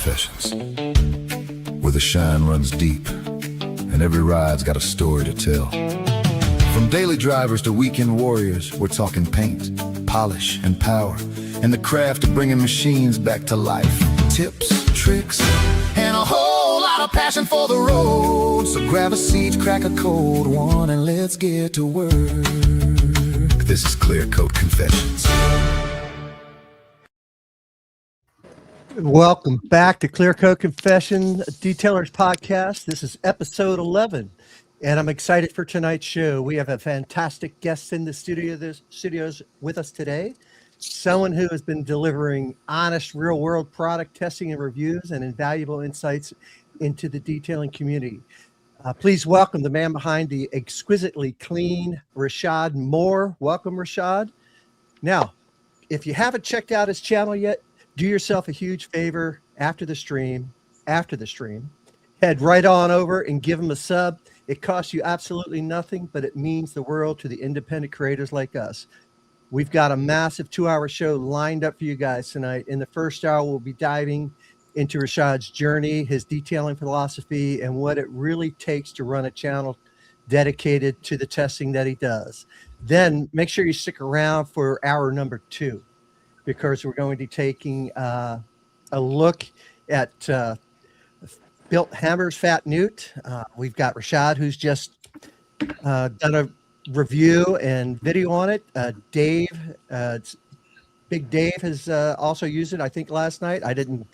Confessions, where the shine runs deep and every ride's got a story to tell. From daily drivers to weekend warriors, we're talking paint, polish, and power, and the craft of bringing machines back to life. Tips, tricks, and a whole lot of passion for the road. So grab a seat, crack a cold one, and let's get to work. This is Clearcoat Confessions. Welcome back to Clearcoat Confession Detailers Podcast. This is episode 11, and I'm excited for tonight's show. We have a fantastic guest in the studios with us today, someone who has been delivering honest, real-world product testing and reviews and invaluable insights into the detailing community. Please welcome the man behind the Exquisitely Clean, Rashad Moore. Welcome, Rashad. Now, if you haven't checked out his channel yet, do yourself a huge favor after the stream, head right on over and give him a sub. It costs you absolutely nothing, but it means the world to the independent creators like us. We've got a massive 2-hour show lined up for you guys tonight. In the first hour, we'll be diving into Rashad's journey, his detailing philosophy, and what it really takes to run a channel dedicated to the testing that he does. Then make sure you stick around for hour number 2. Because we're going to be taking a look at Built Hammer's Fat Newt. We've got Rashad, who's just done a review and video on it. Dave, Big Dave has also used it, I think, last night. I didn't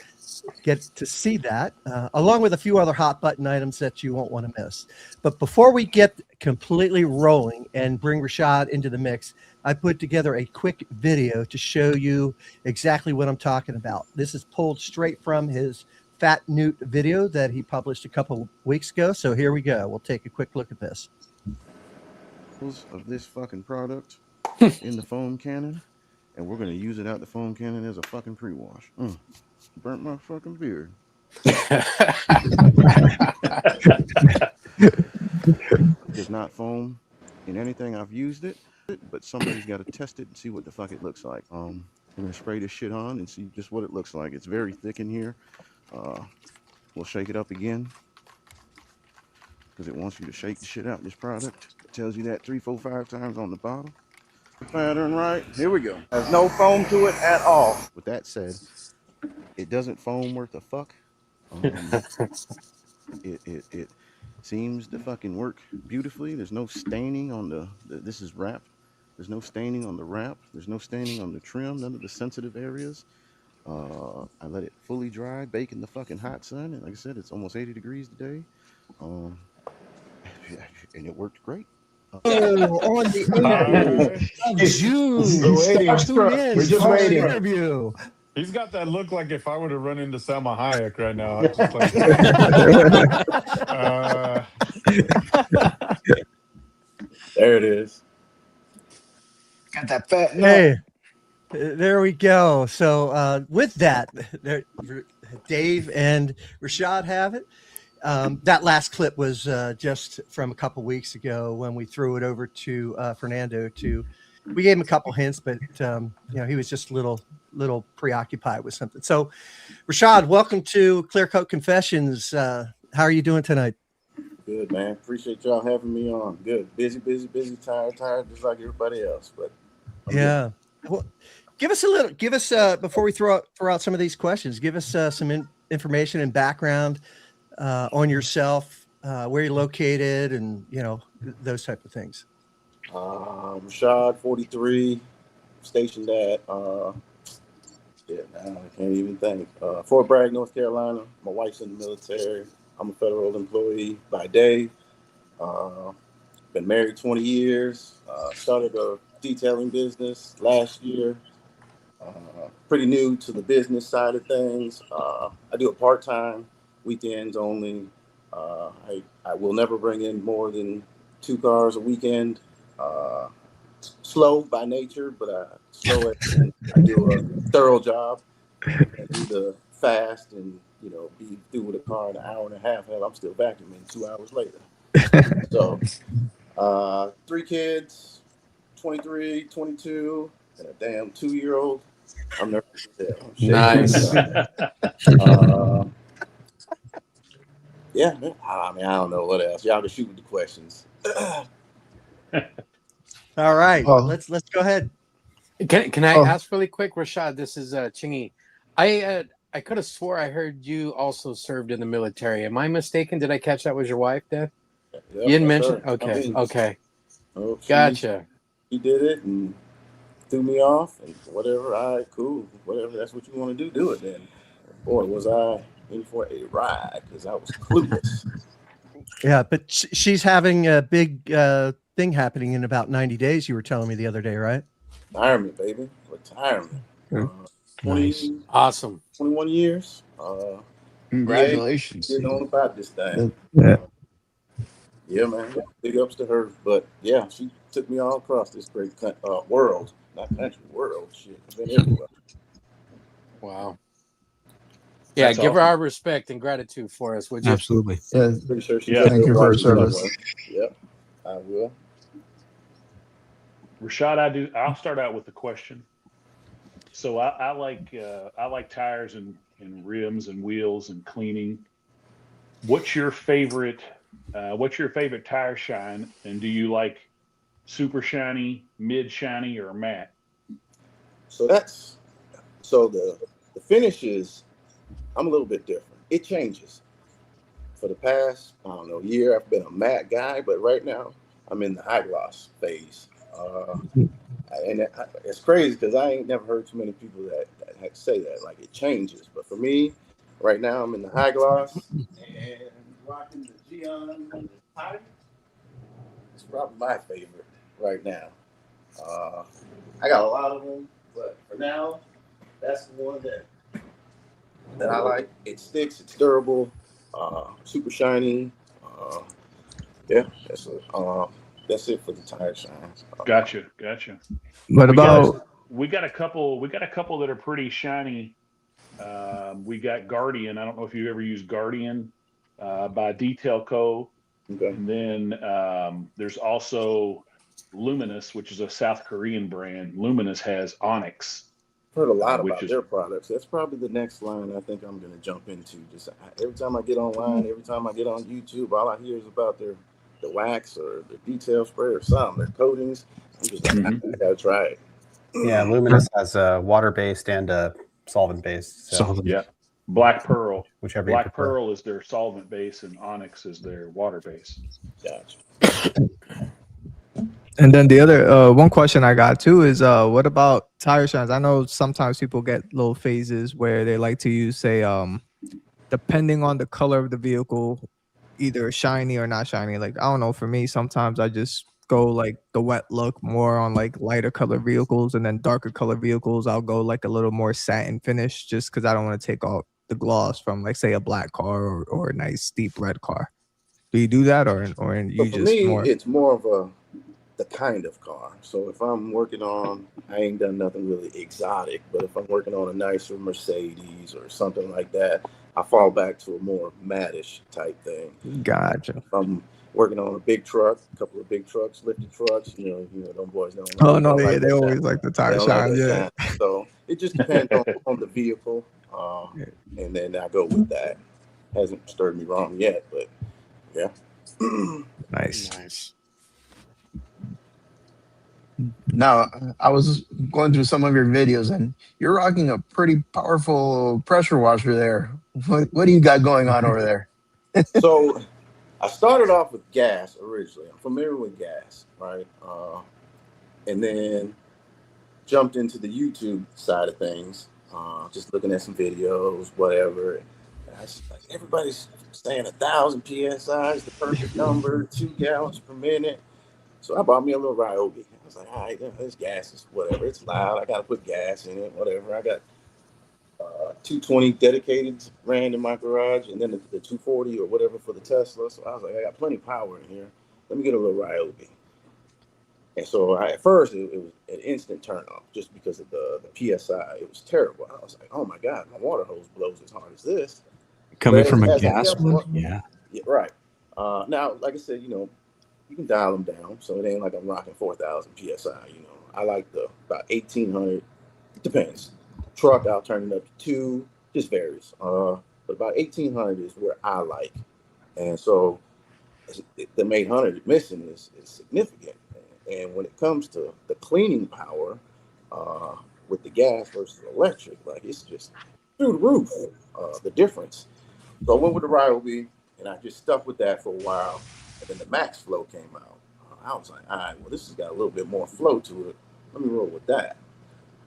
get to see that, along with a few other hot button items that you won't want to miss. But before we get completely rolling and bring Rashad into the mix, I put together a quick video to show you exactly what I'm talking about. This is pulled straight from his Fat Newt video that he published a couple weeks ago. So here we go. We'll take a quick look at this. Of this fucking product in the foam cannon, and we're going to use it out the foam cannon as a fucking pre-wash. Burnt my fucking beard. It does not foam in anything I've used it, but somebody's got to test it and see what the fuck it looks like. We're gonna spray this shit on and see just what it looks like. It's very thick in here. We'll shake it up again because it wants you to shake the shit out. This product, it tells you that 3, 4, 5 times on the bottle. Pattern right. Here we go. There's no foam to it at all. With that said, it doesn't foam worth a fuck. It seems to fucking work beautifully. There's no staining on the this is wrap. There's no staining on the wrap. There's no staining on the trim, none of the sensitive areas. I let it fully dry, bake in the fucking hot sun. And like I said, it's almost 80 degrees today. And it worked great. On the We're just waiting. Interview. He's got that look like if I were to run into Salma Hayek right now. Just like, there it is. Got that fat nut. Hey, there we go. So with that, Dave and Rashad have it. That last clip was just from a couple weeks ago when we threw it over to Fernando. We gave him a couple hints, but he was just a little preoccupied with something. So, Rashad, welcome to Clearcoat Confessions. How are you doing tonight? Good, man. Appreciate y'all having me on. Good. Busy, tired, just like everybody else. But yeah. Well, give us before we throw out some of these questions, give us some information and background on yourself, where you're located, and those type of things. Rashad, 43, stationed at I can't even think. Fort Bragg, North Carolina. My wife's in the military. I'm a federal employee by day. Been married 20 years. Started a detailing business last year. Pretty new to the business side of things. I do it part-time, weekends only. I will never bring in more than 2 cars a weekend. Slow by nature, but slow I do a thorough job. I do the fast and be through with a car in an hour and a half. Hell, I'm still vacuuming 2 hours later. So 3 kids, 23, 22, and a damn 2-year-old. I'm nervous as hell. Nice. Yeah, man. I mean, I don't know what else. Y'all can shoot with the questions. All right, Oh. let's go ahead. Can I Oh. ask really quick, Rashad? This is Chingy. I could have swore I heard you also served in the military. Am I mistaken? Did I catch that was your wife, Dad? Yep, You didn't that's mention? her. Okay. I mean, Okay. oh, Gotcha. She did it and threw me off and whatever. All right, cool. Whatever. That's what you want to do it then. Boy, was I in for a ride because I was clueless. Yeah, but she's having a big thing happening in about 90 days. You were telling me the other day, right? Retirement, baby. Retirement. 20, Nice. Awesome. 21 years. Congratulations. Getting on about this thing. Yeah. Yeah, man. Big ups to her. But yeah, she took me all across this great world. Not country, world. Shit. I've been everywhere. Wow. Yeah, That's give her awesome. our respect and gratitude for us, would you? Absolutely. Yeah. Pretty sure she's Yeah. out Thank there you for her watching service. somewhere. Yep, I will. Rashad, I'll start out with the question. So I like tires and rims and wheels and cleaning. What's your favorite tire shine? And do you like super shiny, mid shiny, or matte? So the finish is, I'm a little bit different. It changes. For the past, I don't know, year, I've been a matte guy, but right now I'm in the high gloss phase. And it's crazy because I ain't never heard too many people that say that. Like, it changes. But for me, right now I'm in the high gloss and rocking the Gion tire. It's probably my favorite right now. I got a lot of them, but for now, that's the one that I like. It sticks. It's durable. Super shiny. Yeah, that's it. That's it for the tire shine. Gotcha. What about We got a couple that are pretty shiny. We got Guardian. I don't know if you ever used Guardian by Detail Co. Okay. And then there's also Luminous, which is a South Korean brand. Luminous has Onyx. Heard a lot which about is- their products. That's probably the next line I think I'm going to jump into. Just every time I get online, every time I get on YouTube, all I hear is about the wax or the detail spray or something, their coatings. I'm just like, I gotta try it. Yeah, Luminous has a water-based and a solvent-based. So Solvent. Yeah, Black Pearl. whichever you Black prefer. Pearl is their solvent base, and Onyx is their water base. Gotcha. And then the other one question I got too is what about tire shines? I know sometimes people get little phases where they like to use, say, depending on the color of the vehicle, either shiny or not shiny. Like, I don't know, for me, sometimes I just go like the wet look more on like lighter color vehicles, and then darker color vehicles I'll go like a little more satin finish, just because I don't want to take off the gloss from, like, say, a black car or a nice deep red car. Do you do that, or you But for just me, more? it's more of the kind of car. So if I'm working on, I ain't done nothing really exotic, but if I'm working on a nicer Mercedes or something like that, I fall back to a more mattish type thing. Gotcha. If I'm working on a big truck, a couple of big trucks, lifted trucks, you know, them boys don't. Oh no, don't like they that always shine. like the They tire don't like shine. that Yeah. shine. So it just depends on the vehicle, and then I go with that. Hasn't stirred me wrong yet, but yeah. Nice. Now, I was going through some of your videos, and you're rocking a pretty powerful pressure washer there. What do you got going on over there? So I started off with gas originally. I'm familiar with gas, right? And then jumped into the YouTube side of things, just looking at some videos, whatever. And I was like, everybody's saying 1,000 psi is the perfect number, 2 gallons per minute. So I bought me a little Ryobi. I was like, all right, this gas is whatever. It's loud. I got to put gas in it, whatever. I got 220 dedicated ran in my garage, and then the 240 or whatever for the Tesla. So I was like, I got plenty of power in here. Let me get a little Ryobi. And so at first, it was an instant turn off just because of the PSI. It was terrible. I was like, oh my God, my water hose blows as hard as this. Coming Whereas from a as I gas kept one? on- Yeah. Yeah, right. Now, like I said, you can dial them down, so it ain't like I'm rocking 4,000 psi. I like the about 1,800. It depends. truck, I'll turn it up to 2. Just varies. But about 1800 is where I like. And so the 800 missing is significant. And when it comes to the cleaning power with the gas versus electric, like it's just through the roof, the difference. So I went with the Ryobi, and I just stuck with that for a while. And then the Max Flow came out. I was like, all right, well, this has got a little bit more flow to it. Let me roll with that.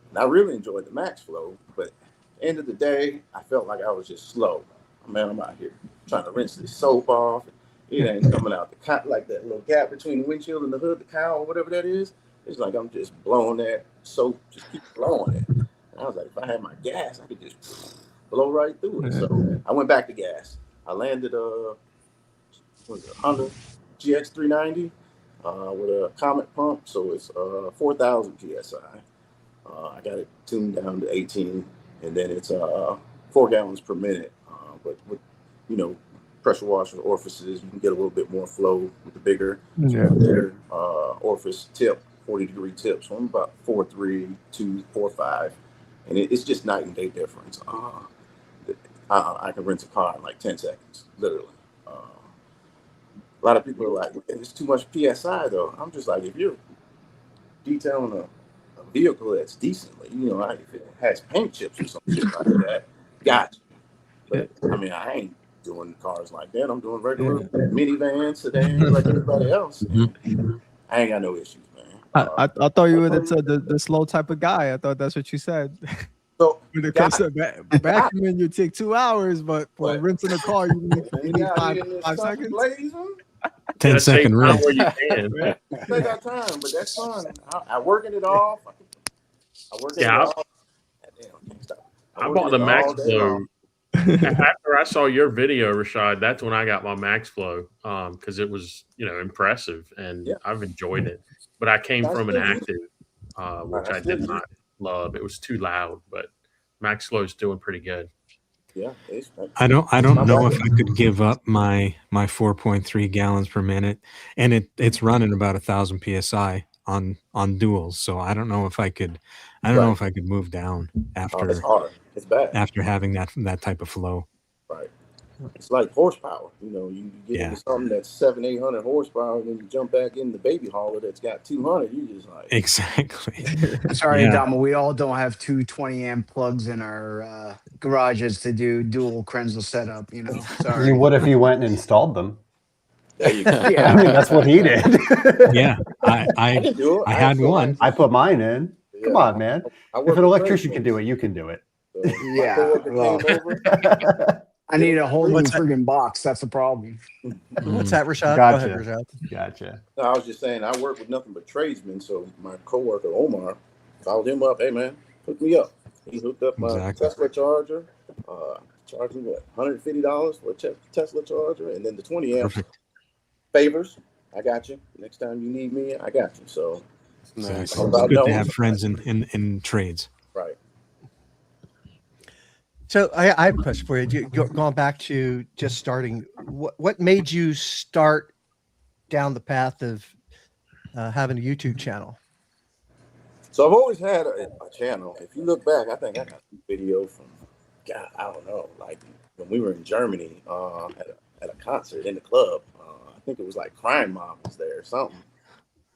And I really enjoyed the Max Flow, but at the end of the day, I felt like I was just slow. Man, I'm out here trying to rinse this soap off. It ain't coming out like that little gap between the windshield and the hood, the cowl, or whatever that is. It's like I'm just blowing that soap, just keep blowing it. And I was like, if I had my gas, I could just blow right through it. So I went back to gas. I landed a Honda GX390 with a Comet pump, so it's 4,000 psi. I got it tuned down to 18, and then it's 4 gallons per minute. But with pressure washer orifices, you can get a little bit more flow with the bigger orifice tip, 40-degree tip. So I'm about 4.3 to 4.5, and it's just night and day difference. I can rinse a car in like 10 seconds, literally. A lot of people are like, it's too much PSI though. I'm just like, if you're detailing a vehicle that's decently, if it has paint chips or some shit like that, gotcha. But I mean, I ain't doing cars like that. I'm doing regular minivans, sedans, like everybody else. I ain't got no issues, man. I thought you were the slow type of guy. I thought that's what you said. So when it comes to vacuuming, you take 2 hours, but for rinsing a car, you need 5 seconds. Blazing. 10-second rinse. Where you can. Take our time, but that's fun. I working it off. I bought the Max Flow. After I saw your video, Rashad, that's when I got my Max Flow because it was, impressive and I've enjoyed it. But I came from an active, which I did not love. It was too loud, but Max Flow is doing pretty good. Yeah, I don't know if I could give up my 4.3 gallons per minute, and it's running about 1,000 psi on duals. So I don't know if I could. I don't know if I could move down after. It's hard. It's bad after having that type of flow. Right. It's like horsepower. You get into something that's 700-800 horsepower, and then you jump back in the baby hauler that's got 200. You just like exactly. Sorry, Dama, we all don't have 220 amp plugs in our garages to do dual Krenzel setup. Sorry. You would if you went and installed them. There you go. Yeah, I mean that's what he did. Yeah, I can do it. I had one. I put mine in. Yeah. Come on, man. If an electrician can do it, you can do it. So I need a whole new friggin' box. That's the problem. What's that, Rashad? Gotcha. Go ahead, Rashad. Gotcha. No, I was just saying, I work with nothing but tradesmen. So my coworker Omar called him up. Hey man, hook me up. He hooked up my Tesla charger. Charged me $150 for a Tesla charger, and then the 20 amps. Perfect. Favors, I got you. Next time you need me, I got you. So Exactly. It's good to have friends in trades. Right. So I have a question for you. Going back to just starting, what made you start down the path of having a YouTube channel? So I've always had a channel. If you look back, I think I got a video from, God, I don't know, like when we were in Germany at a concert in the club. I think it was like Crime Mob was there or something.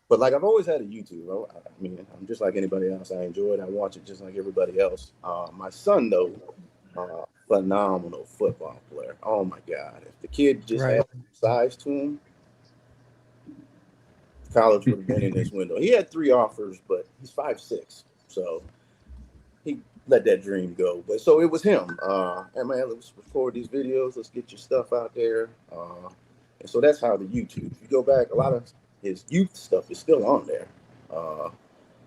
But like I've always had a YouTube. I mean, I'm just like anybody else. I enjoy it. I watch it just like everybody else. My son, though, phenomenal football player. Oh my God! If the kid just had size to him, college would have been in this window. He had 3 offers, but he's 5'6", so he let that dream go. But so it was him. And man, let's record these videos. Let's get your stuff out there. And so that's how the YouTube. If you go back, a lot of his youth stuff is still on there.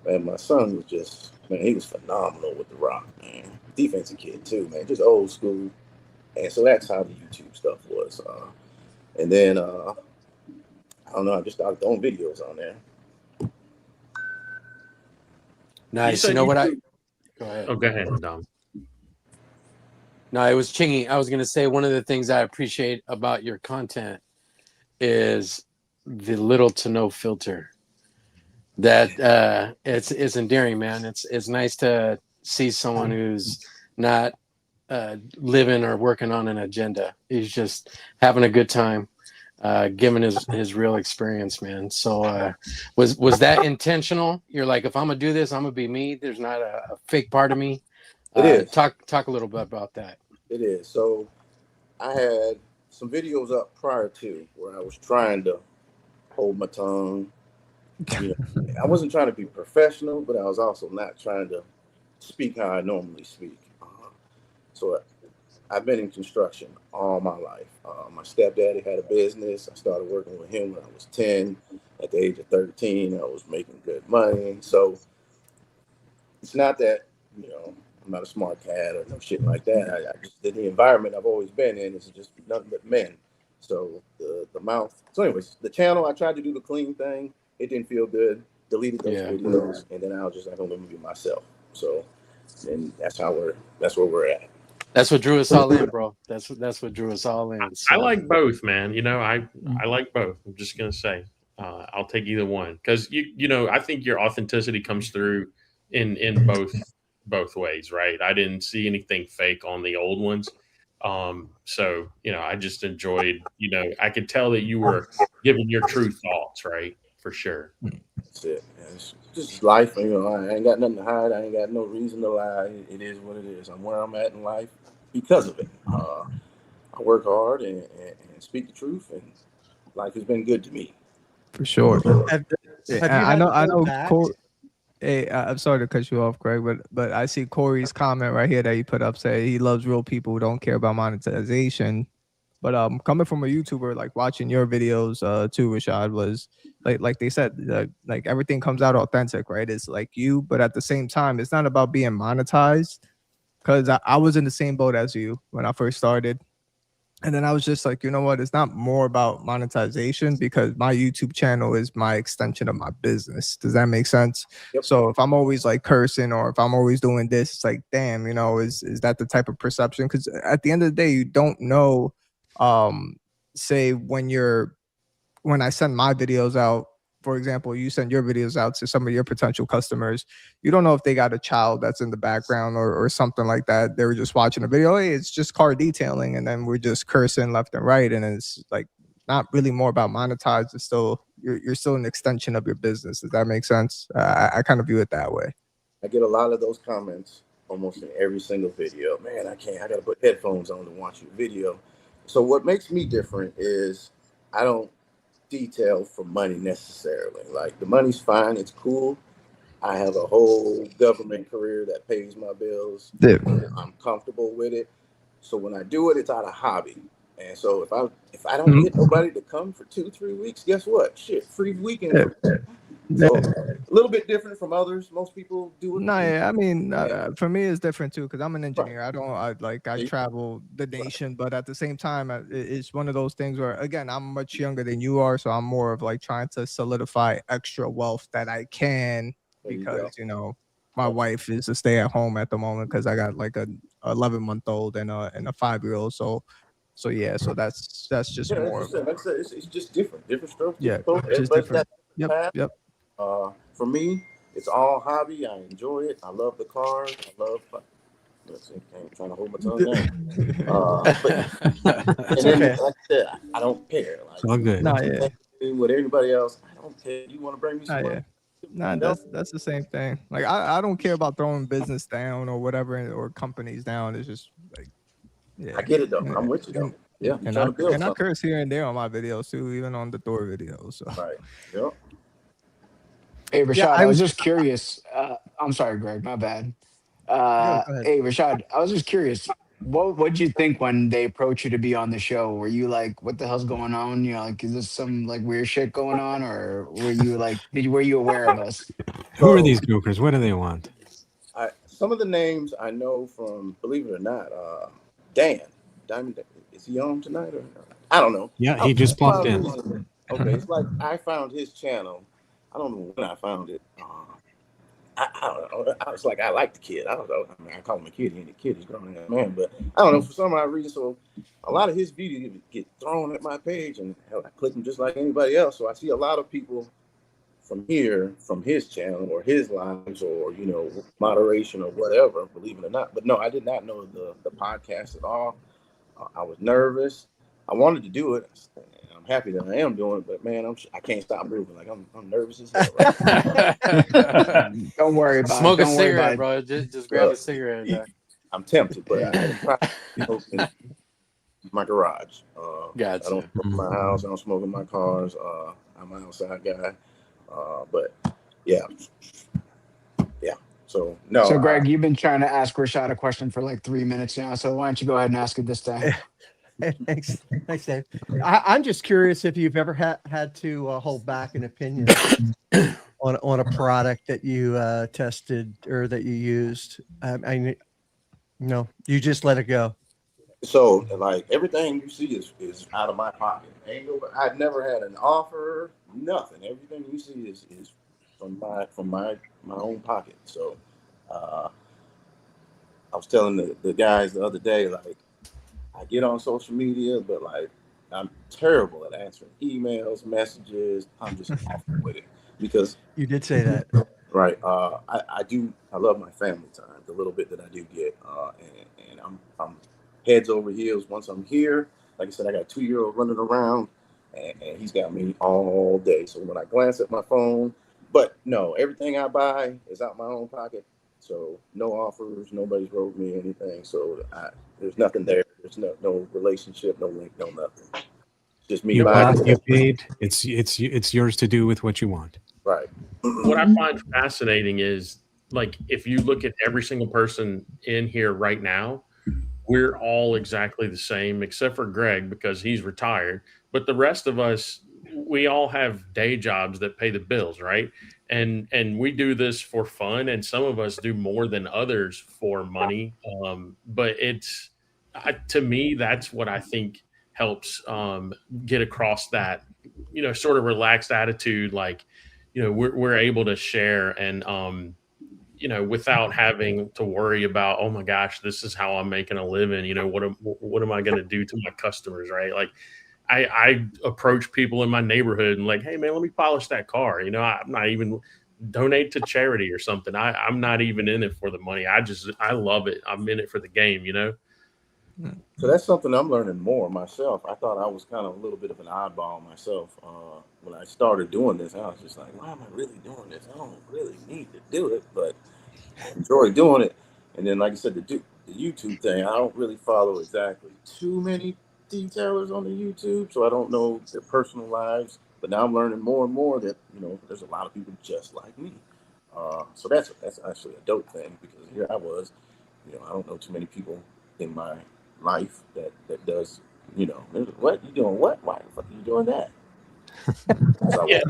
And my son was just, man, he was phenomenal with the rock, man. Defensive kid too, man, just old school. And so that's how the YouTube stuff was. And then I don't know, I just started throwing videos on there. Nice. You know what I? Go ahead. Oh, go ahead, Dom. No, it was Chingy. I was going to say one of the things I appreciate about your content is the little to no filter. That it's endearing, man. It's nice to see someone who's not living or working on an agenda. He's just having a good time, giving his real experience, man. So was that intentional? You're like, if I'm gonna do this, I'm gonna be me. There's not a fake part of me. It is. Talk a little bit about that. It is. So I had some videos up prior to where I was trying to hold my tongue. You know, I wasn't trying to be professional, but I was also not trying to speak how I normally speak. So I've been in construction all my life. My stepdaddy had a business. I started working with him when I was 10. At the age of 13, I was making good money. So it's not that, I'm not a smart cat or no shit like that. I just, the environment I've always been in is just nothing but men. So the mouth. So anyways, the channel, I tried to do the clean thing. It didn't feel good. Deleted those videos, and then I don't let me be myself. So, and that's where we're at. That's what drew us all in, bro. That's what drew us all in. So. I like both, man. I like both. I'm just gonna say, I'll take either one because I think your authenticity comes through in both ways, right? I didn't see anything fake on the old ones. So I just enjoyed. I could tell that you were giving your true thoughts, right? For sure. That's it. It's just life. I ain't got nothing to hide. I ain't got no reason to lie. It is what it is. I'm where I'm at in life because of it. I work hard and speak the truth, and life has been good to me. For sure. Have you I had know. to I pull know. back? Hey, I'm sorry to cut you off, Greg, but I see Corey's comment right here that he put up say he loves real people who don't care about monetization. But coming from a YouTuber, like watching your videos too, Rashad, was like they said, like everything comes out authentic, right? It's like you, but at the same time, it's not about being monetized. Because I was in the same boat as you when I first started. And then I was just like, you know what? It's not more about monetization because my YouTube channel is my extension of my business. Does that make sense? Yep. So if I'm always like cursing or if I'm always doing this, it's like, damn, is that the type of perception? Because at the end of the day, you don't know, say when I send my videos out, for example, you send your videos out to some of your potential customers, you don't know if they got a child that's in the background or something like that. They were just watching a video, hey, it's just car detailing, and then we're just cursing left and right, and it's like not really more about monetize. It's still you're still an extension of your business. Does that make sense? I kind of view it that way. I get a lot of those comments almost in every single video. Man, I got to put headphones on to watch your video. So what makes me different is I don't detail for money necessarily. Like the money's fine, it's cool. I have a whole government career that pays my bills. Yeah. I'm comfortable with it. So when I do it, it's out of hobby. And so if I don't get nobody to come for 2-3 weeks, guess what? Shit, free weekend. So a little bit different from others. Most people do it. No, yeah, I mean, for me, it's different too because I'm an engineer. I travel the nation, but at the same time, it's one of those things where, again, I'm much younger than you are, so I'm more of like trying to solidify extra wealth that I can because my wife is a stay at home at the moment because I got like a 11-month-old and a 5-year-old. So yeah, so that's just more. Like I said, it's just different strokes. Yeah, just different. Yep. For me, it's all hobby. I enjoy it. I love the cars. I love. I'm trying to hold my tongue down. And then, like I said, I don't care. Like, It's all good. No, yeah. With everybody else, I don't care. You want to bring me some money? Nah, that's the same thing. Like I don't care about throwing business down or whatever or companies down. It's just like, yeah. I get it though. I'm with you though. Yeah. And I curse here and there on my videos too, even on the Thor videos. So. Right. Yep. Hey, Rashad, I was just curious. I'm sorry, Greg, my bad. Go ahead. Hey, Rashad, I was just curious. What'd you think when they approached you to be on the show? Were you like, what the hell's going on? Like, is this some like weird shit going on? Or were you like, were you aware of us? Who are these gookers? What do they want? Some of the names I know from, believe it or not, Dan. Diamond, is he on tonight? Or I don't know. Yeah, he just popped in. Okay, it's like I found his channel. I don't know when I found it. I don't know. I was like, I like the kid. I don't know. I mean, I call him a kid. He ain't a kid. He's grown as a man. But I don't know. For some odd reason, so a lot of his videos get thrown at my page, and hell, I click them just like anybody else. So I see a lot of people from here, from his channel or his lives or, you know, moderation or whatever, believe it or not. But no, I did not know the podcast at all. I was nervous. I wanted to do it. I'm happy that I am doing it, but man, I can't stop moving. Like I'm nervous as hell. Right? Don't worry about Smoke it. a Don't worry about cigarette, it. bro. Just grab a cigarette. I'm tempted, but I Yeah. haven't tried to smoke in my garage. I Gotcha. don't smoke in my house. I don't smoke in my cars. I'm an outside guy. But yeah. So no. So, Greg, you've been trying to ask Rashad a question for like 3 minutes now. So why don't you go ahead and ask it this time? Thanks, Dave. I'm just curious if you've ever had to hold back an opinion on a product that you tested or that you used. No, you just let it go. So like everything you see is out of my pocket. I've never had an offer, nothing. Everything you see is from my own pocket. So I was telling the guys the other day, like I get on social media, but like I'm terrible at answering emails, messages. I'm just awful with it because You did say that. right. I love my family time, the little bit that I do get, and I'm heads over heels once I'm here. Like I said, I got a 2-year-old running around, and he's got me all day. So when I glance at my phone, but no, everything I buy is out my own pocket. So no offers, nobody's wrote me anything. So there's nothing there. There's no relationship, no link, no nothing. Just me You buying bought, you it. paid. It's yours to do with what you want. Right. What I find fascinating is like if you look at every single person in here right now, we're all exactly the same except for Greg because he's retired. But the rest of us, we all have day jobs that pay the bills, right? And we do this for fun, and some of us do more than others for money. But to me, that's what I think helps get across that, sort of relaxed attitude, like, we're able to share and without having to worry about, oh my gosh, this is how I'm making a living. What am I going to do to my customers, right? Like, I approach people in my neighborhood and like, hey man, let me polish that car. I'm not even donate to charity or something. I'm not even in it for the money. I love it. I'm in it for the game. So that's something I'm learning more myself. I thought I was kind of a little bit of an oddball myself when I started doing this. I was just like, why am I really doing this? I don't really need to do it, but I enjoy doing it. And then, like I said, the YouTube thing, I don't really follow exactly too many detailers on the YouTube, so I don't know their personal lives. But now I'm learning more and more that there's a lot of people just like me. So that's actually a dope thing because here I was, I don't know too many people in my life that does, what you doing? What? Why the fuck are you doing that? Yeah.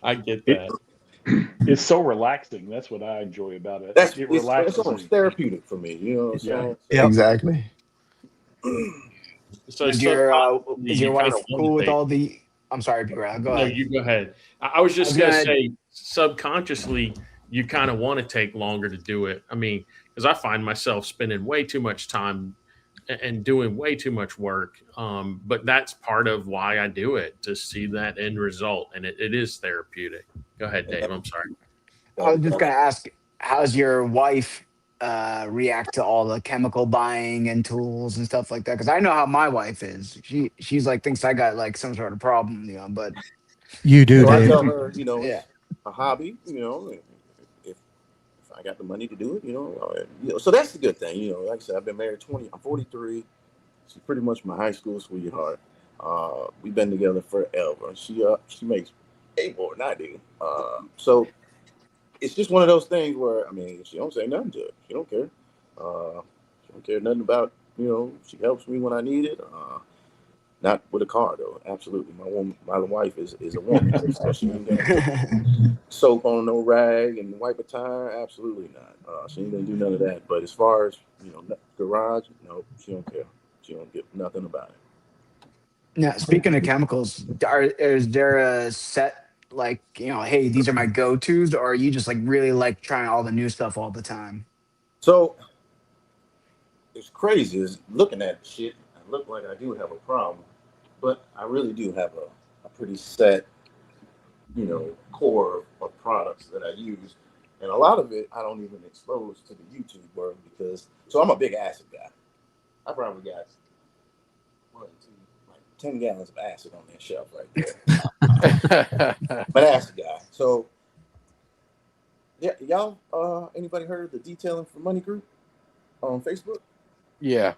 I get that. It's so relaxing. That's what I enjoy about it. It It's relaxes almost me. therapeutic for me. You know what I'm saying? Yep. Exactly. So Is subconsciously, is your you kind wife of want cool to with take. all the? I'm sorry, Greg. Go No, ahead. you go ahead. I was I was just going to gonna. say, subconsciously, you kind of want to take longer to do it. I mean, because I find myself spending way too much time and doing way too much work. But that's part of why I do it, to see that end result. And it is therapeutic. Go ahead, Dave. I'm sorry. I was just gonna ask, how's your wife react to all the chemical buying and tools and stuff like that? Because I know how my wife is. She's like thinks I got like some sort of problem, But You do, So I Dave. tell her, yeah, it's a hobby. If I got the money to do it, So that's the good thing. Like I said, I've been married 20. I'm 43. She's pretty much my high school sweetheart. We've been together forever. She makes way more than I do. So it's just one of those things where she don't say nothing to it. She don't care. She don't care nothing about. She helps me when I need it. Not with a car though. Absolutely, my wife is a woman, so she ain't gonna put soap on no rag and wipe a tire. Absolutely not. She ain't gonna do none of that. But as far as garage, no, she don't care. She don't give nothing about it. now speaking of chemicals, is there a set like hey, these are my go tos, or are you just like really like trying all the new stuff all the time? So it's crazy. Is looking at shit. I look like I do have a problem, but I really do have a pretty set core of products that I use. And a lot of it I don't even expose to the YouTube world because I'm a big acid guy. I probably got 10 gallons of acid on that shelf right there. I'm an acid guy. So yeah, y'all anybody heard of the Detailing for Money group on Facebook? Yeah.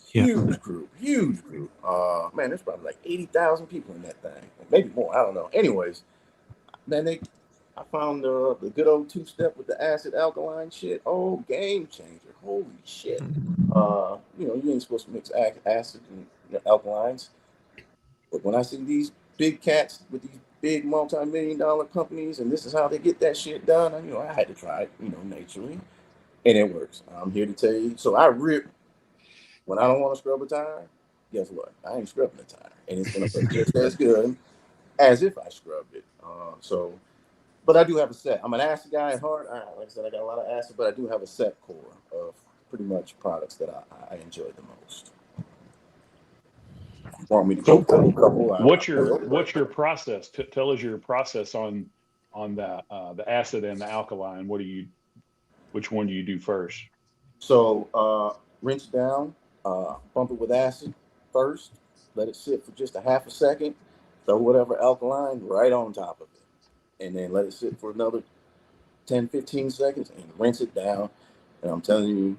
Huge group. Man, there's probably like 80,000 people in that thing, maybe more. I don't know. Anyways, man, I found the good old two-step with the acid alkaline shit. Oh, game changer! Holy shit! You ain't supposed to mix acid and alkalines, but when I see these big cats with these big multi-million-dollar companies, and this is how they get that shit done, I had to try it, naturally, and it works. I'm here to tell you. So I rip. When I don't want to scrub a tire, guess what? I ain't scrubbing the tire, and it's gonna look just as good as if I scrubbed it. But I do have a set. I'm an acid guy at heart. Like I said, I got a lot of acid, but I do have a set core of pretty much products that I enjoy the most. Want me to go through a couple? What's your process? Tell us your process on the acid and the alkaline. Which one do you do first? So rinse down, bump it with acid first, let it sit for just a half a second, throw whatever alkaline right on top of it, and then let it sit for another 10, 15 seconds and rinse it down. And I'm telling you,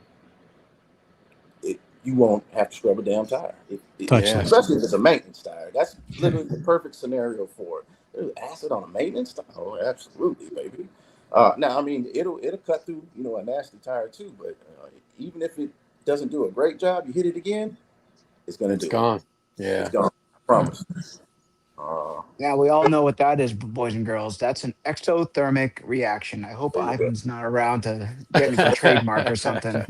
you won't have to scrub a damn tire. Especially if it's a maintenance tire. That's literally the perfect scenario for it. There's acid on a maintenance tire. Oh, absolutely, baby. Now, I mean, it'll cut through, a nasty tire too. But even if it doesn't do a great job, you hit it again, it's gonna do. It's gone. Yeah, Yeah. it's gone. I promise. Now we all know what that is, boys and girls. That's an exothermic reaction. I hope Ivan's not around to get me for trademark or something.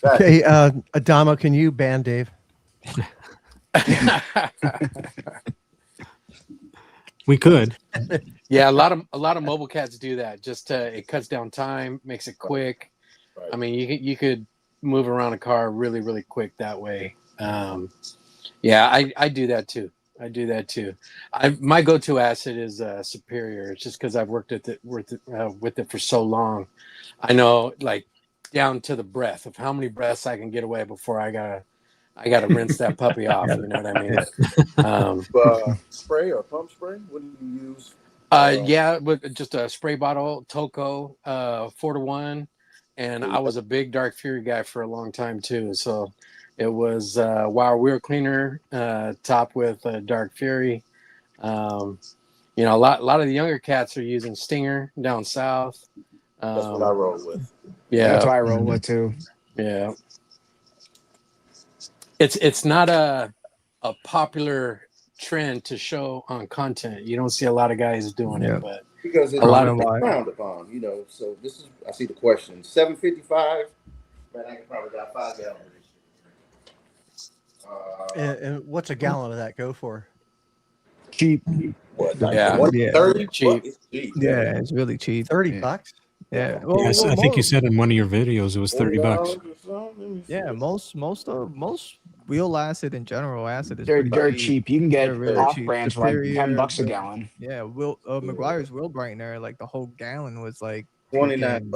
Okay, Adamo, can you ban Dave? We could. Yeah, a lot of mobile cats do that. Just it cuts down time, makes it quick. Right. I mean, you could move around a car really, really quick that way. Yeah, I do that too. My go-to acid is Superior. It's just because I've worked with it for so long. I know, like, down to the breath of how many breaths I can get away before I gotta rinse that puppy off. You know what I mean? Spray or pump spray? What do you use? Yeah, with just a spray bottle, Toco, 4-to-1, and I was a big Dark Fury guy for a long time too. So it was Wild Wheel Cleaner topped with Dark Fury. A lot of the younger cats are using Stinger down south. That's what I roll with. Yeah, that's what I roll with too. Yeah, it's not a popular trend to show on content. You don't see a lot of guys doing it, but because it's a lot of frowned upon, So this is, I see the question. 755. Man, I can probably got 5 gallons. And what's a gallon of that go for? Cheap. What? Yeah. 130? Cheap. It's cheap. Yeah, it's really cheap. $30. Yeah. Yes, I think you said in one of your videos it was $30. Yeah, most wheel acid in general, acid is They're pretty dirt cheap. You can get really off cheap. brands for like Superior, $10 a gallon. Yeah, McGuire's wheel brightener, like the whole gallon was like $29.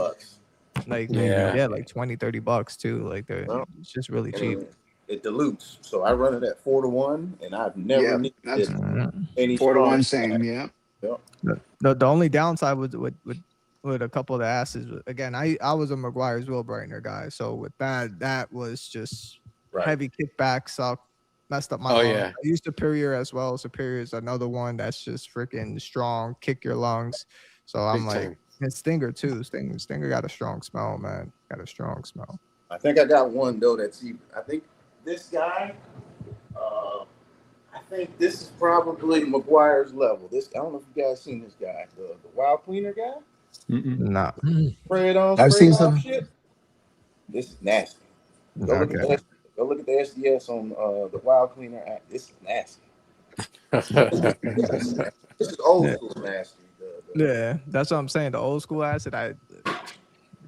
Like Yeah. like $20-$30 too. Like it's just really cheap. It dilutes. So I run it at 4-to-1, and I've never needed that's any 4-to-1 strong. same. Yeah. The only downside with a couple of the acids, again, I was a McGuire's wheel brightener guy, so with that was just heavy kickback, suck, messed up my lungs. Yeah. I used Superior as well. Superior is another one that's just freaking strong, kick your lungs. So I'm Big like, time. and Stinger too. Stinger got a strong smell, man. Got a strong smell. I think I got one though that's even. I think this guy. I think this is probably McGuire's level. I don't know if you guys seen this guy, the Wild Cleaner guy. Nah. Spray it on. I've seen off some. shit. This is nasty. Go look at the SDS on the Wild Cleaner app. This is nasty. This is old school nasty. Yeah, that's what I'm saying. The old school acid, I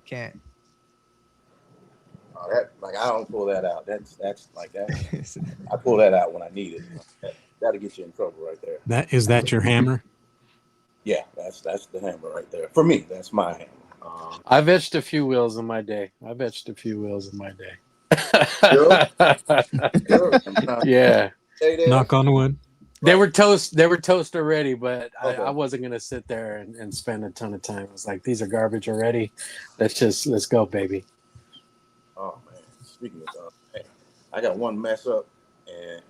can't. I don't pull that out. That's like that. I pull that out when I need it. That'll get you in trouble right there. Is that your hammer? Yeah, that's the hammer right there. For me, that's my hammer. I've etched a few wheels in my day. Sure, sure. I'm not Yeah. say that. Knock on wood. They Right. were toast. They were toast already, but I Okay. wasn't gonna sit there and spend a ton of time. I was like, these are garbage already. Let's go, baby. Oh man, speaking of, man, I got one mess up, and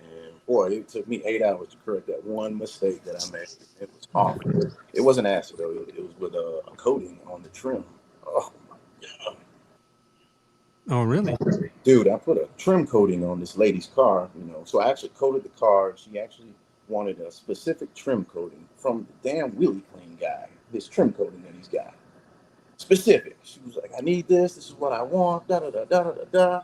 boy, it took me 8 hours to correct that one mistake that I made. It was awful. It wasn't acid though. It was with a coating on the trim. Oh my god, Oh, really? dude! I put a trim coating on this lady's car. So I actually coated the car. She actually wanted a specific trim coating from the damn wheelie clean guy. This trim coating that he's got. Specific. She was like, I need this. This is what I want. Da da da da da da.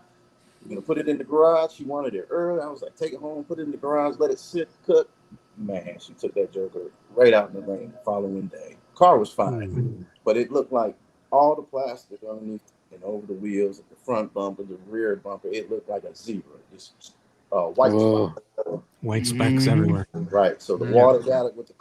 We're gonna put it in the garage. She wanted it early. I was like, take it home, put it in the garage, let it sit, cook. Man, she took that joker right out in the rain the following day. Car was fine, but it looked like all the plastic underneath and over the wheels, the front bumper, the rear bumper. It looked like a zebra. Just white spot. White specks everywhere. Right. So the water got it with the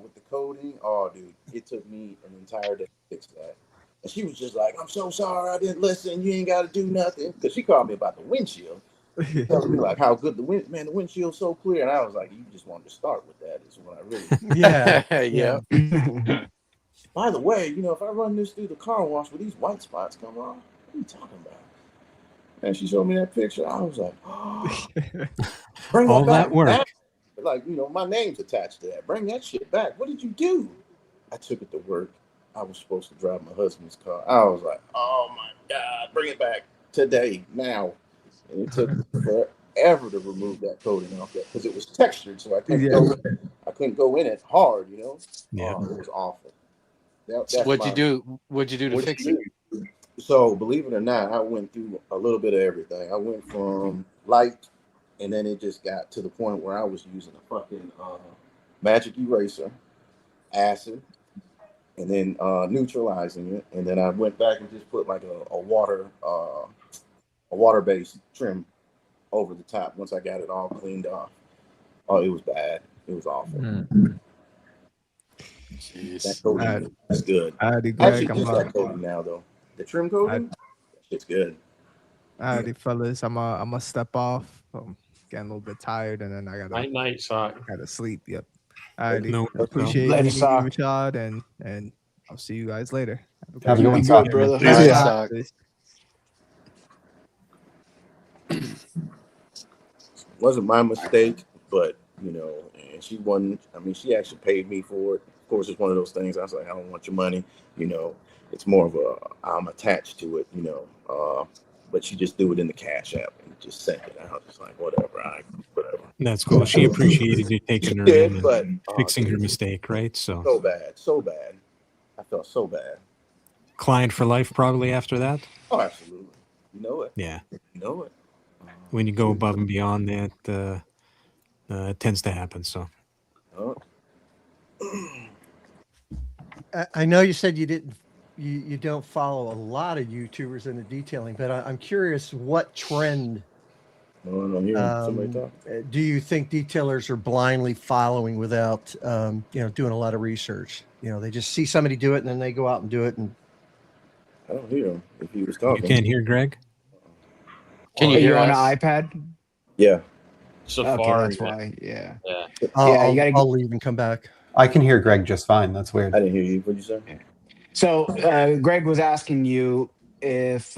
with the coating. Oh, dude, it took me an entire day to fix that. And she was just like, I'm so sorry I didn't listen. You ain't got to do nothing. Because she called me about the windshield. Telling me like how good the windshield's so clear. And I was like, you just wanted to start with that is what I really. Yeah. By the way, if I run this through the car wash, will these white spots come off? What are you talking about? And she showed me that picture. I was like, oh, bring All that that work. back. Like, my name's attached to that. Bring that shit back. What did you do? I took it to work. I was supposed to drive my husband's car. I was like, oh my God, bring it back today, now. And it took forever to remove that coating off that because it was textured, so I couldn't go in it hard, Yeah. It was awful. What'd you do to fix it? So believe it or not, I went through a little bit of everything. I went from light, and then it just got to the point where I was using a fucking magic eraser, acid, and then neutralizing it, and then I went back and just put like a water-based trim over the top. Once I got it all cleaned off, oh, it was bad. It was awful. Jeez. That coating is good. I I actually use that coating now, though. The trim coating, it's good. Alrighty, fellas, I'm a step off. Getting a little bit tired, and then I Night, sock. gotta sleep. Yep. Alrighty. No, Appreciate Later, meeting you, Sock. Rashad, and I'll see you guys later. Have a good Be one, good, Sock. brother. All right, Yeah. Sock. Wasn't my mistake, but and she wasn't. I mean, she actually paid me for it. Of course, it's one of those things. I was like, I don't want your money. It's more of I'm attached to it. But she just threw it in the Cash App and just sent it. I was just like, whatever. Whatever. that's cool. She appreciated you taking her did, in but and fixing her mistake, right? so So bad. I felt so bad. client for life probably after that. Oh, absolutely. You know it. Yeah. You know it. When you go above and beyond that, it tends to happen. So Oh. I know you said you don't follow a lot of YouTubers in the detailing, but I'm curious what trend No, I'm hearing somebody talk. do you think detailers are blindly following without doing a lot of research? They just see somebody do it and then they go out and do it. And I don't hear him if he was you talking. can't hear Greg. Can you Are hear you on us? an iPad? Yeah. Safari. Okay, that's why. Yeah. I'll leave and come back. I can hear Greg just fine. That's weird. I didn't hear you. What'd you say? So Greg was asking you if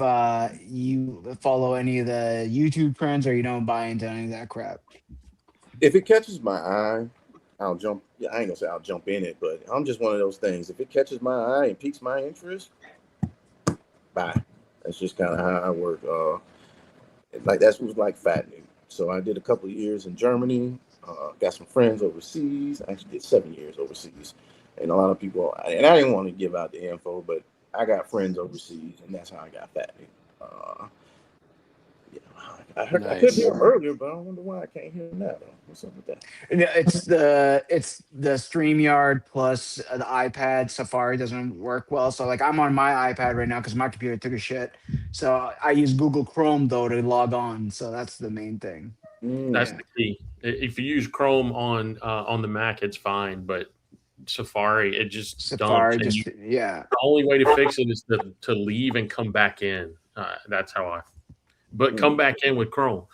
you follow any of the YouTube trends or you don't buy into any of that crap. If it catches my eye, I'll jump. Yeah, I ain't gonna say I'll jump in it, but I'm just one of those things. If it catches my eye and piques my interest, bye. That's just kind of how I work. That was like fat new. So I did a couple of years in Germany. Got some friends overseas. I actually did 7 years overseas, and a lot of people. And I didn't want to give out the info, but I got friends overseas, and that's how I got fat new. I could hear him earlier, but I wonder why I can't hear him now. Though. What's up with that? It's the StreamYard plus the iPad. Safari doesn't work well. So like I'm on my iPad right now because my computer took a shit. So I use Google Chrome though to log on. So that's the main thing. That's the key. If you use Chrome on the Mac, it's fine, but Safari, it just dumps. Safari, And just yeah. the only way to fix it is to leave and come back in. That's how but come back in with Chrome.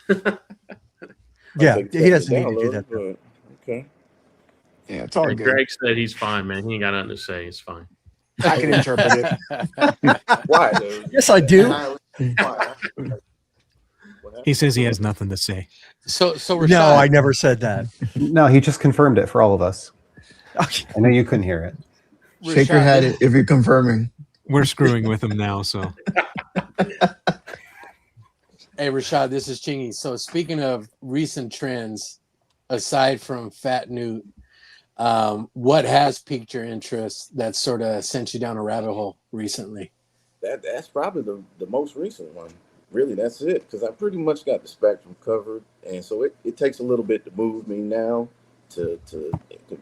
Yeah, he doesn't need to do that. But, okay. Yeah, it's all And good. Greg said he's fine, man. He ain't got nothing to say. It's fine. I can interpret it. Why? Though? Yes, I do. Why? He says he has nothing to say. So Rashad, No, I never said that. No, he just confirmed it for all of us. Okay. I know you couldn't hear it. Shake your head if you're confirming. We're screwing with him now, so Hey, Rashad, this is Chingy. So speaking of recent trends, aside from Fat Newt, what has piqued your interest that sort of sent you down a rabbit hole recently? That's probably the most recent one. Really, that's it. Because I pretty much got the spectrum covered, and so it takes a little bit to move me now. To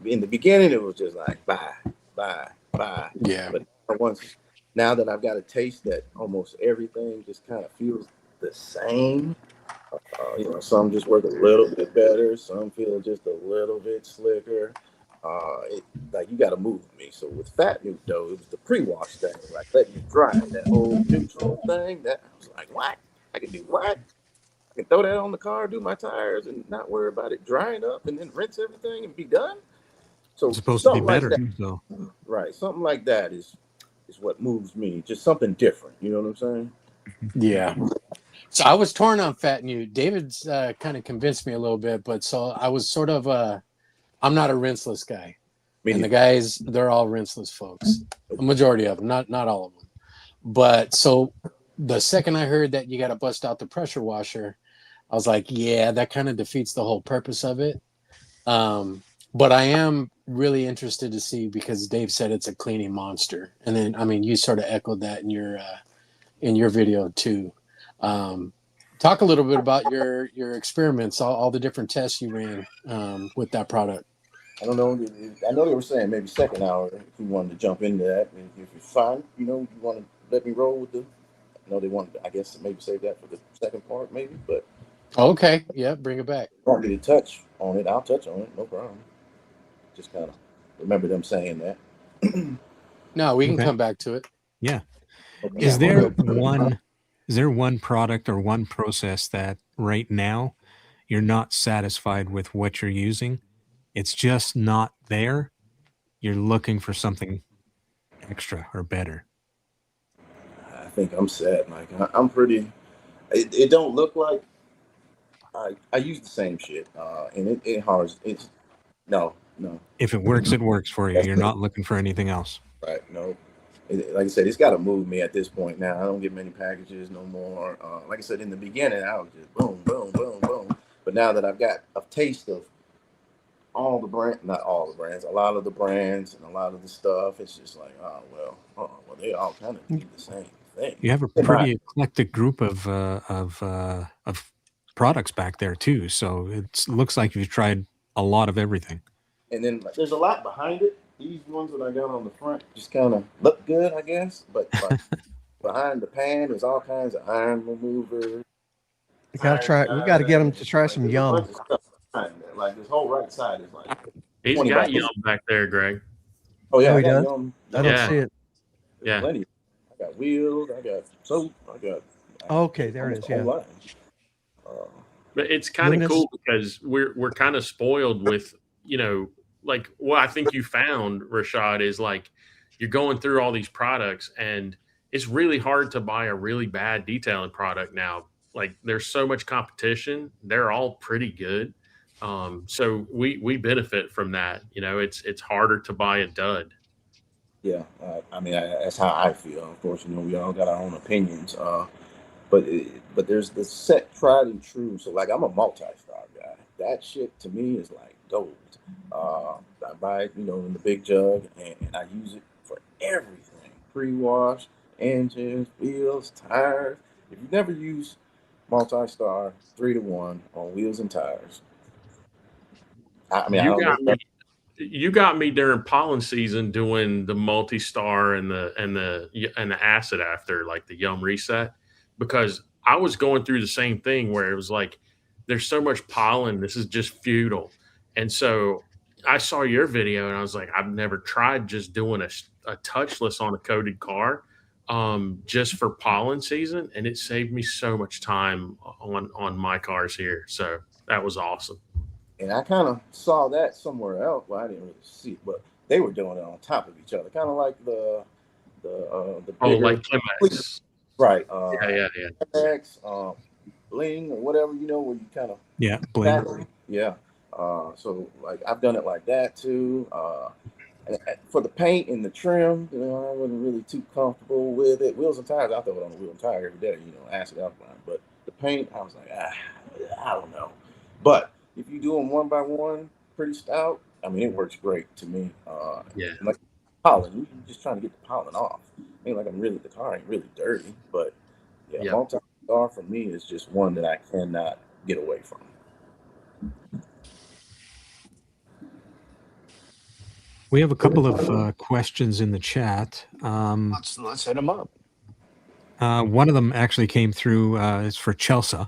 in the beginning, it was just like buy. Yeah. But now that I've got a taste that almost everything just kind of feels the same. Some just work a little bit better. Some feel just a little bit slicker. Like you got to move me. So with Fat Newt though, it was the pre-wash thing, like letting you dry that whole neutral thing. That I was like, what? I can do what? I can throw that on the car, do my tires, and not worry about it drying up, and then rinse everything and be done. So it's supposed to be better. Like So right, something like that is what moves me. Just something different. You know what I'm saying? Yeah. So I was torn on Fat Newt. David's kind of convinced me a little bit, but so I was sort of I'm not a rinseless guy. And the guys, they're all rinseless folks. A majority of them, not all of them. But so the second I heard that you got to bust out the pressure washer, I was like, yeah, that kind of defeats the whole purpose of it. But I am really interested to see, because Dave said it's a cleaning monster. And then, I mean, you sort of echoed that in your video too. Talk a little bit about your experiments, all the different tests you ran with that product. I don't know. I know they were saying maybe second hour if you wanted to jump into that. If you're fine, you want to let me roll with the. I know they wanted, I guess, maybe save that for the second part, maybe. But okay, yeah, bring it back. Want me to touch on it? I'll touch on it, no problem. Just kind of remember them saying that. No, we can come back to it. Yeah. Okay. Is there one product or one process that right now you're not satisfied with what you're using? It's just not there. You're looking for something extra or better. I think I'm set. Like I'm pretty. It don't look like I use the same shit, and it hard. It's no. If it works, it works for you. You're not looking for anything else. Right. No. Like I said, it's got to move me at this point now. I don't get many packages no more. Like I said, in the beginning, I was just boom, boom, boom, boom. But now that I've got a taste of not all the brands, a lot of the brands and a lot of the stuff, it's just like, well, they all kind of do the same thing. You have a pretty eclectic group of products back there too. So it looks like you've tried a lot of everything. And then there's a lot behind it. These ones that I got on the front just kind of look good, I guess. But like, behind the pan, there's all kinds of iron removers. We got to get them to try some yum. Like this whole right side is like. He's got yum back there, Greg. Oh yeah, he does. Yum. I don't see it. Yeah. Plenty. I got wheels. I got soap. I got. Okay, there it is. Yeah. But it's kind of cool because we're kind of spoiled with, like what I think you found, Rashad, is like you're going through all these products and it's really hard to buy a really bad detailing product now. Like there's so much competition. They're all pretty good. So we benefit from that. It's harder to buy a dud. Yeah. I mean, that's how I feel. Of course, we all got our own opinions. But there's the set tried and true. So like I'm a multi-star guy. That shit to me is like gold. I buy it, in the big jug, and I use it for everything: pre-wash, engines, wheels, tires. If you never use multi-star 3-to-1 on wheels and tires, you got me during pollen season doing the multi-star and the acid after like the yum reset, because I was going through the same thing where it was like there's so much pollen, this is just futile. And so I saw your video and I was like, I've never tried just doing a touchless on a coated car, just for pollen season, and it saved me so much time on my cars here. So that was awesome. And I kind of saw that somewhere else. Well, I didn't really see it, but they were doing it on top of each other, kind of like the Oh, bigger, like Chemex. right? Yeah. Chemex, bling or whatever, where you kind of bling. yeah. So like I've done it like that too. And for the paint and the trim, I wasn't really too comfortable with it. Wheels and tires, I throw it on the wheel and tire every day, acid alkaline. But the paint, I was like, I don't know. But if you do them one by one, pretty stout, I mean, it works great to me. Yeah. Like pollen, you're just trying to get the pollen off. Ain't like the car ain't really dirty, but Yep. multi-star for me is just one that I cannot get away from. We have a couple of questions in the chat. Let's hit them up. One of them actually came through. Is for Chelsea.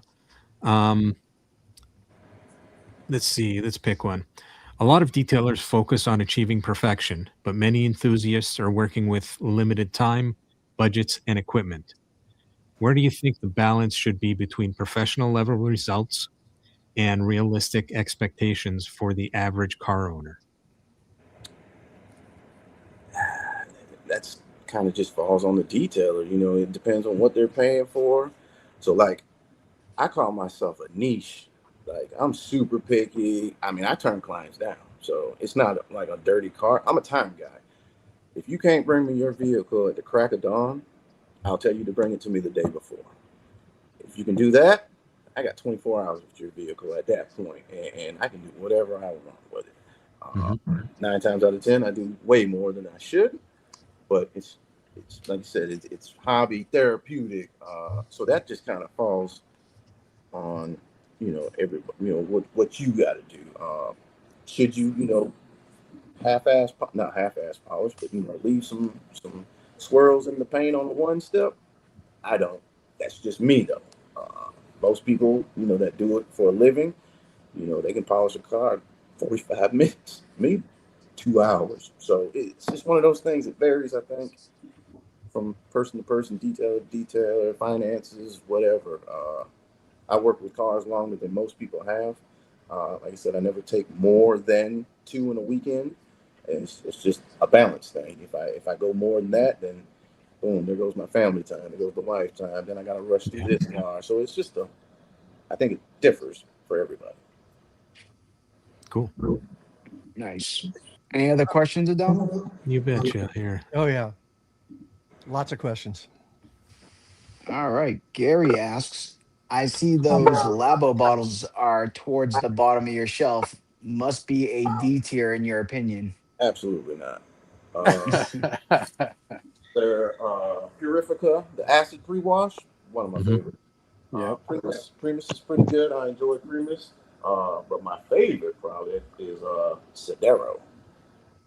Let's see. Let's pick one. A lot of detailers focus on achieving perfection, but many enthusiasts are working with limited time, budgets, and equipment. Where do you think the balance should be between professional level results and realistic expectations for the average car owner? That's kind of just falls on the detailer. It depends on what they're paying for. So like, I call myself a niche. Like, I'm super picky. I mean, I turn clients down. So it's not like a dirty car. I'm a time guy. If you can't bring me your vehicle at the crack of dawn, I'll tell you to bring it to me the day before. If you can do that, I got 24 hours with your vehicle at that point, and I can do whatever I want with it. 9 times out of 10, I do way more than I should, but it's like I said, it's hobby therapeutic. So that just kind of falls on everybody. What you got to do. Should you not half-ass polish, but leave some swirls in the paint on the one step? I don't. That's just me though. Most people, that do it for a living, they can polish a car 45 minutes. Me, 2 hours. So it's just one of those things. It varies, I think, from person to person, detailer to detailer, finances, whatever. I work with cars longer than most people have. Like I said, I never take more than 2 in a weekend. And it's just a balance thing. If I go more than that, then boom, there goes my family time. There goes the wife time. Then I got to rush through this car. So it's just I think it differs for everybody. Cool. Nice. Any other questions, Adamo? You betcha. Here. Oh yeah, lots of questions. All right. Gary asks, I see those Labo bottles are towards the bottom of your shelf. Must be a D tier in your opinion. Absolutely not. They're Purifica, the acid pre-wash, one of my favorites. Primus is pretty good. I enjoy Primus. But my favorite product is Sidero,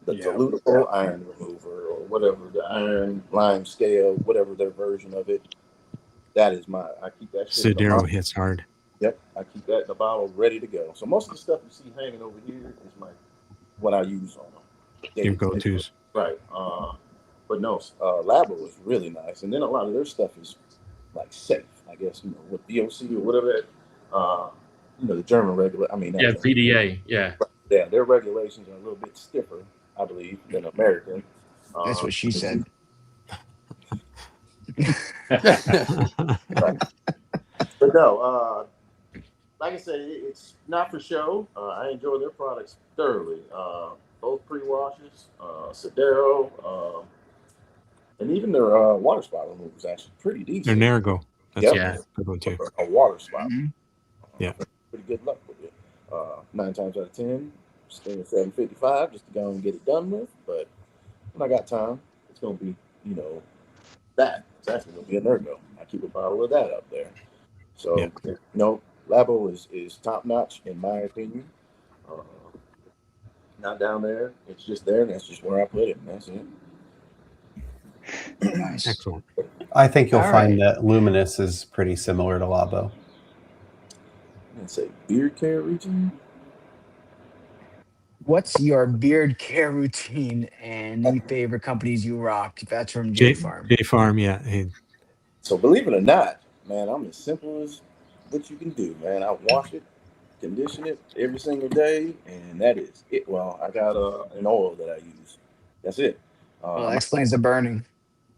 the dilutable iron remover, or whatever, the iron lime scale, whatever their version of it. That is I keep that shit. Sidero hits hard. Yep, I keep that in the bottle ready to go. So most of the stuff you see hanging over here is what I use on them. Your go-tos. Right. But no, Labo is really nice. And then a lot of their stuff is like safe, I guess, with DOC or whatever that, the German VDA. Yeah. Their regulations are a little bit stiffer, I believe, than American. That's what she said. Right. But no, like I said, it's not for show. I enjoy their products thoroughly. Both pre-washes, Sidero, and even their water spot remover is actually pretty decent. Their Nerigo. That's a good one too. A water spot. Yeah. Pretty good luck with it. 9 times out of 10, stay at 755 just to go and get it done with. But when I got time, it's going to be, that. It's actually going to be a Nerigo. I keep a bottle of that up there. So, Labo is top notch in my opinion. Not down there. It's just there. And that's just where I put it. And that's it. Nice. Excellent. I think you'll find that Luminous is pretty similar to Labo. I'd say beard care region. What's your beard care routine and any favorite companies you rock? That's from J J Farm. J Farm, yeah. So believe it or not, man, I'm as simple as what you can do, man. I wash it, condition it every single day, and that is it. Well, I got an oil that I use. That's it. Well, that I'm explains the burning.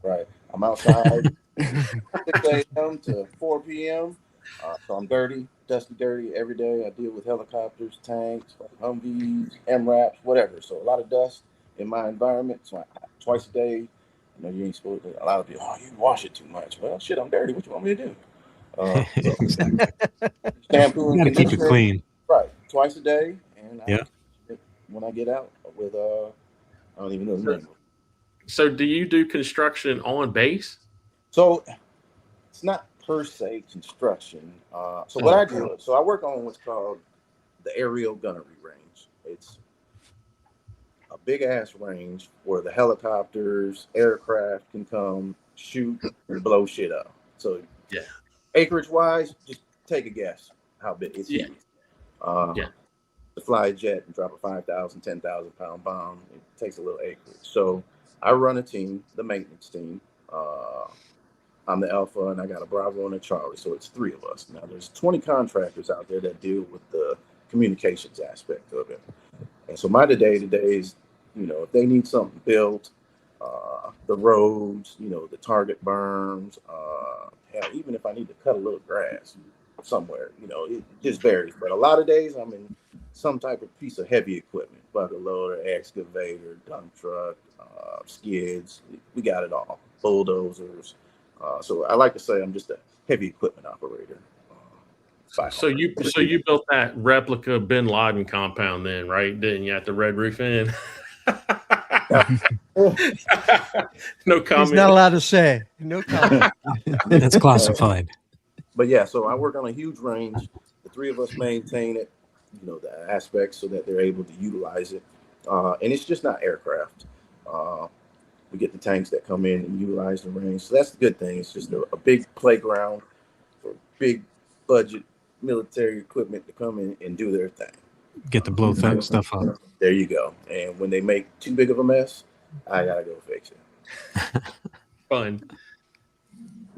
right. I'm outside 6 a.m. to 4 p.m. So I'm dirty, dusty, dirty every day. I deal with helicopters, tanks, Humvees, MRAPs, whatever. So a lot of dust in my environment. So twice a day. You know, you ain't supposed to. A lot of people, oh, you wash it too much. Well, shit, I'm dirty. What you want me to do? So Exactly. shampoo You and got to keep it conditioner, clean. right, twice a day, and I Yeah. when I get out with I don't even know the name. So do you do construction on base? So it's not per se construction. So what Oh, I do, so I work on what's called the aerial gunnery range. It's a big ass range where the helicopters, aircraft can come shoot and blow shit up. So yeah, acreage wise, just take a guess how big it's yeah, huge. Uh, yeah. to fly a jet and drop a 5,000, 10,000 pound bomb, it takes a little acreage. So I run a team, the maintenance team. I'm the Alpha, and I got a Bravo and a Charlie, so it's three of us. Now, there's 20 contractors out there that deal with the communications aspect of it. And so my day-to-day is, you know, if they need something built, the roads, you know, the target berms, hell, even if I need to cut a little grass somewhere, you know, it just varies. But a lot of days I'm in some type of piece of heavy equipment, bucket loader, excavator, dump truck, skids. We got it all, bulldozers. So I like to say I'm just a heavy equipment operator. By So you built that replica Bin Laden compound then, right? Didn't you, at the Red Roof Inn? No He's comment. not allowed to say. No comment. That's classified. But yeah, so I work on a huge range. The three of us maintain it, you know, the aspects so that they're able to utilize it. And it's just not aircraft. We get the tanks that come in and utilize the range. So that's the good thing. It's just a big playground for big budget military equipment to come in and do their thing. Get the blow stuff up. There you go. And when they make too big of a mess, I gotta go fix it. Fun.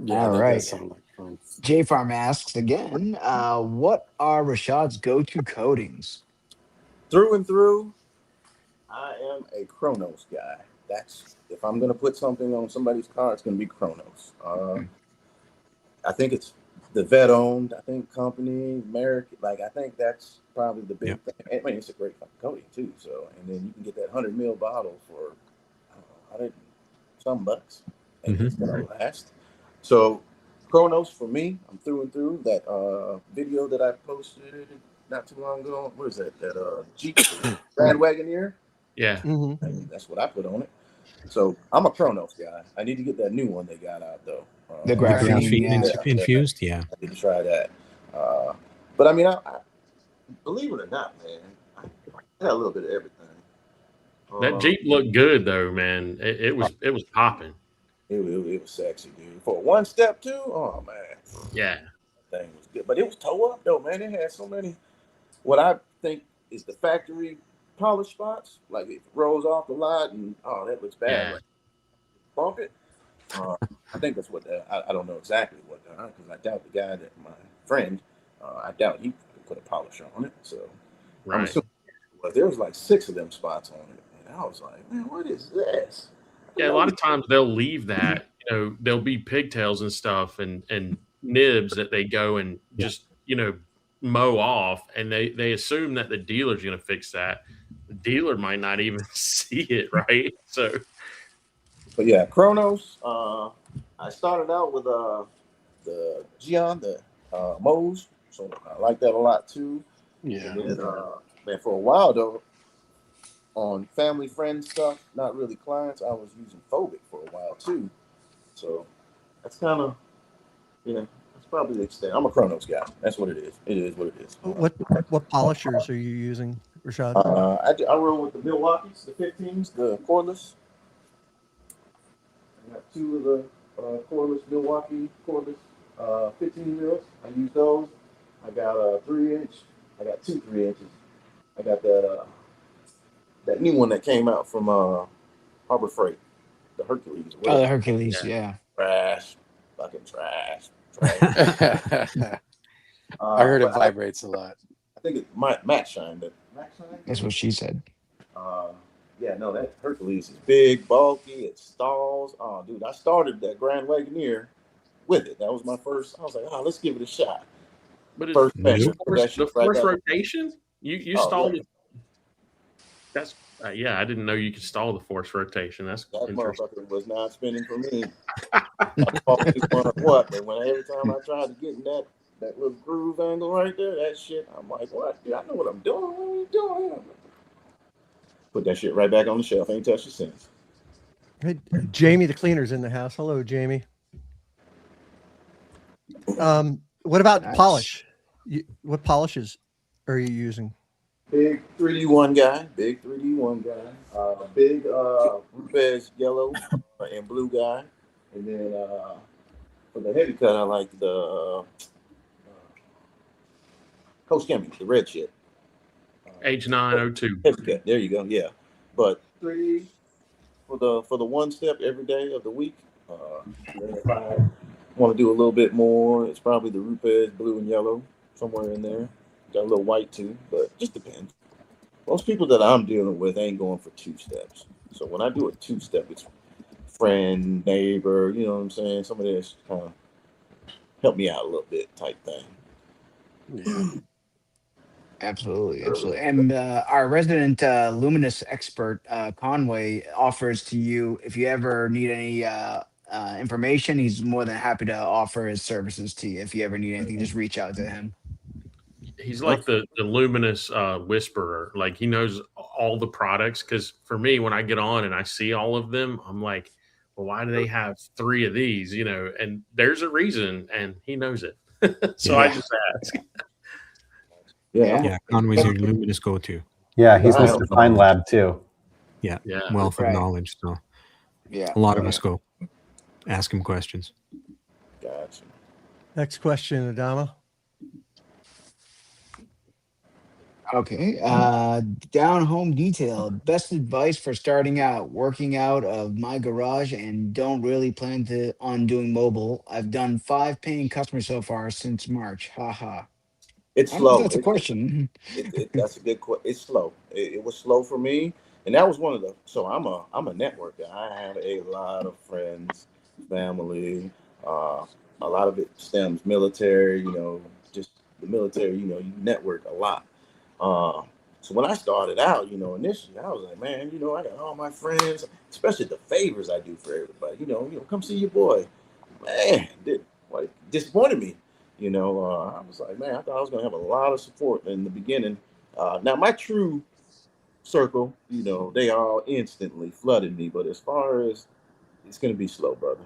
Yeah, All that right. does sound like fun. J Farm asks again, what are Rashad's go-to coatings? Through and through, I am a Chronos guy. That's if I'm gonna put something on somebody's car, it's gonna be Chronos. I think it's the vet owned. I think company American. Like I think that's probably the big thing. I mean, it's a great fucking coating too. So and then you can get that 100 ml bottle for I don't know, 100 some bucks, and it's gonna last. So Chronos for me, I'm through and through. That video that I posted not too long ago. What is that? That Jeep Grand Wagoneer. Yeah. Mhm. That's what I put on it. So I'm a Chronos guy. I need to get that new one they got out though. The The graphene, graphene yeah. infused, yeah. I need to try that. But I mean, I believe it or not, man, I had a little bit of everything. That Jeep looked good though, man. It was popping. It was sexy, dude. For one step too, oh man, Yeah. that thing was good. But it was toe up though, man. It had so many. What I think is the factory polish spots, like it rolls off the lot, and oh, that looks bad. Yeah. Like, bump it. I think that's what I don't know exactly what because I doubt the guy that my friend. I doubt he put a polish on it. So I'm Right. assuming there was like 6 of them spots on it, and I was like, man, what is this? Yeah, a lot of times they'll leave that, there'll be pigtails and stuff and nibs that they go and just, mow off, and they assume that the dealer's going to fix that. The dealer might not even see it, right? So, But yeah, Chronos. I started out with the Gion, the Moe's, so I like that a lot too. Yeah. And then, man, for a while though, on family friend stuff, not really clients, I was using Phobic for a while too. So that's kind of, that's probably the extent. I'm a Chronos guy. That's what it is. It is what it is. What polishers are you using, Rashad? I roll with the Milwaukee's, the 15s, the cordless. I got 2 of the cordless Milwaukee cordless 15 mils. I use those. I got a 3-inch. I got 2 3-inches. I got that that new one that came out from Harbor Freight, the Hercules. Oh, the Whatever. Hercules, yeah. Trash, fucking trash. I heard it But vibrates a lot. I think it's Matt Shine. Matt Shine. That's what she said. Uh, yeah, no, that Hercules is big, bulky. It stalls. Oh, dude, I started that Grand Wagoneer with it. That was my first. I was like, let's give it a shot. But First Nope. put that the shit right force back. rotation, you Oh, stalled yeah. it. That's yeah, I didn't know you could stall the force rotation. That's That interesting. motherfucker was not spinning for me. What? But when every time I tried to get in that little groove angle right there, that shit, I'm like, what? Dude, I know what I'm doing. What are you doing? Put that shit right back on the shelf. Ain't touched it since. Hey, Jamie, the cleaner's in the house. Hello, Jamie. What about Nice. polish? What polishes are you using? Big 3D1 guy. Big 3D1 guy. Big Rupes yellow and blue guy. And then for the heavy cut, I like the Coach Kimmy, the red shit. H902. Heavy cut. There you go. Yeah. But 3D for the one step every day of the week. If I want to do a little bit more, it's probably the Rupes blue and yellow somewhere in there. Got a little white too, but just depends. Most people that I'm dealing with ain't going for two steps. So when I do a two step, it's friend, neighbor, you know what I'm saying? Somebody that's kind of help me out a little bit type thing. Yeah. Absolutely, absolutely. And our resident luminous expert, Conway, offers to you if you ever need any information. He's more than happy to offer his services to you. If you ever need anything, just reach out to him. He's like the luminous whisperer. Like he knows all the products. Because for me, when I get on and I see all of them, I'm like, well, why do they have 3 of these? You know, and there's a reason, and he knows it. So I just ask. Yeah, Conway's your luminous go-to. Yeah, he's Mr. Fine Lab too. Yeah, Yeah. wealth of Right. knowledge. So Yeah. a lot of us go ask him questions. Gotcha. Next question, Adama. Okay. Down home detail. Best advice for starting out working out of my garage and don't really plan on doing mobile. I've done 5 paying customers so far since March. Ha. It's I don't know if slow. that's a question. That's a good question. It's slow. It was slow for me, and that was one of the. So I'm a network guy. I have a lot of friends, family. A lot of it stems military. You know, just the military. You know, you network a lot. Uh, so when I started out, you know, initially I was like, man, you know, I got all my friends, especially the favors I do for everybody. You know, come see your boy. Man, disappointed me. You know, I was like, man, I thought I was going to have a lot of support in the beginning. Now, my true circle, you know, they all instantly flooded me. But as far as it's going to be slow, brother.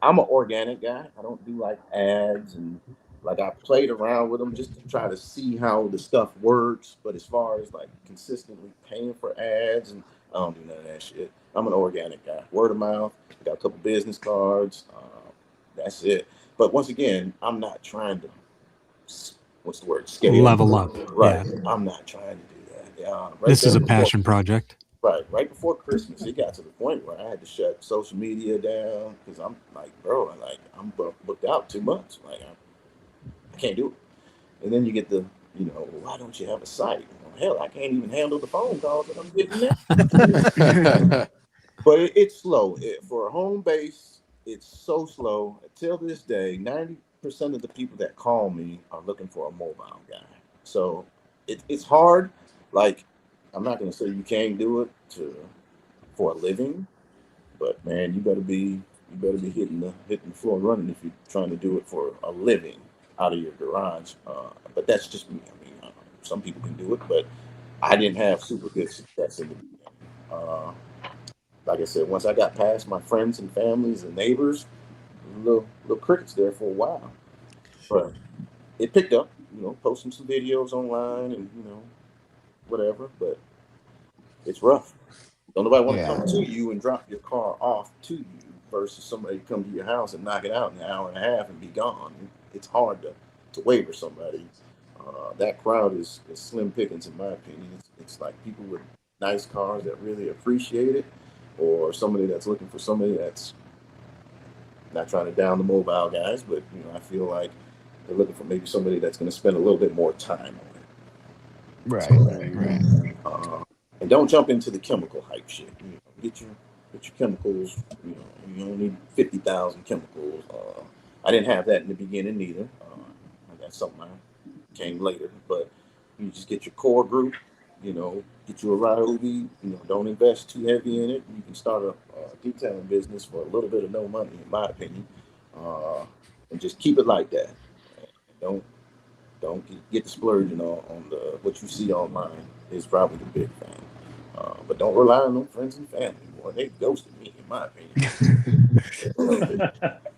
I'm an organic guy. I don't do like ads and like I played around with them just to try to see how the stuff works. But as far as like consistently paying for ads and I don't do none of that shit. I'm an organic guy. Word of mouth. Got a couple business cards. That's it. But once again, I'm not trying to what's the word? Scale. Level up. Right. Yeah. I'm not trying to do that. Right This is there a before- passion project. Right before Christmas, it got to the point where I had to shut social media down because I'm like, bro, I'm booked out 2 months. Like, I can't do it. And then you get the, you know, why don't you have a site? Well, hell, I can't even handle the phone calls that I'm getting now. But it's slow. For a home base, it's so slow. Until this day, 90% of the people that call me are looking for a mobile guy. So it's hard. Like, I'm not going to say you can't do it for a living, but man, you better be hitting the floor running if you're trying to do it for a living out of your garage. But that's just me. I mean, some people can do it, but I didn't have super good success in the beginning. Like I said, once I got past my friends and families and neighbors, little crickets there for a while. But it picked up, you know, posting some videos online and, you know, whatever. But it's rough. Don't nobody want to Yeah. come to you and drop your car off to you versus somebody come to your house and knock it out in an hour and a half and be gone. It's hard to waver somebody. That crowd is slim pickings in my opinion. it's like people with nice cars that really appreciate it, or somebody that's looking for somebody that's not trying to down the mobile guys, but I feel like they're looking for maybe somebody that's going to spend a little bit more time on it. Right. Right. And don't jump into the chemical hype shit. Get your chemicals. You don't need 50,000 chemicals. I didn't have that in the beginning either. That's something I came later. But you just get your core group. Get you a Ryobi. Don't invest too heavy in it. You can start a detailing business for a little bit of no money, in my opinion, and just keep it like that. Don't get the splurging on the what you see online is probably the big thing. But don't rely on them friends and family. Boy, they ghosted me, in my opinion.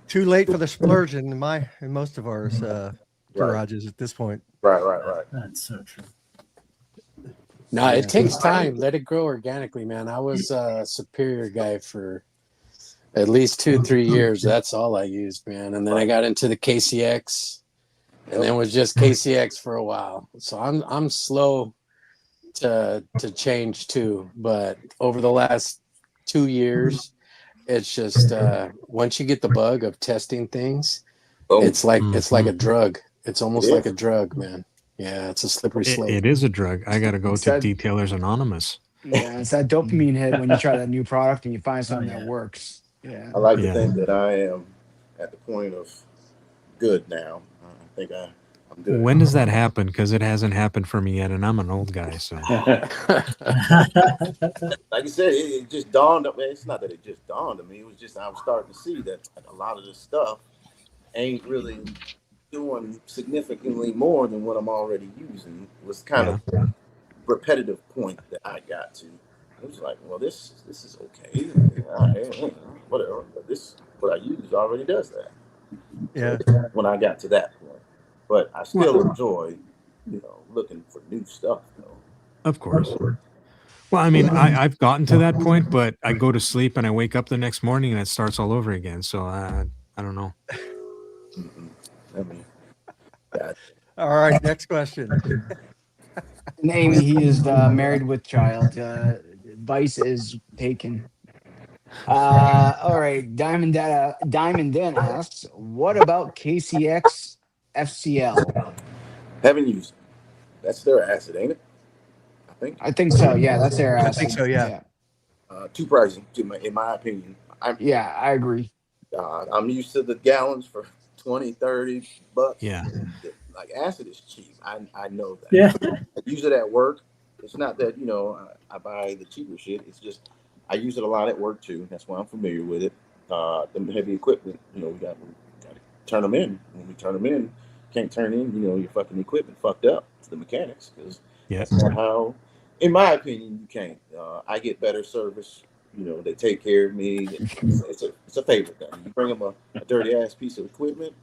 Too late for the splurging in most of ours garages at this point. Right. That's so true. No, it takes time. Let it grow organically, man. I was a Superior guy for at least 2-3 years. That's all I used, man. And then I got into the KCX, and then it was just KCX for a while. So I'm slow to change too. But over the last 2 years, it's just once you get the bug of testing things, it's like a drug. It's almost like a drug, man. Yeah, it's a slippery slope. It is a drug. I got to go to Detailers Anonymous. Yeah, it's that dopamine hit when you try that new product and you find something that works. Yeah. I like to think that I am at the point of good now. I think I'm good. When does that happen? Because it hasn't happened for me yet, and I'm an old guy. So, like you said, it just dawned on me. It's not that it just dawned on me. It was just I was starting to see that a lot of this stuff ain't really doing significantly more than what I'm already using. Was kind of repetitive point that I got to. It was like, well, this is okay. Whatever. But what I use already does that. Yeah. So when I got to that point, but I still enjoy, looking for new stuff, though. of course. Well, I mean, I've gotten to that point, but I go to sleep and I wake up the next morning and it starts all over again. So I don't know. I mean, God. All right, next question. And Amy, he is married with child. Vice is taken. All right. Diamond Dan asks, what about KCX FCL? Haven't used it. That's their acid, ain't it? I think so. Yeah, that's their acid. I think so. Yeah. Too pricey, in my opinion. I agree. I'm used to the gallons for $20-$30. Yeah. Like acid is cheap. I know that. Yeah. I use it at work. It's not that I buy the cheaper shit. It's just I use it a lot at work too. That's why I'm familiar with it. The heavy equipment, we got to turn them in. When we turn them in, can't turn in, your fucking equipment fucked up. It's the mechanics because that's not how, in my opinion, you can't. I get better service. They take care of me. It's a favor thing. You bring them a dirty ass piece of equipment.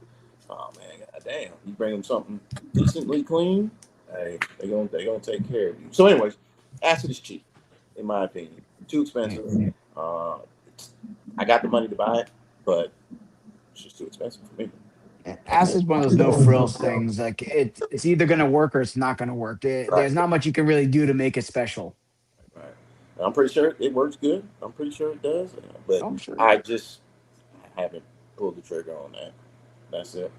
Oh man, goddamn! You bring them something decently clean. Hey, they gonna take care of you. So, anyways, acid is cheap, in my opinion. Too expensive. I got the money to buy it, but it's just too expensive for me. Acid is one of those no frills things. Like it's either gonna work or it's not gonna work. There's not much you can really do to make it special. Right. I'm pretty sure it works good. I'm pretty sure it does. But I haven't pulled the trigger on that. That's it.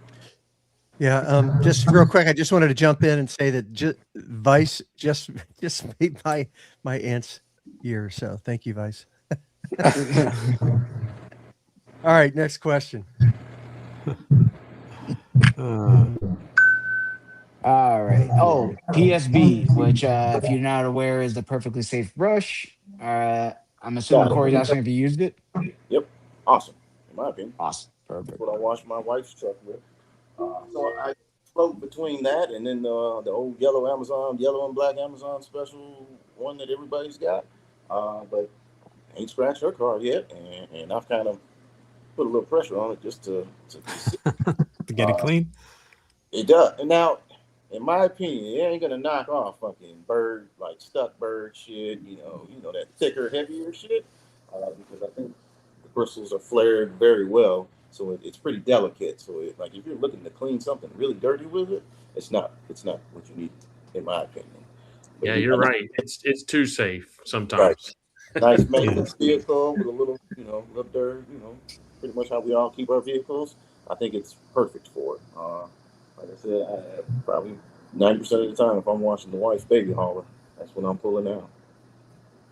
Yeah. Just real quick, I just wanted to jump in and say that Vice just made my aunt's year. So thank you, Vice. All right, next question. All right. Oh, PSB, which if you're not aware is the perfectly safe brush. I'm assuming Corey's asking if you used it. Yep. Awesome. In my opinion. Awesome. Perfect. That's what I wash my wife's truck with. So I float between that and then the old yellow and black Amazon special one that everybody's got. But I ain't scratched her car yet, and I've kind of put a little pressure on it just to get it clean. It does. And now, in my opinion, it ain't gonna knock off fucking stuck bird shit. That thicker, heavier shit. Because I think the bristles are flared very well. So it's pretty delicate. So if you're looking to clean something really dirty with it, it's not what you need, in my opinion. Yeah, you're right. It's too safe Right. sometimes. Nice maintenance vehicle with a little, little dirt, pretty much how we all keep our vehicles. I think it's perfect for it. Like I said, probably 90% of the time, if I'm watching the wife's baby hauler, that's when I'm pulling out.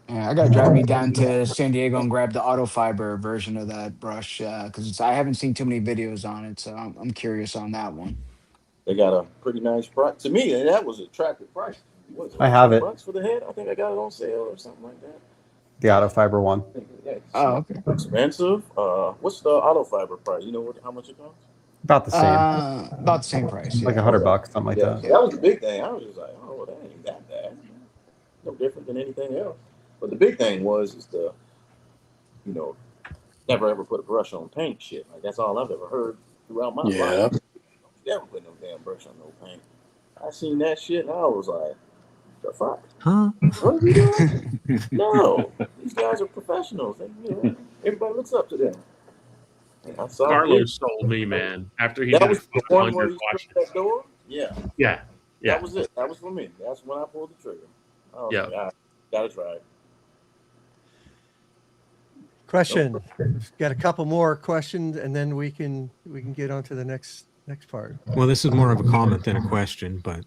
Yeah, I gotta drive me down to San Diego and grab the auto fiber version of that brush because I haven't seen too many videos on it, so I'm curious on that one. They got a pretty nice price. To me, that was an attractive price. What is it, I like have 20 it. bucks for the head? I think I got it on sale or something like that. The auto fiber one. Yeah, it's Oh, not okay. expensive. What's the auto fiber price? You know how much it costs? About the same. About the same price, Like yeah. $100, something like Yeah, that. so that was the big thing. I was just like, oh, well, that ain't that bad. No different than anything else. But the big thing is you know, never ever put a brush on paint shit. Like that's all I've ever heard throughout my Yeah. life. Don't you ever put no damn brush on no paint. I seen that shit and I was like, the fuck? Huh? What are we doing? No, these guys are professionals. Everybody looks up to them. And I saw him. Carlos sold me, man. After he That did a was the couple one where hundred he washes. struck that door. Yeah, Yeah, yeah, that was it. That was for me. That's when I pulled the trigger. I was yeah. like, all right, gotta try it. Question. We've got a couple more questions, and then we can get on to the next part. Well, this is more of a comment than a question, but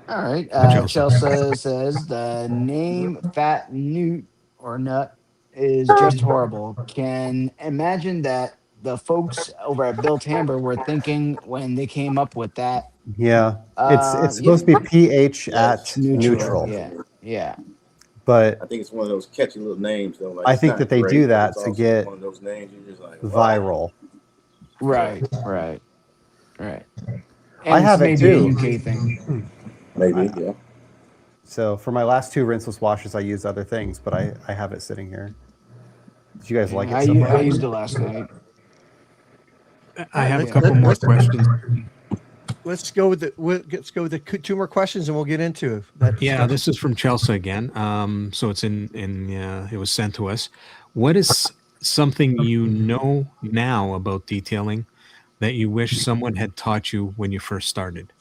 All right. Chelsea. Chelsea says the name Fat Newt or Nut is just horrible. Can imagine that the folks over at Bill Tamber were thinking when they came up with that. Yeah. It's Yeah, supposed to be pH Yes, at neutral. neutral. Yeah, yeah. But I think it's one of those catchy little names though. Like I it's think that not they do great, but that it's to also get one of those names you're just like, what? viral. Right, right, right. I And it's have it maybe a too. UK thing. Maybe, yeah. So for my last 2 rinseless washes, I used other things, but I have it sitting here. Did you guys like it so I far? used it last night. I have a Let's- couple more let's- questions. Let's go with the 2 more questions, and we'll get into that. Yeah, discussion. this is from Chelsea again. So it's it was sent to us. What is something you know now about detailing that you wish someone had taught you when you first started?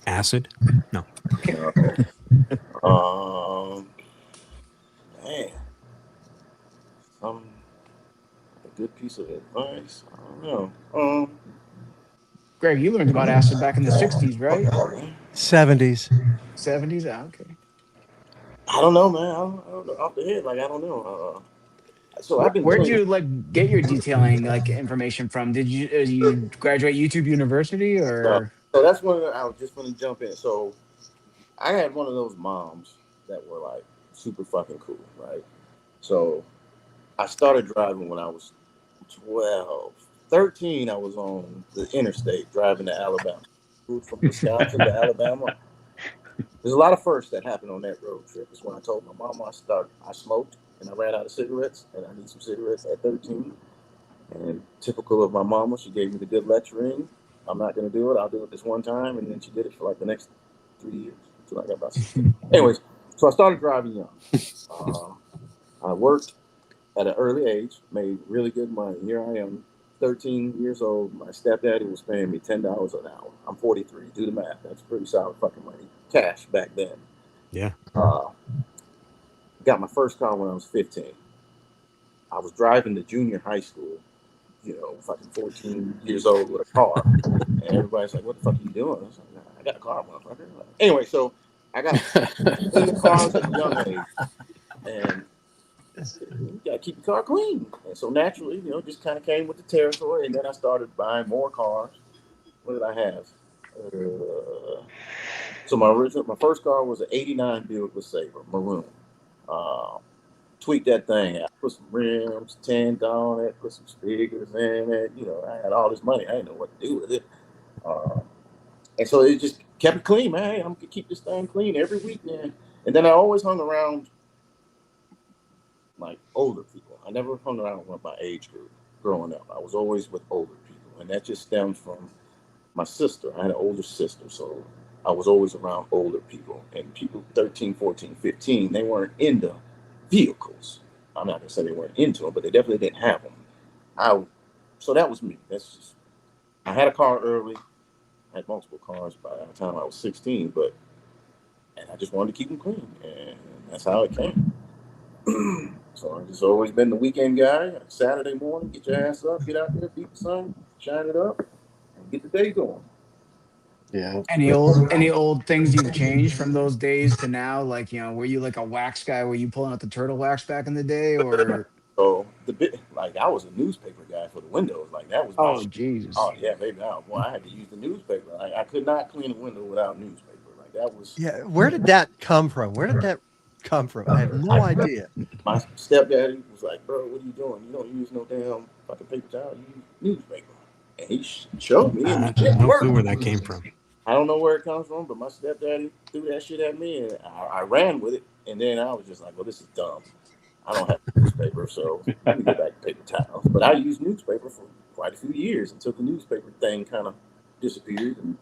Acid? No. Okay. Man, a good piece of advice. I don't know. Greg, you learned about acid back in the 60s, right? 70s. 70s? Okay. I don't know, man. I don't know off the head. Like I don't know. So I've been Where'd doing. you get your detailing information from? Did you graduate YouTube University or? So that's when I was just going to jump in. So I had one of those moms that were like super fucking cool, right? So I started driving when I was 12. 13, I was on the interstate driving to Alabama. Moved from Wisconsin to Alabama. There's a lot of firsts that happened on that road trip. It's when I told my mom I smoked and I ran out of cigarettes and I need some cigarettes at 13. And typical of my mama, she gave me the good lecturing. I'm not going to do it. I'll do it this one time. And then she did it for like the next 3 years until I got about 16. Anyways, so I started driving young. I worked at an early age, made really good money. Here I am, 13 years old. My stepdaddy was paying me $10 an hour. I'm 43. Do the math. That's pretty solid fucking money. Cash back then. Yeah. Got my first car when I was 15. I was driving to junior high school, fucking 14 years old with a car. And everybody's like, what the fuck are you doing? I was like, nah, I got a car, motherfucker. Anyway, so I got in the cars at a young age. And you gotta keep your car clean. And so naturally, just kind of came with the territory. And then I started buying more cars. What did I have? So my first car was an '89 Buick LeSabre, maroon. Tweaked that thing out, put some rims, tint on it, put some speakers in it. I had all this money. I didn't know what to do with it. And so it just kept it clean, man. Hey, I'm gonna keep this thing clean every weekend. And then I always hung around like older people. I never hung around with my age group growing up. I was always with older people. And that just stems from my sister. I had an older sister, so I was always around older people. And people 13, 14, 15, they weren't into vehicles. I'm not gonna say they weren't into them, but they definitely didn't have them. So that was me. I had a car early. had multiple cars by the time I was 16, and I just wanted to keep them clean, and that's how it came. So I've just always been the weekend guy. Saturday morning, get your ass up, get out there, beat the sun, shine it up, and get the day going. Yeah. Any old things you've changed from those days to now? Like, were you like a wax guy? Were you pulling out the turtle wax back in the day, or? So I was a newspaper guy for the windows. Like that was my Oh, shit. Jesus. Oh yeah, baby. I had to use the newspaper. I could not clean a window without newspaper. Like that was Yeah. Where did that come from? Where did that come from? I have no idea. my stepdaddy was like, bro, what are you doing? You don't use no damn fucking paper towel. You use newspaper. And he showed me, and it No worked. clue where that came from. I don't know where it comes from, but my stepdaddy threw that shit at me, and I ran with it. And then I was just like, well, this is dumb. I don't have newspaper, so let me go back to paper towels. But I used newspaper for quite a few years until the newspaper thing kind of disappeared, and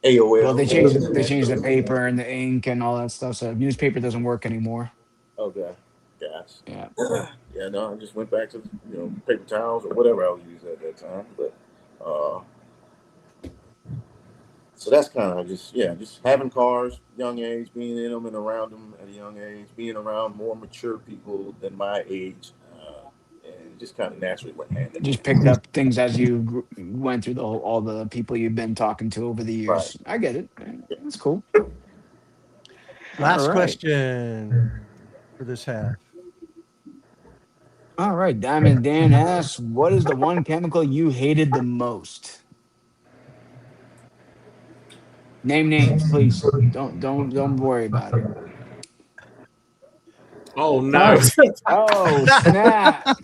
AOL. Well, they changed the paper and the ink and all that stuff, so newspaper doesn't work anymore. Okay, gosh. Yeah. Yeah, no, I just went back to paper towels or whatever I was using at that time. But so that's kind of just having cars, young age, being in them and around them at a young age, being around more mature people than my age, and just kind of naturally went hand in Just hand. picked up things as you went through all the people you've been talking to over the Right. years. I get it. That's cool. Last All right. question for this half. All right, Diamond Dan asks, "What is the one chemical you hated the most?" Name names, please. Don't worry about it. Oh no, Oh snap!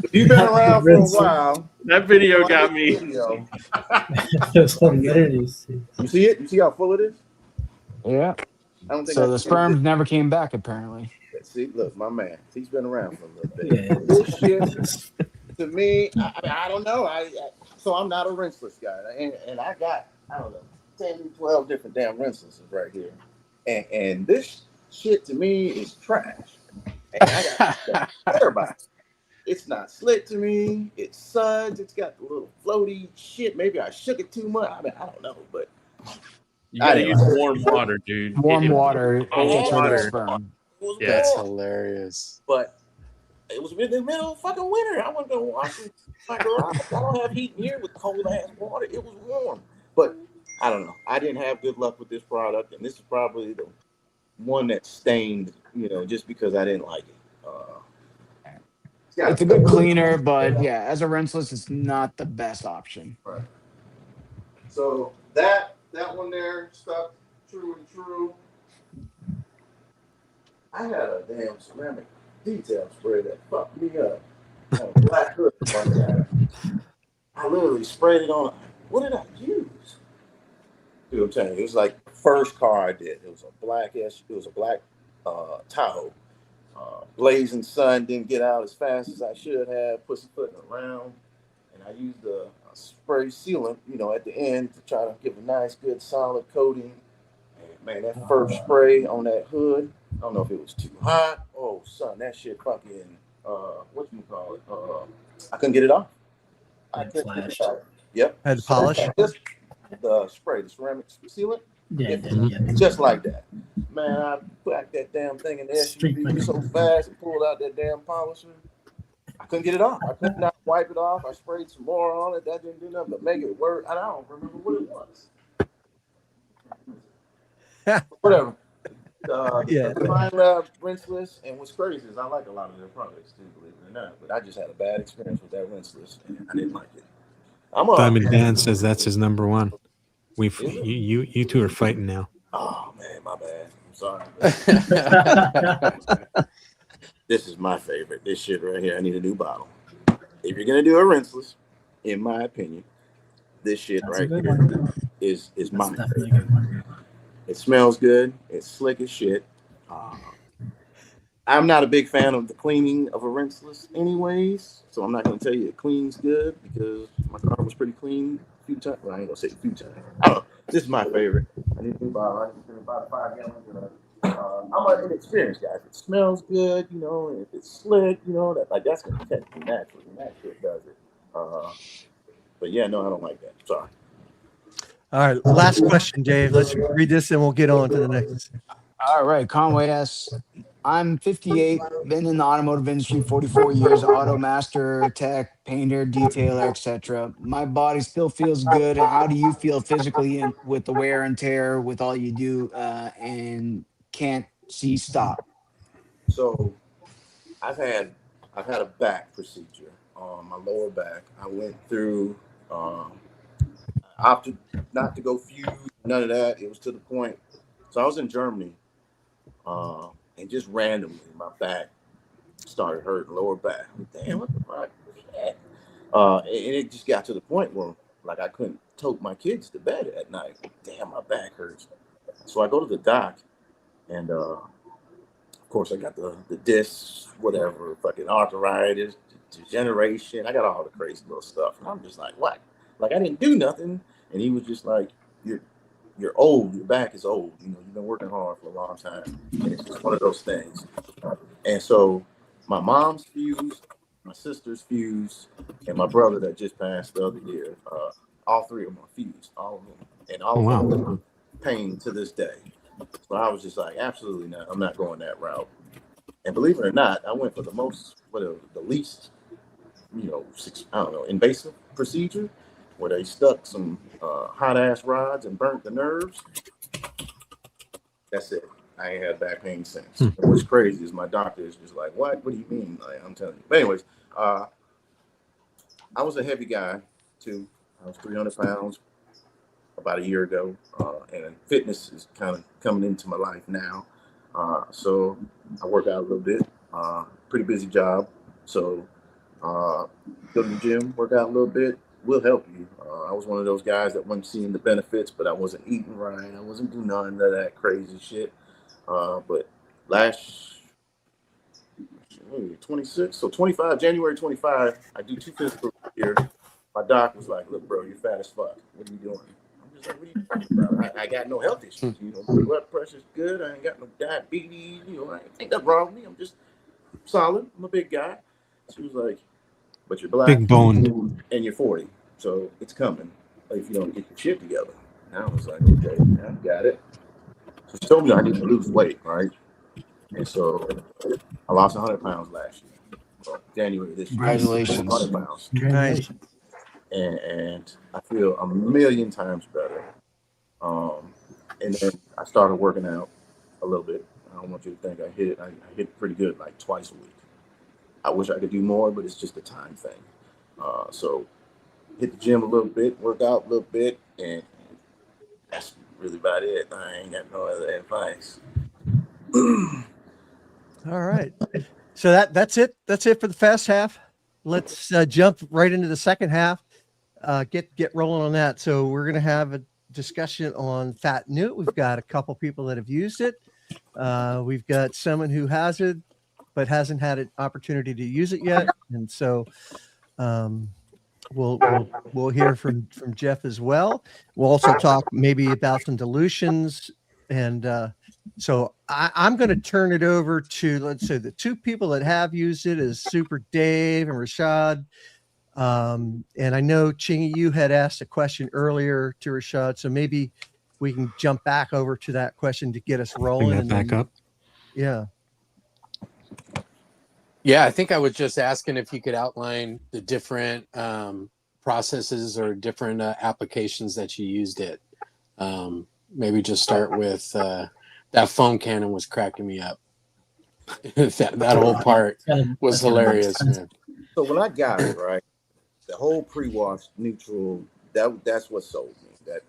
If you've been around for a while, that video got this me. video, There's hilarious. you see it? You see how full it is? Yeah. I don't think So I the can sperms never came back, apparently. see. Look, my man, he's been around for a little bit. Yeah. This shit, to me, I don't know. So I'm not a rinseless guy, and I got, I don't know, 10, 12 different damn rinselesses right here, and this shit to me is trash. And I got everybody. It's not slick to me. It suds. It's got the little floaty shit. Maybe I shook it too much. I mean, I don't know, but You gotta use warm water, dude. Warm water gets rid of the water. sperm. it was Yeah. That's warm. hilarious. But it was in the middle of fucking winter. I wasn't gonna wash in my garage. I don't have heat in here with cold ass water. It was warm, but I don't know. I didn't have good luck with this product, and this is probably the one that stained. Just because I didn't like it. It's a good cleaner, but yeah, as a rinseless, it's not the best option. Right. So that one there stuck true and true. I had a damn ceramic detail spray that fucked me up. I had a black hood one time. I literally sprayed it on. What did I use? Dude, I'm telling you, it was like the first car I did. It was a black Tahoe. Blazing sun, didn't get out as fast as I should have. Pussyfooting around, and I used a spray sealant, at the end to try to give a nice, good, solid coating. And man, that first spray on that hood, I don't know if it was too hot. Oh, son, that shit fucking what you call it? I couldn't get it off. I couldn't get it off. Yep. Had to polish? Just the spray, the ceramic sealant. Yeah. Just like that. Man, I packed that damn thing in the SUV so fast and pulled out that damn polisher. I couldn't get it off. I could not wipe it off. I sprayed some more on it. That didn't do nothing but make it work. I don't remember what it was. Whatever. Yeah. The Fine Lab rinseless, and what's crazy is I like a lot of their products too, believe it or not. But I just had a bad experience with that rinseless, and I didn't like it. Diamond Dan says that's his number one. You two are fighting now. Oh man, my bad. I'm sorry. This is my favorite. This shit right here. I need a new bottle. If you're gonna do a rinseless, in my opinion, this shit right here is my favorite. It smells good. It's slick as shit. I'm not a big fan of the cleaning of a rinseless anyways, so I'm not going to tell you it cleans good because my car was pretty clean a few times. Well, I ain't going to say a few times. I don't know. This is my favorite. I need to buy about 5 gallons. I'm an inexperienced guy. If it smells good, and if it's slick, that's going to catch me naturally, and that shit does it. But yeah, no, I don't like that. Sorry. All right, last question, Dave. Let's read this and we'll get on to the next. All right, Conway asks, I'm 58, been in the automotive industry 44 years, auto master, tech, painter, detailer, etc. My body still feels good. How do you feel physically with the wear and tear with all you do and can't see stop? So I've had a back procedure on my lower back. I went through. I opted not to go fuse, none of that. It was to the point. So I was in Germany, and just randomly my back started hurting, lower back. Damn, what the fuck? And it just got to the point where like I couldn't tote my kids to bed at night. Damn, my back hurts. So I go to the doc, and of course I got the discs, whatever, fucking arthritis, degeneration. I got all the crazy little stuff, and I'm just like, what? Like I didn't do nothing, and he was just like, you're old. Your back is old. You know, you've been working hard for a long time, and it's just one of those things. And so my mom's fused, my sister's fused, and my brother that just passed the other year. All three of them are fused, all of them, and all Oh, of them wow. are pain to this day. So I was just like, absolutely not. I'm not going that route. And believe it or not, I went for the least, I don't know, invasive procedure, where they stuck some hot ass rods and burnt the nerves. That's it. I ain't had back pain since. And what's crazy is my doctor is just like, what? What do you mean? Like, I'm telling you. But anyways, I was a heavy guy too. I was 300 pounds about a year ago, and fitness is kind of coming into my life now. So I work out a little bit. Pretty busy job. So go to the gym, work out a little bit. Will help you. I was one of those guys that wasn't seeing the benefits, but I wasn't eating right. I wasn't doing none of that crazy shit. But last 26, so 25, January 25, I do 2 physicals a year. My doc was like, look, bro, you're fat as fuck. What are you doing? I'm just like, what are you talking about? I got no health issues. You know, my blood pressure's good. I ain't got no diabetes. You know, I ain't nothing wrong with me. I'm just solid. I'm a big guy. She was like, but you're black Big boned. and you're 40. So it's coming if you don't get your shit together. And I was like, okay, I got it. So she told me I need to lose weight, right? And so I lost 100 pounds last year. Well, January this year. Congratulations. 100 pounds. Nice. And I feel a million times better. And then I started working out a little bit. I don't want you to think I hit pretty good like twice a week. I wish I could do more, but it's just a time thing. So hit the gym a little bit, work out a little bit, and that's really about it. I ain't got no other advice. All right. So that's it. That's it for the first half. Let's jump right into the second half. Get rolling on that. So we're gonna have a discussion on Fat Newt. We've got a couple people that have used it. We've got someone who has it but hasn't had an opportunity to use it yet, and so we'll hear from Jeff as well. We'll also talk maybe about some dilutions, and so I'm going to turn it over to, let's say, the two people that have used it is Super Dave and Rashad. And I know Chingy, you had asked a question earlier to Rashad, so maybe we can jump back over to that question to get us rolling. Bring that back up. Yeah. Yeah, I think I was just asking if you could outline the different processes or different applications that you used it. Maybe just start with that foam cannon was cracking me up. that whole part was hilarious, man. So when I got it, right, the whole pre-wash neutral, that's what sold me. That,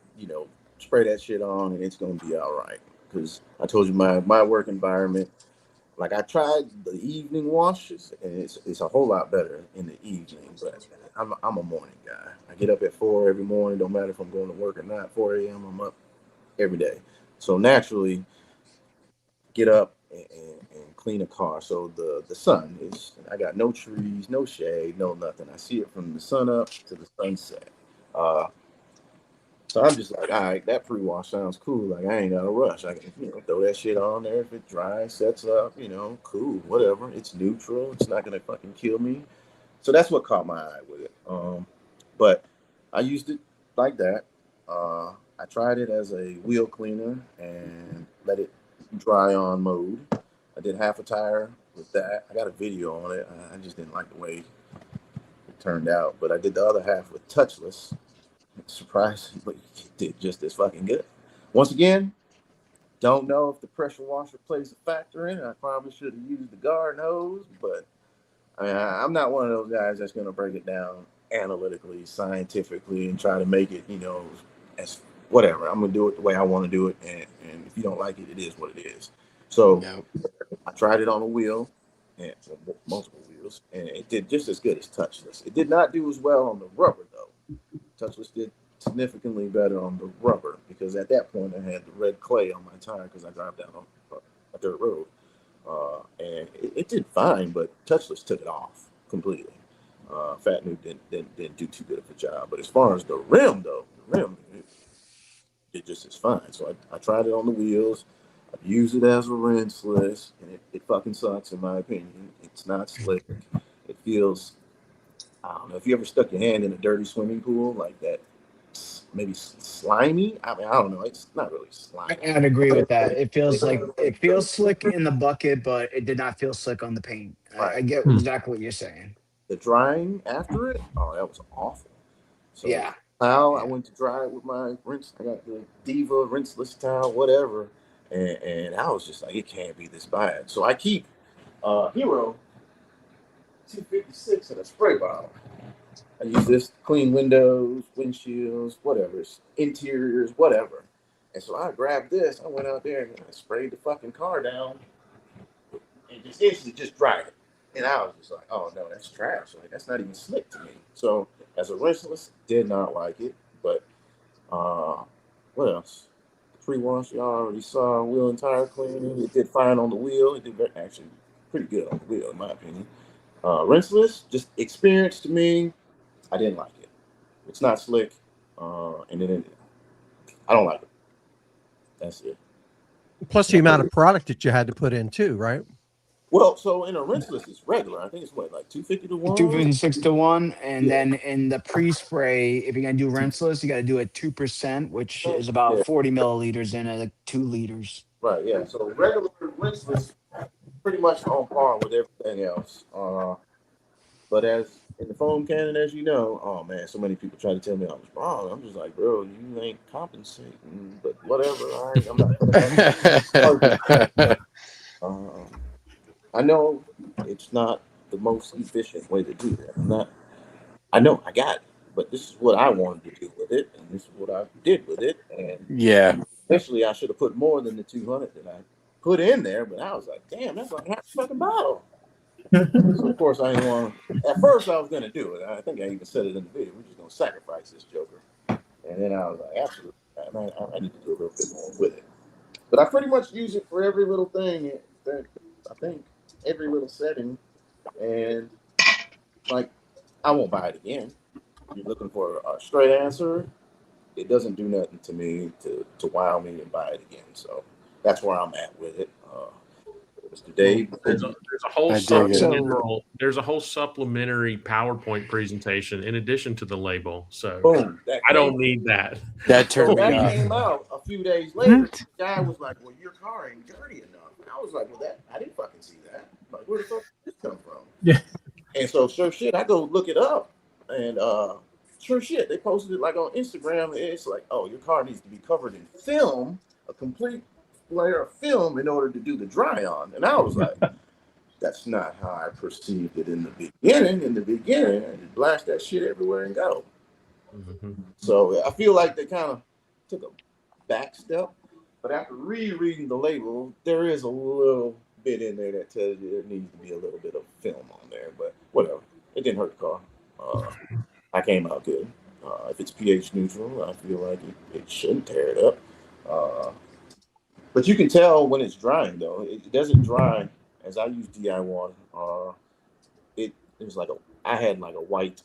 spray that shit on and it's gonna be all right. Because I told you my work environment, like I tried the evening washes and it's a whole lot better in the evening. But I'm a morning guy. I get up at 4 every morning. Don't matter if I'm going to work or not. 4 a.m. I'm up every day. So naturally, get up and clean a car. So the sun is, I got no trees, no shade, no nothing. I see it from the sun up to the sunset. So I'm just like, all right, that pre-wash sounds cool. Like I ain't got to rush. I can, throw that shit on there. If it dries, sets up, cool, whatever. It's neutral. It's not gonna fucking kill me. So that's what caught my eye with it. But I used it like that. I tried it as a wheel cleaner and let it dry on mode. I did half a tire with that. I got a video on it. I just didn't like the way it turned out. But I did the other half with touchless. Surprisingly, it did just as fucking good. Once again, don't know if the pressure washer plays a factor in it. I probably should have used the garden hose, but I mean, I'm not one of those guys that's going to break it down analytically, scientifically, and try to make it, as whatever. I'm going to do it the way I want to do it, and if you don't like it, it is what it is. So I tried it on a wheel, and multiple wheels, and it did just as good as touchless. It did not do as well on the rubber, though. Touchless did significantly better on the rubber because at that point I had the red clay on my tire because I drive down on a dirt road. And it did fine, but touchless took it off completely. Fat Nuke didn't do too good of a job. But as far as the rim, though, it just is fine. So I tried it on the wheels. I've used it as a rinseless, and it fucking sucks in my opinion. It's not slick. It feels, I don't know, if you ever stuck your hand in a dirty swimming pool like that, maybe slimy. I mean, I don't know. It's not really slimy. I'd agree with that. It feels slick in the bucket, but it did not feel slick on the paint. I get exactly what you're saying. The drying after it, oh, that was awful. So Yeah. I went to dry it with my rinse. I got the Diva rinseless towel, whatever, and I was just like, it can't be this bad. So I keep Hero 256 in a spray bottle. I use this to clean windows, windshields, whatever, interiors, whatever. And so I grabbed this. I went out there and I sprayed the fucking car down and just instantly just dried it. And I was just like, oh no, that's trash. Like that's not even slick to me. So as a rinseless, did not like it. But what else? Pre-wash, you already saw wheel and tire cleaning. It did fine on the wheel. It did actually pretty good on the wheel, in my opinion. Rinseless, just experience to me, I didn't like it. It's not slick, and then I don't like it. That's it. Plus the amount of product that you had to put in too, right? Well, so in a rinseless, it's regular. I think it's what, like 250 to 1? 256 to 1. And then in the pre-spray, if you're going to do rinseless, you got to do it 2%, which is about 40 milliliters in it, like 2 liters. Right, yeah. So regular rinseless, pretty much on par with everything else. But as in the foam cannon, as you know, oh man, so many people try to tell me I was wrong. I'm just like, bro, you ain't compensating, but whatever. All right, I'm not. I know it's not the most efficient way to do that. I know I got it, but this is what I wanted to do with it, and this is what I did with it. And especially, I should have put more than the 200 that I put in there, but I was like, damn, that's like half a fucking bottle. So of course I didn't want to. At first I was gonna do it. I think I even said it in the video. We're just gonna sacrifice this joker. And then I was like, absolutely, I need to do a little bit more with it. But I pretty much use it for every little thing. I think every little setting. And like, I won't buy it again. If you're looking for a straight answer, it doesn't do nothing to me to wow me and buy it again. So that's where I'm at with it. Mr. Dave, there's a whole supplementary PowerPoint presentation in addition to the label. So boom, I don't need that. That turned me off. Came out a few days later. The guy was like, "Well, your car ain't dirty enough." And I was like, "Well, I didn't fucking see that. Like, where the fuck did this come from?" Yeah. And so, sure shit, I go look it up, and sure shit, they posted it like on Instagram. It's like, "Oh, your car needs to be covered in film, a complete layer of film in order to do the dry on." And I was like, that's not how I perceived it in the beginning. In the beginning, I just blast that shit everywhere and go. Mm-hmm. So I feel like they kind of took a back step. But after rereading the label, there is a little bit in there that tells you there needs to be a little bit of film on there. But whatever. It didn't hurt the car. I came out good. If it's pH neutral, I feel like it shouldn't tear it up. But you can tell when it's drying, though. It doesn't dry as I use DI water. There's like I had like a white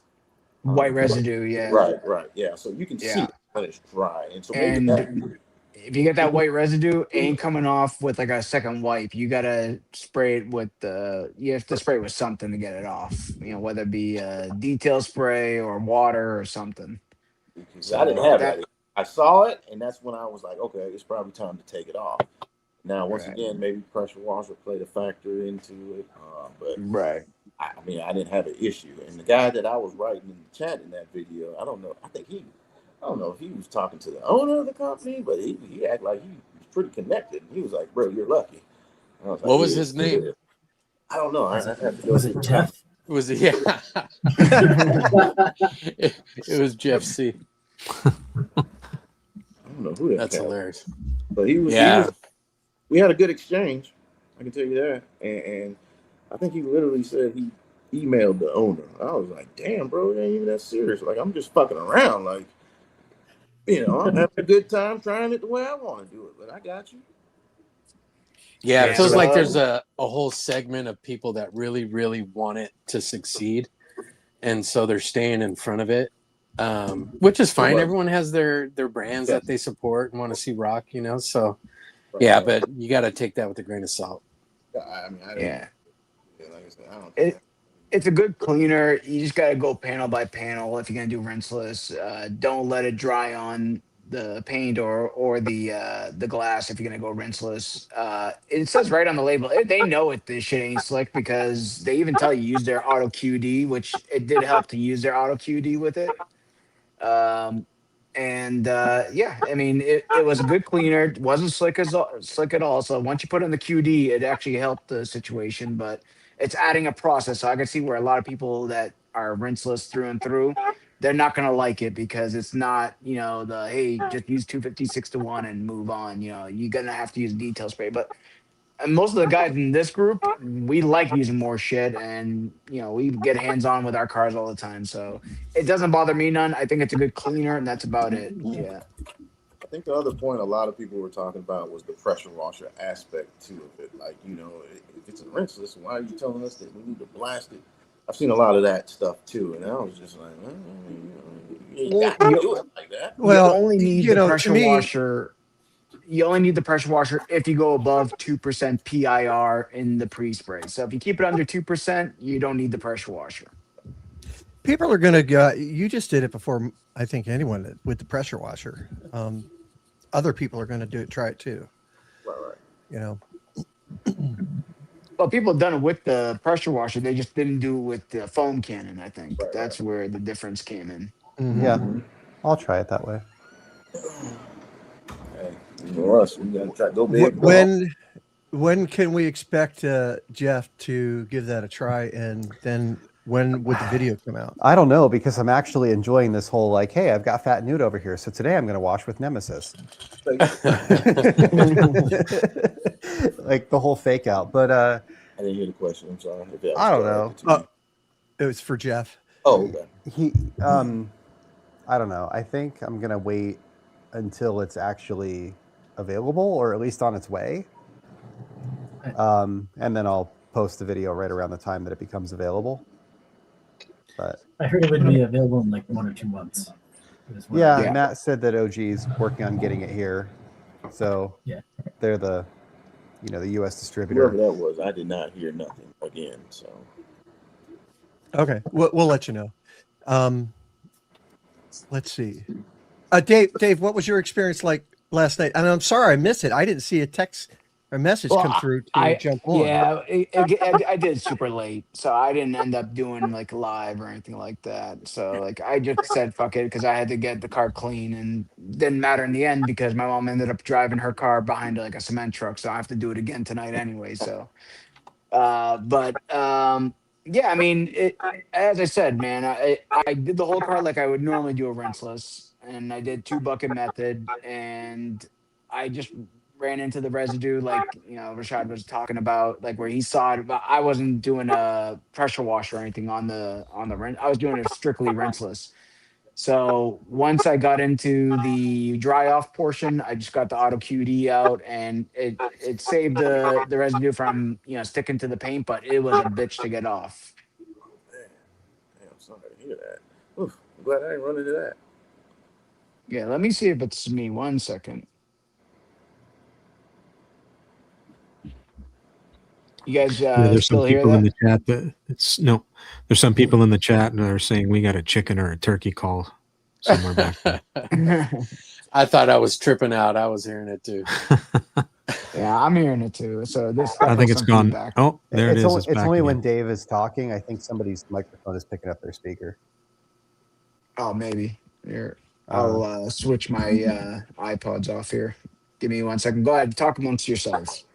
residue, yeah. Right, yeah. So you can see when it's dry, and so maybe if you get that white residue, it ain't coming off with like a second wipe. You gotta spray it with you have to spray it with something to get it off. Whether it be a detail spray or water or something. So I didn't have that. I saw it, and that's when I was like, okay, it's probably time to take it off. Now, once again, maybe pressure washer played a factor into it, but I mean, I didn't have an issue. And the guy that I was writing in the chat in that video, I don't know if he was talking to the owner of the company, but he acted like he was pretty connected. He was like, bro, you're lucky. And I was like, What was his name? I don't know. I have to go Was it Jeff? Was it? Yeah. it was Jeff C. I don't know who that That's cat was. hilarious. But he was, we had a good exchange. I can tell you that. And I think he literally said he emailed the owner. I was like, damn, bro, it ain't even that serious. Like, I'm just fucking around. Like, I'm having a good time trying it the way I want to do it. But I got you. Yeah, it feels like there's a whole segment of people that really, really want it to succeed. And so they're staying in front of it, which is fine. Everyone has their brands that they support and want to see rock, So, yeah, but you got to take that with a grain of salt. I mean, I didn't, like I said, I don't. It's a good cleaner. You just got to go panel by panel if you're going to do rinseless. Don't let it dry on the paint or the glass if you're going to go rinseless. It says right on the label. They know this shit ain't slick because they even tell you use their auto QD, which it did help to use their auto QD with it. I mean, it was a good cleaner. It wasn't slick at all. So once you put in the QD, it actually helped the situation. But it's adding a process. So I can see where a lot of people that are rinseless through and through, they're not gonna like it because it's not, hey, just use 256-1 and move on. You're gonna have to use detail spray. But and most of the guys in this group, we like using more shit, and we get hands on with our cars all the time. So it doesn't bother me none. I think it's a good cleaner, and that's about it. Yeah. I think the other point a lot of people were talking about was the pressure washer aspect too of it. Like, if it's a rinseless, why are you telling us that we need to blast it? I've seen a lot of that stuff too, and I was just like, you got to do it like that. Well, you only need the pressure washer. You only need the pressure washer if you go above 2% PIR in the pre-spray. So if you keep it under 2%, you don't need the pressure washer. People are going to go. You just did it before, I think, anyone with the pressure washer. Other people are going to try it too. Right. Well, people have done it with the pressure washer. They just didn't do it with the foam cannon, I think. That's where the difference came in. Mm-hmm. Yeah, I'll try it that way. Hey, us, we got to try to go big. When can we expect Jeff to give that a try, and then when would the video come out? I don't know, because I'm actually enjoying this whole like, hey, I've got fat nude over here, so today I'm going to wash with Nemesis. Like the whole fake out. But I didn't hear the question. I'm sorry. I don't know. It was for Jeff. Oh, okay. I don't know. I think I'm going to wait until it's actually available, or at least on its way. And then I'll post the video right around the time that it becomes available. But I heard it would be available in like 1 or 2 months. Yeah, Matt said that OG's working on getting it here. So they're the the U.S. distributor. Whoever that was, I did not hear nothing again. So okay, we'll let you know. Let's see. Dave, what was your experience like last night? And I'm sorry I missed it. I didn't see a text or message come through to jump on. Yeah, I did super late, so I didn't end up doing like live or anything like that. So like I just said fuck it because I had to get the car clean, and didn't matter in the end because my mom ended up driving her car behind like a cement truck, so I have to do it again tonight anyway. So, yeah, I mean, as I said, man, I did the whole car like I would normally do a rinseless, and I did 2 bucket method, and I just ran into the residue like Rashad was talking about, like where he saw it, but I wasn't doing a pressure wash or anything on the rinse. I was doing it strictly rinseless. So once I got into the dry off portion, I just got the auto QD out, and it saved the residue from sticking to the paint, but it was a bitch to get off. Damn, sorry to hear that. Oof, I'm glad I didn't run into that. Yeah, let me see if it's me. 1 second. You guys there's still some hear people that? in the chat that there's some people in the chat and are saying we got a chicken or a turkey call somewhere back there. I thought I was tripping out. I was hearing it too. Yeah, I'm hearing it too. So this I definitely think it's some gone. feedback. Oh, there it is. only, It's it's back only again. when Dave is talking. I think somebody's microphone is picking up their speaker. Oh, maybe. Here, I'll switch my iPods off here. Give me 1 second. Go ahead, talk amongst yourselves.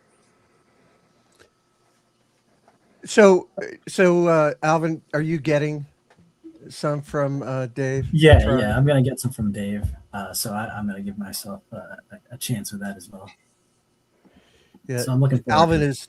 So, Alvin, are you getting some from Dave? Yeah, Try- yeah, I'm gonna get some from Dave. So I'm gonna give myself a chance with that as well. Yeah, So I'm looking forward to it.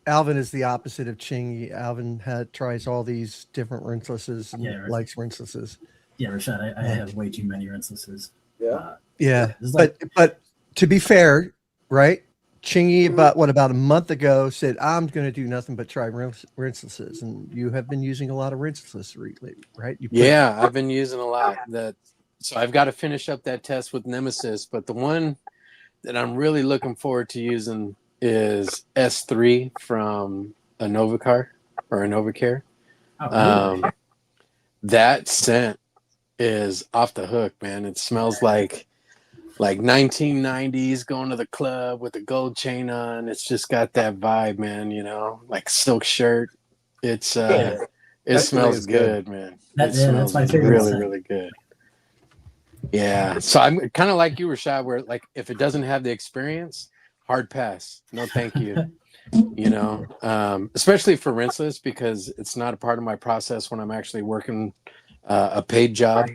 Alvin is the opposite of Chingy. Alvin tries all these different rinselesses and Yeah, right. likes rinselesses. Yeah, Rashad, I have way too many rinselesses. Yeah. Yeah, There's like, but to be fair, right? Chingy about a month ago said I'm going to do nothing but try rinselesses, and you have been using a lot of rinselesses lately, right? Yeah, I've been using a lot. So I've got to finish up that test with Nemesis, but the one that I'm really looking forward to using is S3 from a Novacar or a Novacare. oh, really? That scent is off the hook, man. It smells like 1990s going to the club with a gold chain on. It's just got that vibe, man, you know, like silk shirt. It's it That smells is good. good, man. That- It yeah, smells that's my favorite really, scent. really good. Yeah. So I'm kind of like you, Rashad, where like if it doesn't have the experience, hard pass. No, thank you. You know, especially for rinseless because it's not a part of my process when I'm actually working a paid job.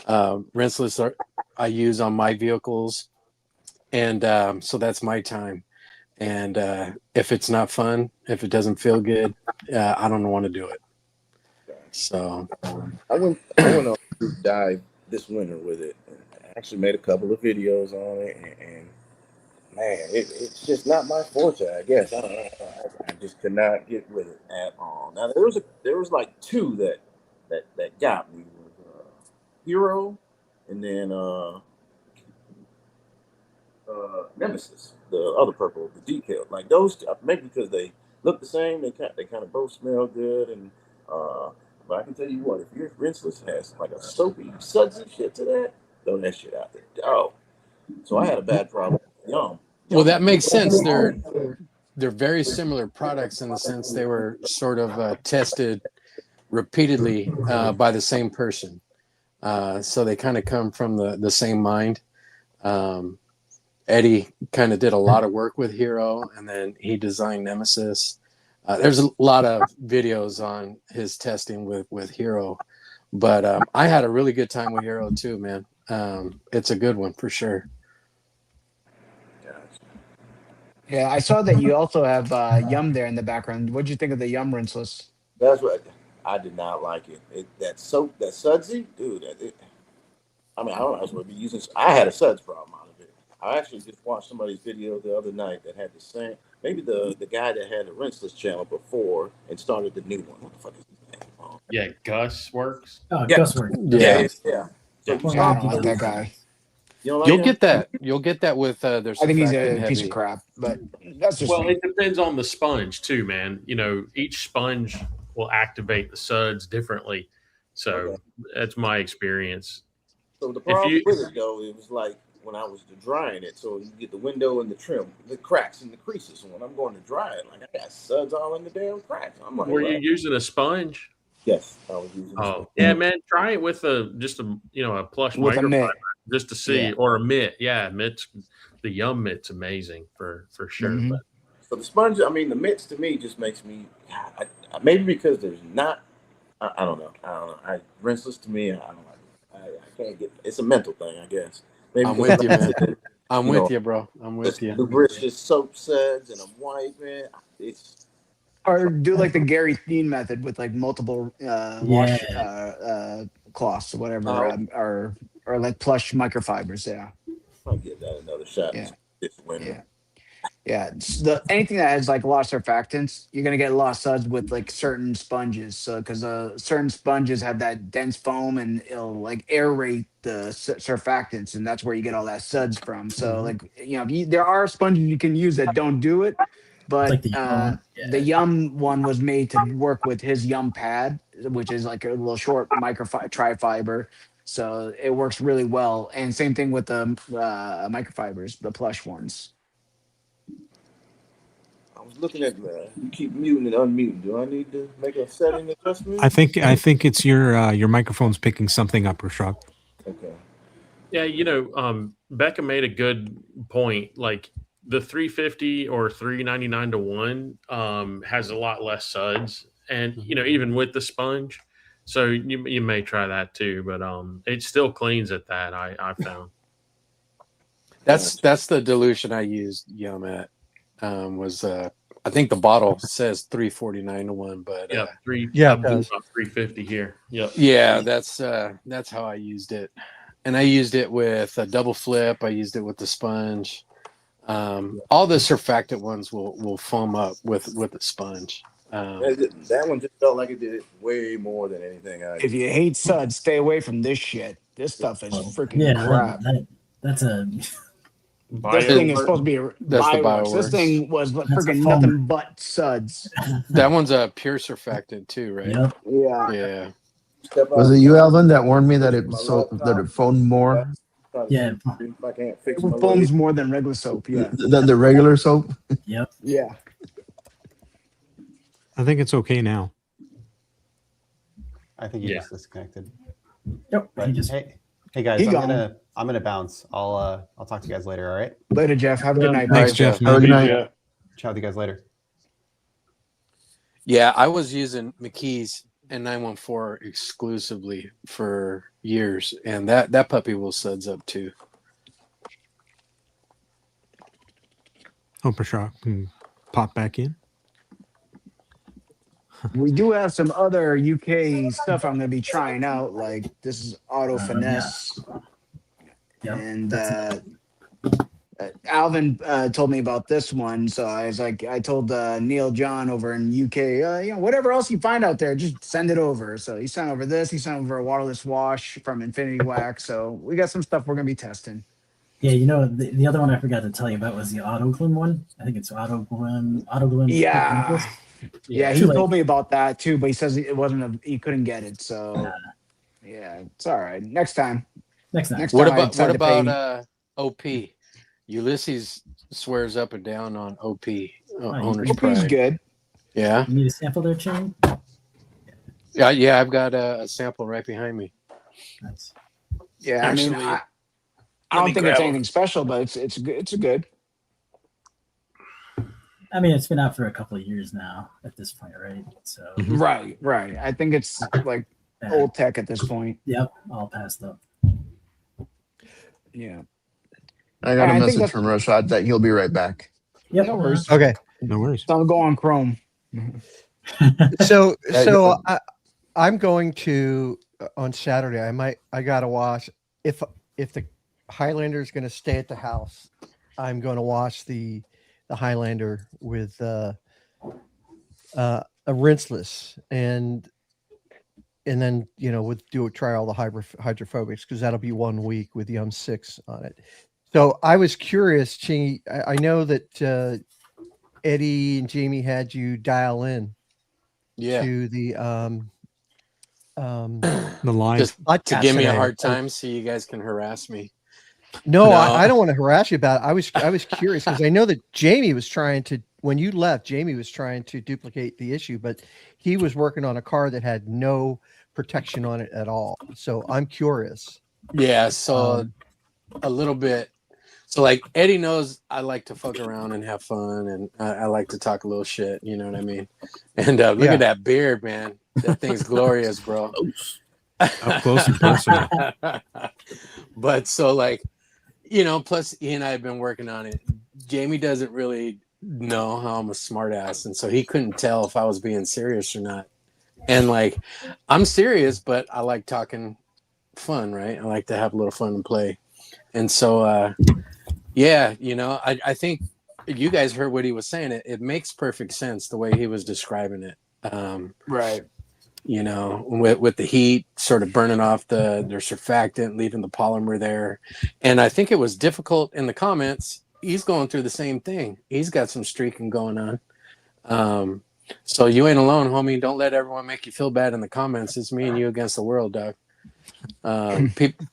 Rinseless I use on my vehicles, and so that's my time. And if it's not fun, if it doesn't feel good, I don't want to do it. So I went on a deep dive this winter with it. I actually made a couple of videos on it, and man, it's just not my forte. I guess I don't know. I just could not get with it at all. Now there was like two that got me was Hero, and then Nemesis, the other purple, the decal. Like those, maybe because they look the same, they kind of both smell good, and but I can tell you what, if your rinseless has like a soapy, sudsy shit to that, throw that shit out there. Oh, so I had a bad problem with Yum. well, that makes sense. They're very similar products in the sense they were sort of tested repeatedly by the same person. So they kind of come from the same mind. Eddie kind of did a lot of work with Hero, and then he designed Nemesis. There's a lot of videos on his testing with Hero, but I had a really good time with Hero too, man. It's a good one for sure. Yeah, I saw that you also have Yum there in the background. What'd you think of the Yum rinseless? That's what I did not like it. That soap, that sudsy, dude. I mean, I don't know. I was going to be using. I had a suds problem out of it. I actually just watched somebody's video the other night that had the same. Maybe the guy that had the rinseless channel before and started the new one. What the fuck is his name? Yeah, Gus works. Oh, Yeah. Gus works. Yeah. Yeah. So Well, Yeah, I I don't think like that guy. you don't like You'll him? get that. You'll get that with their I think he's surfactant a piece heavy. of crap, but that's just Well, me. it depends on the sponge too, man. You know, each sponge will activate the suds differently. So Okay. that's my experience. So the If problem you, with it though, it was like when I was drying it. So you get the window and the trim, the cracks and the creases. And when I'm going to dry it, like I got suds all in the damn cracks. I'm like, were you well, using a sponge? yes, I was using. Oh, yeah, man. Try it with a plush With a microfiber mitt. just to see, Yeah. or a mitt. Yeah, the Yum mitt's amazing for sure. Mhm. But So the sponge, I mean, the mitts to me just makes me, maybe because there's not, I don't know. Rinseless to me, I don't like it. I can't get, it's a mental thing, I guess. Maybe I'm because with you, man. it's, I'm you with know, you, bro. I'm with you. lubricious soap suds and I'm white, man. It's, Or do like the Gary Thien method with like multiple wash cloths or whatever, or like plush microfibers. Yeah, I'll give that another shot yeah, this winter. yeah. Yeah, anything that has like a lot of surfactants, you're gonna get a lot of suds with like certain sponges. So because certain sponges have that dense foam and it'll like aerate the surfactants, and that's where you get all that suds from. So like there are sponges you can use that don't do it, but like the Yum. the Yum one was made to work with his Yum pad, which is like a little short tri fiber. So it works really well. And same thing with the microfibers, the plush ones. I was looking at you keep muting and unmuting. Do I need to make a setting adjustment? I think it's your microphone's picking something up, Rashad. Okay. Yeah, Becca made a good point. Like the 350 or 399 to 1 has a lot less suds, and even with the sponge, so you may try that too. But it still cleans at that. I found. That's the dilution I used Yum at. I think the bottle says 349 to 1, but Yeah, it does. 350 here. Yep. yeah, that's how I used it. And I used it with a double flip. I used it with the sponge. All the surfactant ones will foam up with the sponge. That one just felt like it did way more than anything. If you hate suds, stay away from this shit. This stuff is freaking Yeah, crap. that's a This thing is supposed to be That's the Bioworks. This Bioworks. thing was That's a freaking foam. nothing but suds. That one's a pure surfactant too, right? Yep. Yeah. Yeah. Was it you, Alvin, that warned me that it foamed more Yeah. If I can't fix It foams more than regular soap. Yeah. than the regular soap? Yep. Yeah. I think it's okay now. I think you just disconnected. Yep. But hey guys, He I'm gonna bounce. I'll talk to you guys later. All right. Later, Jeff. Have a good night. Thanks, Right, Jeff. Have a good night. Chat with you guys later. Yeah, I was using McKee's N914 exclusively for years, and that puppy will suds up too. Hope Rashad can pop back in. We do have some other UK stuff I'm going to be trying out. Like this is Auto Finesse. Yep. And Alvin told me about this one. So I was like, I told Neil John over in UK, whatever else you find out there, just send it over. So he sent over this. He sent over a waterless wash from Infinity Wax. So we got some stuff we're going to be testing. Yeah, the other one I forgot to tell you about was the AutoGlim one. I think it's AutoGlim. Yeah. Yeah, he Too late. told me about that too, but he says it wasn't he couldn't get it. So yeah, it's all right. Next time. Next time. What time I decide about to pay- OP? Ulysses swears up and down on OP owner's OP's pride. He's good. Yeah, You need a sample there, Chain? yeah. I've got a sample right behind me. Nice. Yeah, Actually, I don't think it's anything special, but it's good. It's a good. I mean, it's been out for a couple of years now at this point, right? So Right. I think it's like old tech at this point. Yep, all passed up. Yeah. I got I a think message that's- from Rashad that he'll be right back. Yep. No worries. Okay. No worries. So I'm going on Chrome. So I'm going to on Saturday. I gotta watch if the Highlander is going to stay at the house. I'm going to watch the Highlander with a rinseless and then try all the hydrophobics because that'll be 1 week with the 6 on it. So I was curious, Chingy. I know that Eddie and Jamie had you dial in to the The live. Just to podcast give me a today. hard time so you guys can harass me. No, No. I don't want to harass you about it. I was curious because I know that Jamie was trying to, when you left, Jamie was trying to duplicate the issue, but he was working on a car that had no protection on it at all. So I'm curious. Yeah, so a little bit. So like Eddie knows I like to fuck around and have fun, and I like to talk a little shit. You know what I mean? And look Yeah. at that beard, man. That thing's glorious, bro. Up close and personal. But so like, plus he and I have been working on it. Jamie doesn't really know how I'm a smart ass, and so he couldn't tell if I was being serious or not. And like, I'm serious, but I like talking fun, right? I like to have a little fun and play. And so I think you guys heard what he was saying. It makes perfect sense the way he was describing it. Right. With the heat sort of burning off their surfactant, leaving the polymer there. And I think it was difficult in the comments. He's going through the same thing. He's got some streaking going on. So you ain't alone, homie. Don't let everyone make you feel bad in the comments. It's me and you against the world, dog.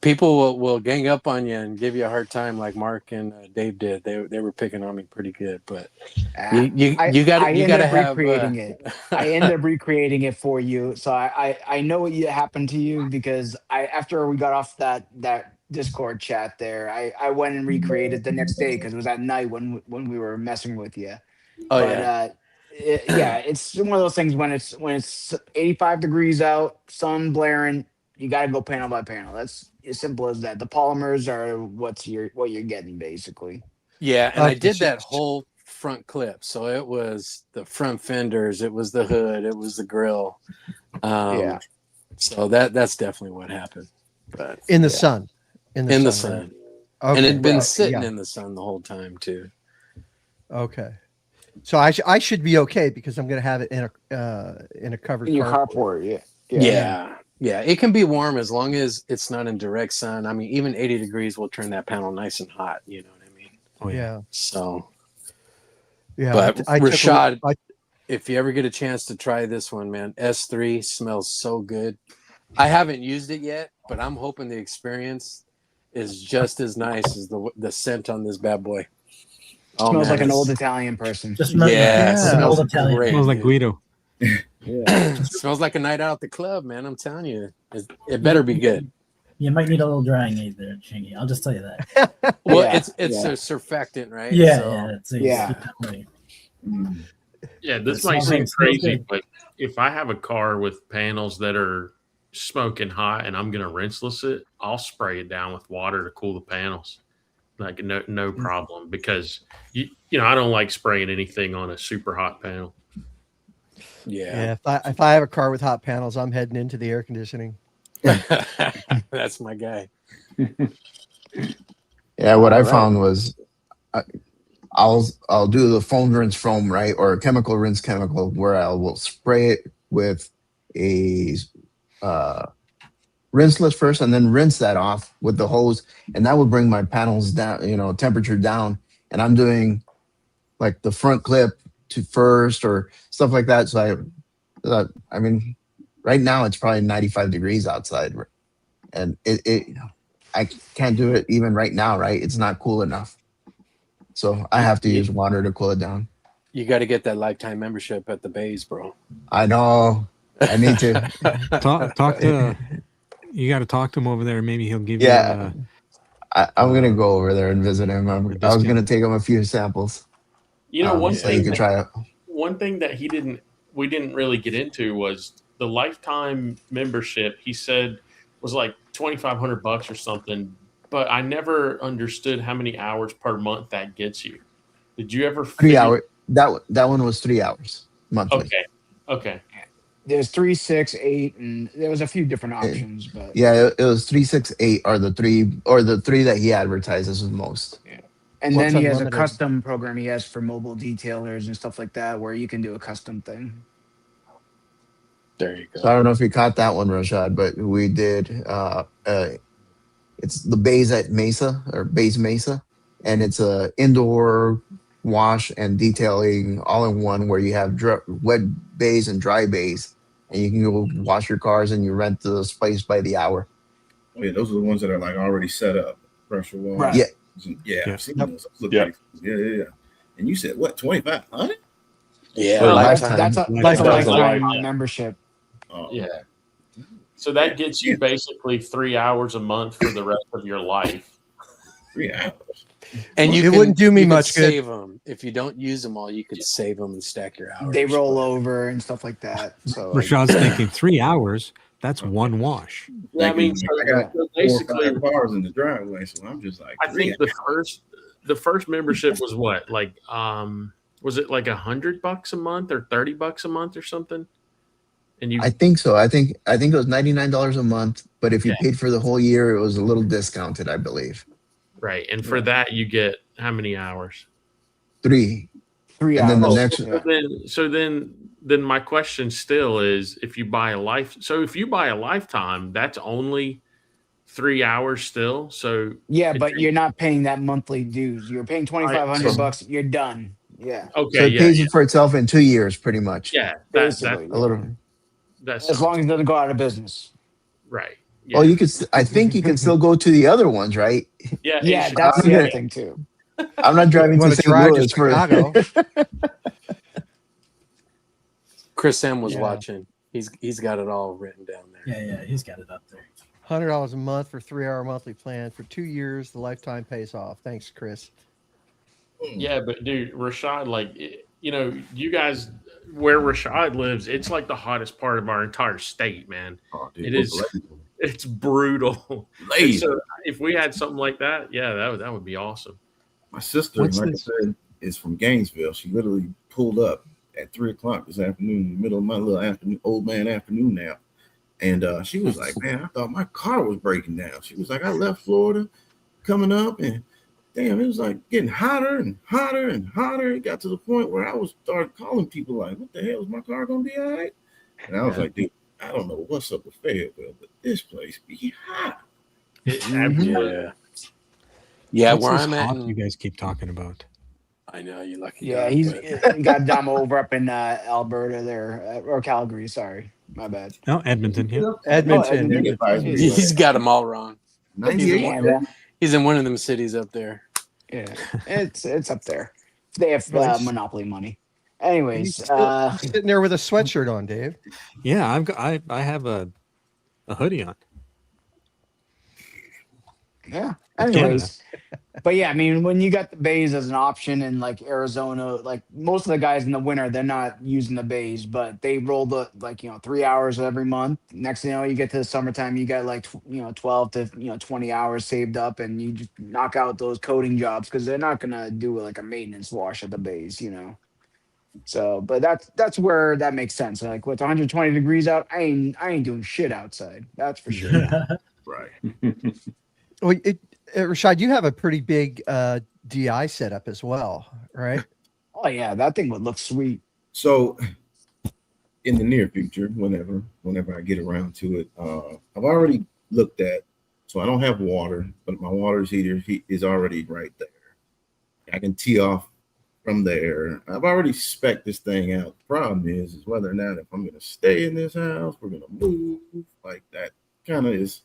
People will gang up on you and give you a hard time, like Mark and Dave did. They were picking on me pretty good, but you got I end to up have. recreating it. I end up recreating it for you, so I know what happened to you because after we got off that Discord chat there, I went and recreated the next day because it was at night when we were messing with you. Oh But yeah, yeah, it's one of those things when it's 85 degrees out, sun blaring, you got to go panel by panel. That's as simple as that. The polymers are what you're getting basically. yeah, and I Okay, did that whole front clip, so it was the front fenders, it was the hood, it was the grill. Yeah. So that's definitely what happened. But in the yeah, sun, in the sun, right? and Okay, it'd been well, sitting yeah. in the sun the whole time too. Okay. So I should be okay because I'm going to have it in a covered In your carport. carport, Yeah. It can be warm as long as it's not in direct sun. I mean, even 80 degrees will turn that panel nice and hot. You know what I mean? Oh Yeah. So, Yeah. but I Rashad, if you ever get a chance to try this one, man, S3 smells so good. I haven't used it yet, but I'm hoping the experience is just as nice as the scent on this bad boy. Oh, smells man, like an old Italian person. Just remember, yeah, it it's an smells old Italian. great. Smells like dude. Guido. Smells like a night out at the club, man. I'm telling you, it better be good. You might need a little drying aid there, Chingy. I'll just tell you that. Well, Yeah, it's a surfactant, right? Yeah, So, yeah. Yeah. Keep that right. Yeah, this It might smells seem good, it smells crazy, good. but if I have a car with panels that are smoking hot and I'm gonna rinseless it, I'll spray it down with water to cool the panels. Like no problem, because you know I don't like spraying anything on a super hot panel. Yeah. If I have a car with hot panels, I'm heading into the air conditioning. That's my guy. Yeah, what I All right. found was I'll do the foam rinse foam, right, or a chemical rinse chemical, where I will spray it with a rinseless first, and then rinse that off with the hose, and that will bring my panels down, temperature down. And I'm doing like the front clip to first or stuff like that. So I mean, right now it's probably 95 degrees outside, and I can't do it even right now, right? It's not cool enough. So I have to use water to cool it down. You got to get that lifetime membership at the Bays, bro. I know. I need to. Talk to. You got to talk to him over there. Maybe he'll give you. I'm gonna go over there and visit him. I was gonna take him a few samples. You know, so you can try it. One thing that we didn't really get into was the lifetime membership. He said was like $2,500 or something, but I never understood how many hours per month that gets you. Did you ever? 3 hours. That one was 3 hours monthly. Okay. There's 3, 6, 8, and there was a few different options, but yeah, it was 3, 6, 8 are the three that he advertises the most. Yeah. And What's then he has unlimited? a custom program he has for mobile detailers and stuff like that, where you can do a custom thing. There you go. So I don't know if you caught that one, Rashad, but we did. It's the Bays at Mesa, or Bays Mesa, and it's a indoor wash and detailing all in one, where you have wet bays and dry bays, and you can go wash your cars, and you rent the space by the hour. Oh yeah, those are the ones that are like already set up, pressure wash. Right. Yeah. I've seen those. Those look pretty cool. Yeah. And you said what, 2,500? Yeah, lifetime. That's a lifetime membership. Oh, Yeah. So that gets you basically 3 hours a month for the rest of your life. 3 hours. And It wouldn't do me you could much good. Save them if you don't use them all. You could save them and stack your hours. They roll over and stuff like that. So Rashad's thinking 3 hours. That's one wash. Yeah, I mean, I got so 4 basically, or 5 cars in the driveway, so I'm just like, I think the first membership was what, like, was it like $100 a month or $30 a month or something? And you, I think so. I think it was $99 a month, but if you paid for the whole year, it was a little discounted, I believe. right, and for that you get how many hours? 3. 3 And hours. then the next. So then my question still is, if you buy a lifetime, that's only 3 hours still. So Yeah, but you're not paying that monthly dues. You're paying $2,500. You're done. Yeah. okay, So it pays for itself in 2 years, pretty much. yeah, Basically, a little. that's as long as it doesn't go out of business. right. Oh, you could. I think you can still go to the other ones, right? Yeah, Yeah, it's, that's I'm the other gonna. thing too. I'm not driving to Want to St. drive to Louis for. Chicago? Chris M was Yeah. watching. He's got it all written down there. Yeah, he's got it up there. $100 a month for 3-hour monthly plan for 2 years. The lifetime pays off. Thanks, Chris. yeah, but dude, Rashad, like you guys where Rashad lives, it's like the hottest part of our entire state, man. Oh, dude, It we're is. It's brutal. And blazing. so if we had something like that, yeah, that would be awesome. My sister, What's like this? I said, is from Gainesville. She literally pulled up at 3 o'clock this afternoon, in the middle of my little old man afternoon nap. And she was like, man, I thought my car was breaking down. She was like, I left Florida coming up, and damn, it was like getting hotter and hotter and hotter. It got to the point where I was started calling people like, what the hell, is my car going to be all right? And I was like, dude, I don't know what's up with Fayetteville, but this place be hot. Yeah. Yeah, What's where this I'm at. hawk you guys keep talking about? I know you lucky. Yeah, guy, he's but- he got Damo over up in Alberta there, or Calgary. Sorry, my bad. Oh, Edmonton. Yeah. Edmonton. Edmonton. He's got them all wrong. He's 98. in, Canada. he's in one of them cities up there. Yeah, it's up there. They have Nice. monopoly money. He's Anyways, still sitting there with a sweatshirt on, Dave. Yeah, I have a hoodie on. yeah. Anyways, but yeah, I mean, when you got the bays as an option in like Arizona, like most of the guys in the winter, they're not using the bays, but they roll the 3 hours every month. Next thing you know, you get to the summertime, you got like 12 to 20 hours saved up, and you just knock out those coating jobs because they're not gonna do like a maintenance wash at the bays. So, but that's where that makes sense. Like with 120 degrees out, I ain't doing shit outside. That's for sure. Right. Well, Rashad, you have a pretty big DI setup as well, right? Oh yeah, that thing would look sweet. So in the near future, whenever I get around to it, I've already looked at, so I don't have water, but my water heater is already right there. I can tee off from there. I've already spec'd this thing out. The problem is whether or not if I'm going to stay in this house, we're going to move, like that kind of is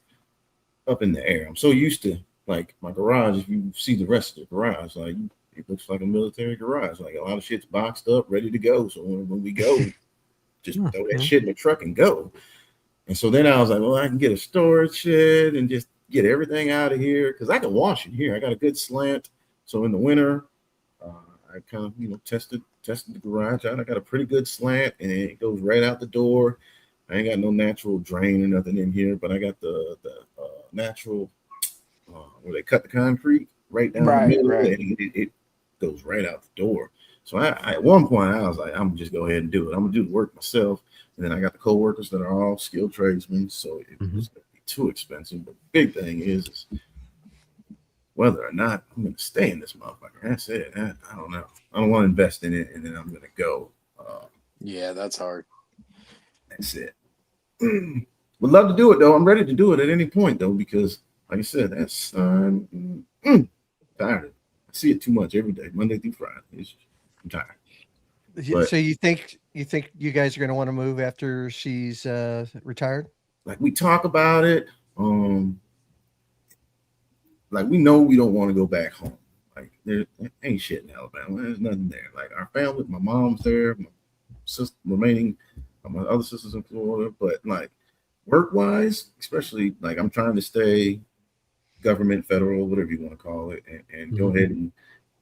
up in the air. I'm so used to like my garage. If you see the rest of the garage, like it looks like a military garage. Like a lot of shit's boxed up, ready to go. So when we go, just throw that shit in the truck and go. And so then I was like, well, I can get a storage shed and just get everything out of here because I can wash it here. I got a good slant. So in the winter, I kind of tested the garage out. I got a pretty good slant, and it goes right out the door. I ain't got no natural drain or nothing in here, but I got the natural where they cut the concrete right down the middle, and it goes right out the door. So I at one point I was like, I'm just go ahead and do it. I'm gonna do the work myself, and then I got the co-workers that are all skilled tradesmen, so it was gonna be too expensive. But the big thing is whether or not I'm gonna stay in this motherfucker. That's it. I don't know. I don't want to invest in it, and then I'm gonna go. Yeah, that's hard. That's it. Would love to do it though. I'm ready to do it at any point though, because like I said, that's tired. I see it too much every day, Monday through Friday. I'm tired. But, so you think you guys are going to want to move after she's retired? Like we talk about it. Like we know we don't want to go back home. Like there ain't shit in Alabama. There's nothing there. Like our family, my mom's there, my sister remaining, my other sisters in Florida. But like work wise, especially like I'm trying to stay government, federal, whatever you want to call it, and go ahead and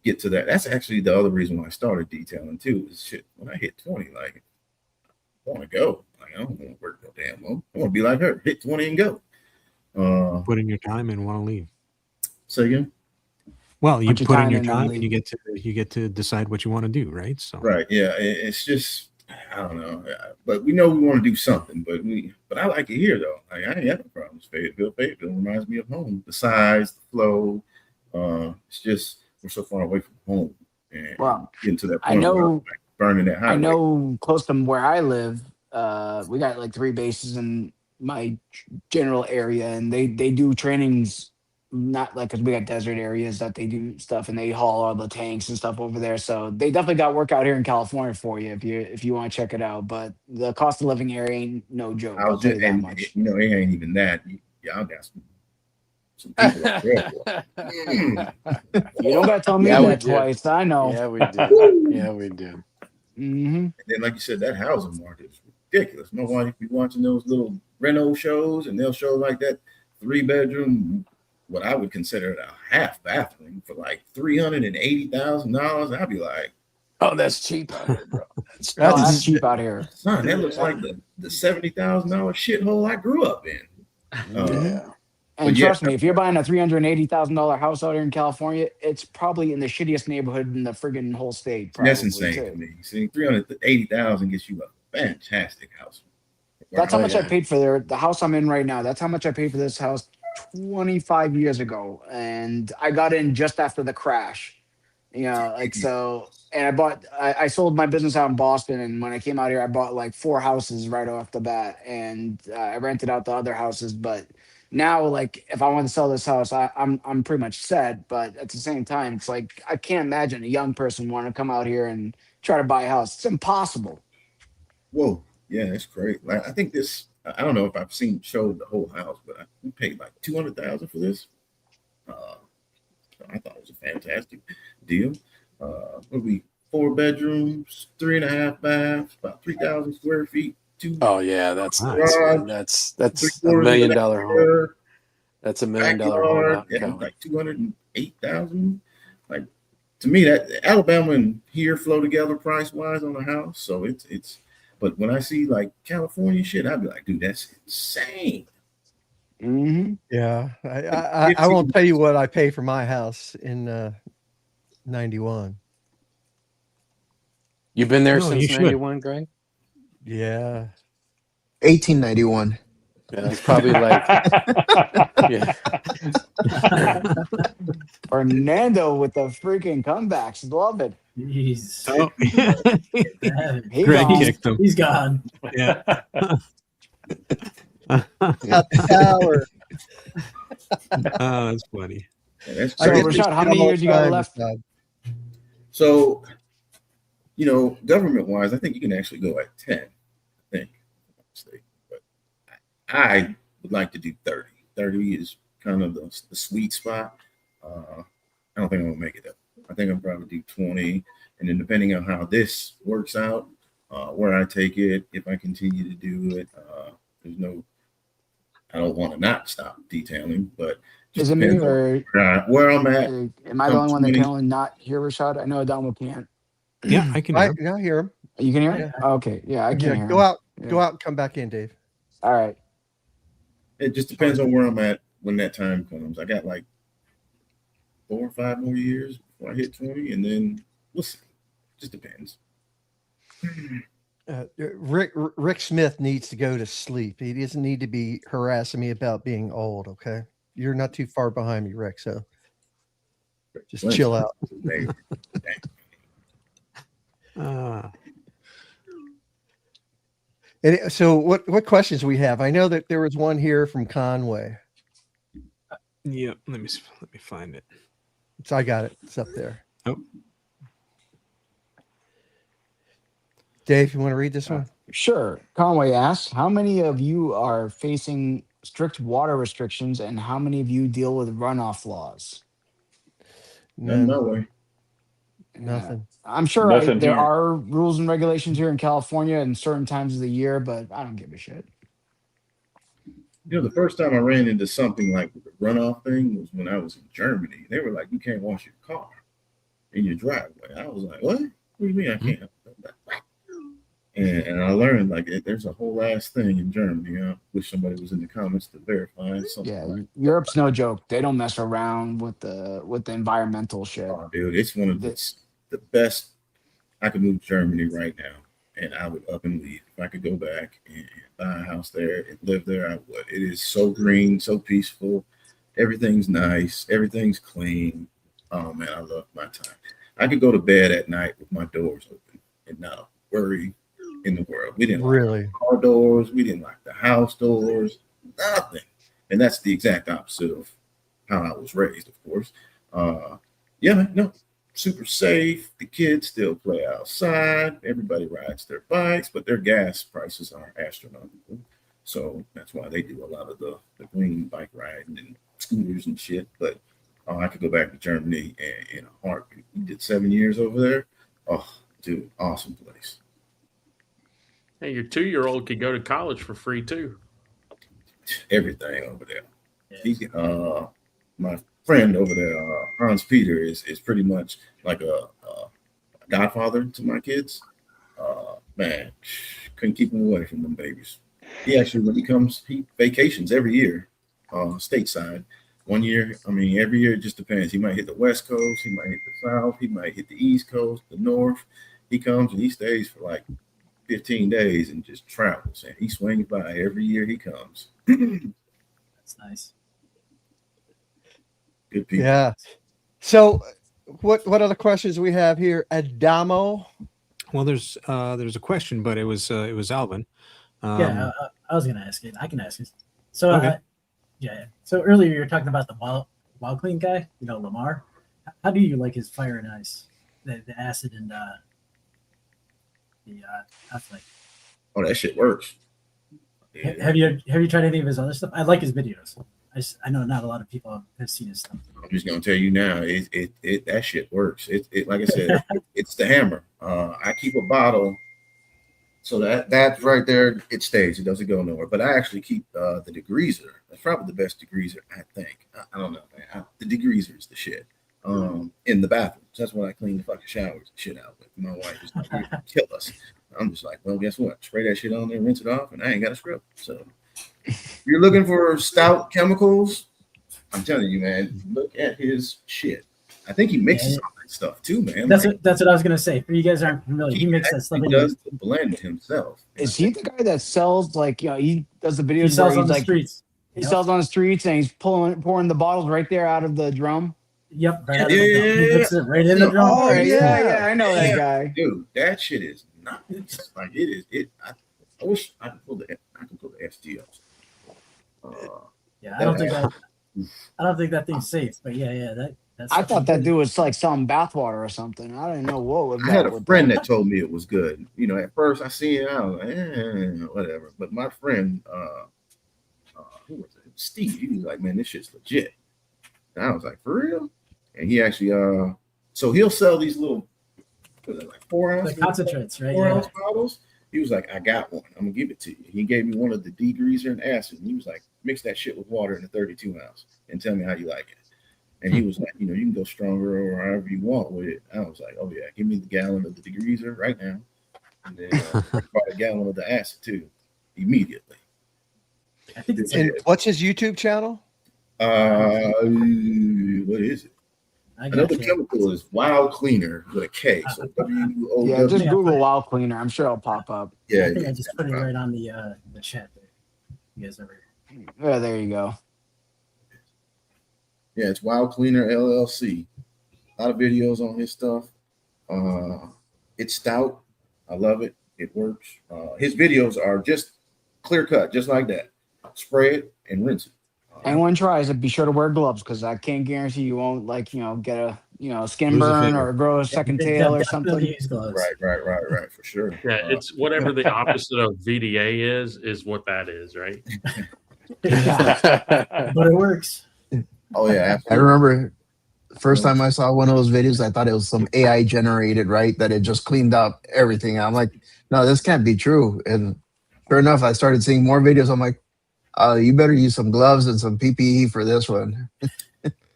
get to that. That's actually the other reason why I started detailing too. Is shit when I hit 20, like I want to go. Like I don't want to work no damn long. I want to be like her, hit 20 and go. Put in your time and want to leave. Say again. Well, you put in your time and and you get to decide what you want to do, right? So right, yeah. It's just I don't know, but we know we want to do something. But I like it here though. Like I ain't have no problems. Fayetteville reminds me of home. The size, the flow. It's just we're so far away from home and getting to that point. I know. Like burning that highway. I know close to where I live, we got like 3 bases in my general area, and they do trainings. Not like because we got desert areas that they do stuff and they haul all the tanks and stuff over there. So they definitely got work out here in California for you if you want to check it out. But the cost of living here ain't no joke. I'll tell you that much. It ain't even that. y'all got some people up there. You don't gotta tell me Yeah, we that do. twice. I know. Yeah, we do. Yeah, we do. Mm-hmm. And then, like you said, that housing market is ridiculous. My wife be watching those little reno shows, and they'll show like that 3-bedroom, what I would consider a half bathroom for like $380,000. I'd be like, Oh, that's cheap out here, bro. No, that's cheap out here. son, that looks like the $70,000 shithole I grew up in. Yeah. And yeah. trust me, if you're buying a $380,000 house out here in California, it's probably in the shittiest neighborhood in the friggin' whole state. Probably, That's insane to me. See, 380,000 gets you a fantastic house. That's how much I paid for the house I'm in right now. That's how much I paid for this house 25 years ago, and I got in just after the crash. You know, like so. And I sold my business out in Boston, and when I came out here, I bought like 4 houses right off the bat, and I rented out the other houses. But now, like, if I want to sell this house, I'm pretty much set. But at the same time, it's like I can't imagine a young person want to come out here and try to buy a house. It's impossible. Whoa, yeah, that's great. Like, I think this. I don't know if I've showed the whole house, but we paid like $200,000 for this. I thought it was a fantastic deal. What we 4 bedrooms, 3.5 baths, about 3,000 square feet. Oh yeah, that's nice. Man. That's $1 million home. That's $1 million home. Yeah, like 208,000. Like, to me, that Alabama and here flow together price wise on a house. So it's. But when I see like California shit, I'd be like, dude, that's insane. Mm-hmm. Yeah, I won't tell you what I pay for my house in 91. You've been there since 91, Greg? Yeah. 1891. Yeah, it's probably like yeah. Fernando with the freaking comebacks. Love it. Jeez. Oh. Greg gone. kicked him. He's gone. Yeah. Got the power. Oh, that's funny. Yeah, that's So, crazy. Rashad, how many years you got left? So, government wise, I think you can actually go at 10. I think, honestly, but I would like to do 30. 30 is kind of the sweet spot. I don't think I'm gonna make it up. I think I'm probably do 20, and then depending on how this works out, where I take it, if I continue to do it, I don't want to not stop detailing, but is it me or where I'm at? Am I the only one that can only not hear Rashad? I know Adamo can't. Yeah, I can hear him. Yeah, I hear him. You can hear him? Oh, okay. Yeah, I can hear go him. out, go out and come back in, Dave. All right. It just depends on where I'm at when that time comes. I got like 4 or 5 more years before I hit 20, and then we'll see. Just depends. Rick Smith needs to go to sleep. He doesn't need to be harassing me about being old. Okay, you're not too far behind me, Rick. So just chill out. So what questions we have? I know that there was one here from Conway. Yeah, let me find it. So I got it. It's up there. Oh. Dave, you want to read this one? Sure. Conway asks, how many of you are facing strict water restrictions and how many of you deal with runoff laws? No way. Nothing. I'm sure Nothing there here. are rules and regulations here in California in certain times of the year, but I don't give a shit. The first time I ran into something like the runoff thing was when I was in Germany. They were like, you can't wash your car in your driveway. I was like, what? What do you mean I can't? And I learned like there's a whole ass thing in Germany. I wish somebody was in the comments to verify something. Yeah, like Europe's no joke. They don't mess around with the environmental shit. Oh, dude, it's one of the best. I could move to Germany right now, and I would up and leave. If I could go back and buy a house there and live there, I would. It is so green, so peaceful. Everything's nice. Everything's clean. Oh man, I love my time. I could go to bed at night with my doors open and not worry in the world. We didn't really lock car doors. We didn't lock the house doors. Nothing. And that's the exact opposite of how I was raised, of course. Super safe. The kids still play outside. Everybody rides their bikes, but their gas prices are astronomical. So that's why they do a lot of the green bike riding and scooters and shit. But I could go back to Germany in a heartbeat. We did 7 years over there. Oh, dude, awesome place. Hey, your 2-year-old could go to college for free too. Everything over there. He, my friend over there, Hans Peter, is pretty much like a godfather to my kids. Man, couldn't keep him away from them babies. He actually, when he comes, he vacations every year, stateside. 1 year, I mean, every year it just depends. He might hit the West Coast, he might hit the South, he might hit the East Coast, the North. He comes and he stays for like 15 days and just travels. And he swings by every year he comes. That's nice. Good people. Yeah. So, what other questions we have here? Adamo. Well, there's a question, but it was Alvin. Yeah, I was gonna ask it. I can ask it. So, Okay. yeah. So earlier you were talking about the wild clean guy. You know, Lamar. How do you like his fire and ice? The acid and the athletic. Oh, that shit works. Yeah. Have you tried any of his other stuff? I like his videos. I know not a lot of people have seen his stuff. I'm just gonna tell you now, it that shit works. It like I said, it's the hammer. I keep a bottle, so that right there, it stays. It doesn't go nowhere. But I actually keep the degreaser. That's probably the best degreaser, I think. I don't know, man. The degreaser is the shit. In the bathroom. So that's when I clean the fucking showers and shit out with. My wife is like, "You're gonna kill us." I'm just like, well, guess what? Spray that shit on there, rinse it off, and I ain't got a scrub. So if you're looking for stout chemicals, I'm telling you, man, look at his shit. I think he mixes all that stuff too, man. That's what I was gonna say. For you guys aren't familiar, he mixes that stuff. He does the blend himself. Is he the guy that sells like he does the videos? He sells where on he's the streets. He sells on the streets and he's pouring the bottles right there out of the drum. Yep, right out of the drum. He puts it right in the drum. Oh yeah, I know that guy. Dude, that shit is nuts. Like it is. I wish I could pull the ST up. Yeah, I don't think that thing's safe. But yeah, I thought that dude was like selling bathwater or something. I didn't know what was. I had a friend that told me it was good. You know, at first I seen it, I was like, whatever. But my friend, who was it? Steve, he was like, man, this shit's legit. And I was like, for real? And he actually, so he'll sell these little, like 4 ounce, the concentrates, right? 4 ounce bottles. He was like, I got one. I'm gonna give it to you. He gave me one of the degreaser and acid. And he was like, mix that shit with water in a 32 ounce and tell me how you like it. And he was like, you know, you can go stronger or however you want with it. I was like, oh yeah, give me the gallon of the degreaser right now, and then about a gallon of the acid too, immediately. I think And what's his YouTube channel? What is it? Another chemical is Wild Cleaner with a K. So W-O-W. Yeah, just Google Wild Cleaner. I'm sure it'll pop up. Yeah, I think I just put it right on the chat there. You guys ever? Yeah, there you go. Yeah, it's Wild Cleaner LLC. A lot of videos on his stuff. It's stout. I love it. It works. His videos are just clear cut, just like that. Spray it and rinse it. Anyone tries it, be sure to wear gloves because I can't guarantee you won't get a skin burn or grow a second tail or something. Right, for sure. Yeah, it's whatever the opposite of VDA is what that is, right? But it works. Oh yeah, I remember the first time I saw one of those videos, I thought it was some AI generated, right? That it just cleaned up everything. I'm like, no, this can't be true. And sure enough, I started seeing more videos. I'm like, you better use some gloves and some PPE for this one.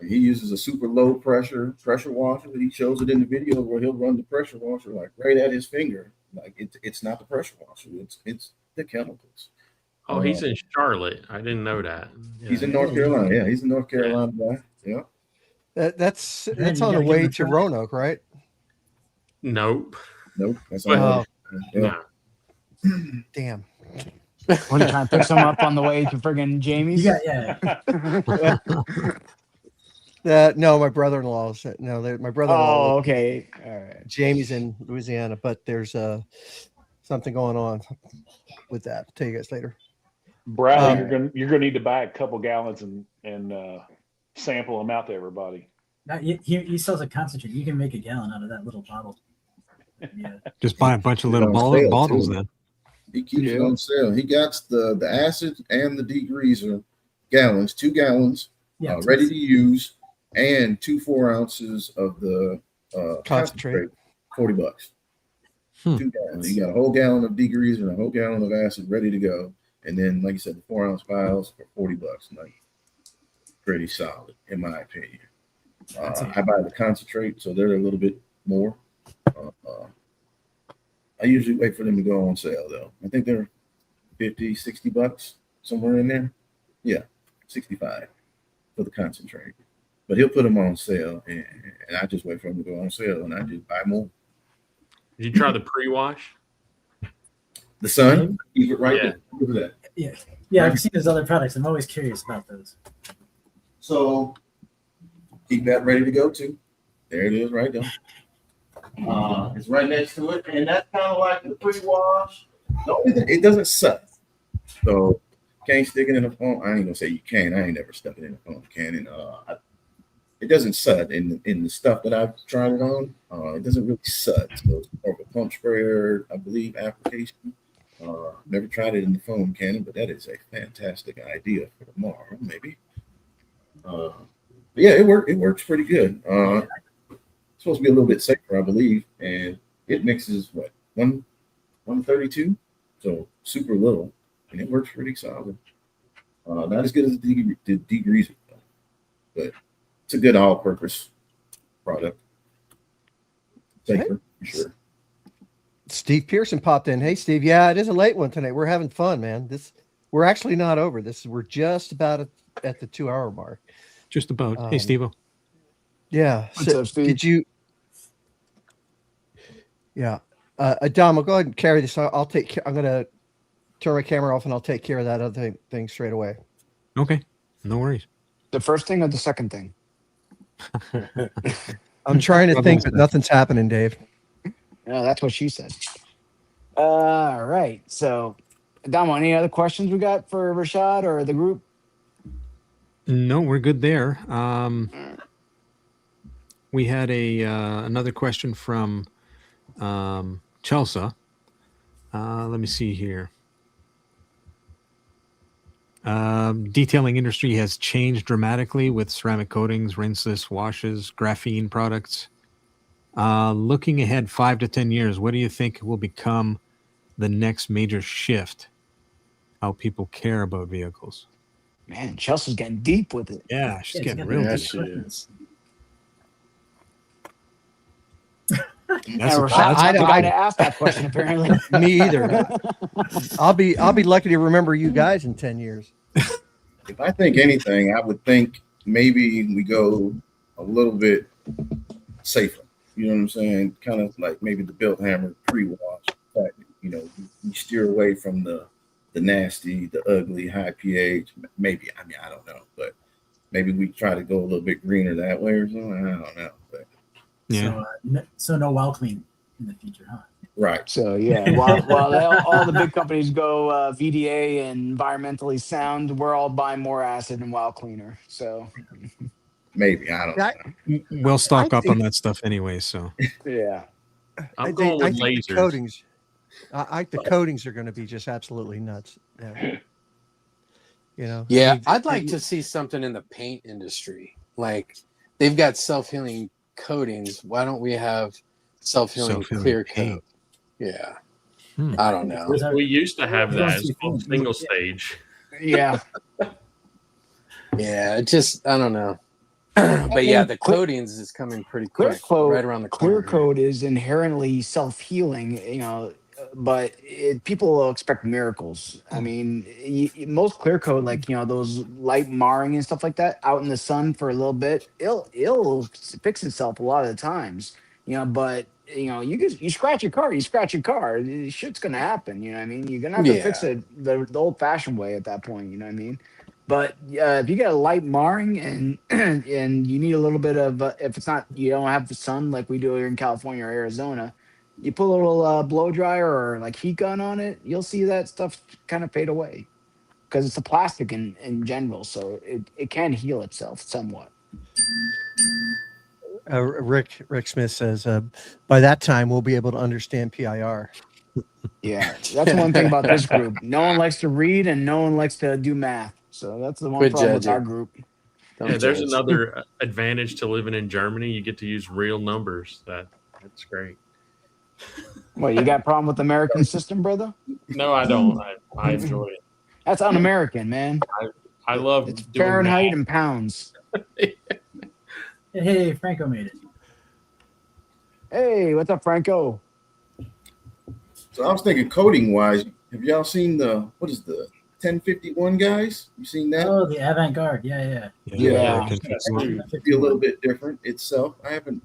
He uses a super low pressure washer. He shows it in the video where he'll run the pressure washer like right at his finger. Like it's not the pressure washer. It's the chemicals. Oh, he's in Charlotte. I didn't know that. Yeah. He's in North Carolina. Yeah, he's a North Carolina guy. Yeah. That's on the way to Roanoke, right? Nope. That's all. Yeah. Damn. Want to try and pick some up on the way to friggin' Jamie's? No, my brother-in-law's. No, my brother-in-law. Oh, okay. All right. Jamie's in Louisiana, but there's something going on with that. I'll tell you guys later. Bradley, you're gonna need to buy a couple gallons and sample them out to everybody. He sells a concentrate. You can make a gallon out of that little bottle. Yeah. Just buy a bunch of little bottles then. He keeps it on sale. He got the acid and the degreaser gallons, 2 gallons, ready to use, and 2 4-ounces of the concentrate, $40. 2 gallons. You got a whole gallon of degreaser and a whole gallon of acid ready to go. And then, like you said, the 4-ounce vials for $40. Like, pretty solid, in my opinion. I buy the concentrate, so they're a little bit more. I usually wait for them to go on sale, though. I think they're $50-$60, somewhere in there. Yeah, 65 for the concentrate. But he'll put them on sale, and I just wait for them to go on sale, and I just buy more. Did you try the pre-wash? The Sun? Keep it right there. Look at that. Yeah. I've seen his other products. I'm always curious about those. So keep that ready to go too. There it is, right there. It's right next to it, and that's kind of like the pre-wash. No, it doesn't suck. So can't stick it in a phone. I ain't gonna say you can. I ain't never stuck it in a phone can, and it doesn't sud in the stuff that I've tried it on. It doesn't really sud. So it's more of a pump sprayer, I believe, application. Never tried it in the foam cannon, but that is a fantastic idea for tomorrow, maybe. Yeah, it works pretty good. It's supposed to be a little bit safer, I believe, and it mixes what 132, so super little, and it works pretty solid. Not as good as the degreaser, but it's a good all-purpose product. Safer, for sure. Steve Pearson popped in. Hey, Steve. Yeah, it is a late one tonight. We're having fun, man. We're actually not over. We're just about at the 2-hour mark. Just about. Hey, Steve. Yeah. What's up, Steve? Did you? Yeah. Dom, I'll go ahead and carry this. I'm going to turn my camera off and I'll take care of that other thing straight away. Okay. No worries. The first thing or the second thing? I'm trying to think, but nothing's happening, Dave. No, that's what she said. All right. So, Damo, any other questions we got for Rashad or the group? No, we're good there. We had another question from Chelsea. Let me see here. Detailing industry has changed dramatically with ceramic coatings, rinseless washes, graphene products. Looking ahead 5 to 10 years, what do you think will become the next major shift? How people care about vehicles? Man, Chelsea's getting deep with it. Yeah, she's getting real deep. She is. Rashad, I to ask that question apparently. Me either. I'll be lucky to remember you guys in 10 years. If I think anything, I would think maybe we go a little bit safer. You know what I'm saying? Kind of like maybe the Built Hammer pre-wash. You steer away from the nasty, the ugly, high pH. Maybe, I don't know, but maybe we try to go a little bit greener that way or something. I don't know, but yeah. So no well clean in the future, huh? Right. So yeah, while all the big companies go VDA and environmentally sound, we're all buying more acid and wild cleaner. So maybe I don't know. We'll stock up on that stuff anyway. So yeah, I'm going with lasers. The coatings. The coatings are going to be just absolutely nuts. Yeah. Yeah, I'd like to see something in the paint industry. Like they've got self-healing coatings. Why don't we have self-healing clear coat? Yeah. I don't know. We used to have that. It's called single stage. Yeah. Yeah, just I don't know. But yeah, the coatings is coming pretty quick. Right around the corner. Clearcoat is inherently self-healing, but people will expect miracles. I mean, most Clearcoat, like those light marring and stuff like that, out in the sun for a little bit, it'll fix itself a lot of the times. But you scratch your car, shit's gonna happen. You know what I mean? You're gonna have to fix it the old-fashioned way at that point. You know what I mean? But if you get a light marring and you need a little bit of if it's not, you don't have the sun like we do here in California or Arizona, you put a little blow dryer or like heat gun on it, you'll see that stuff kind of fade away because it's a plastic in general, so it can heal itself somewhat. Rick Smith says by that time we'll be able to understand PIR. Yeah, that's one thing about this group. No one likes to read and no one likes to do math. So that's the one Quit problem with judging. our group. Don't Yeah, there's judge. another advantage to living in Germany. You get to use real numbers. That's great. What, you got a problem with the American system, brother? No, I don't. I enjoy it. That's un-American, man. I love It's doing math. Fahrenheit and pounds. Hey, Franco made it. Hey, what's up, Franco? So I was thinking coding wise, have y'all seen the 1051 guys? You seen that? Oh, the avant-garde. Yeah. Yeah. It'd be a little bit different itself. I haven't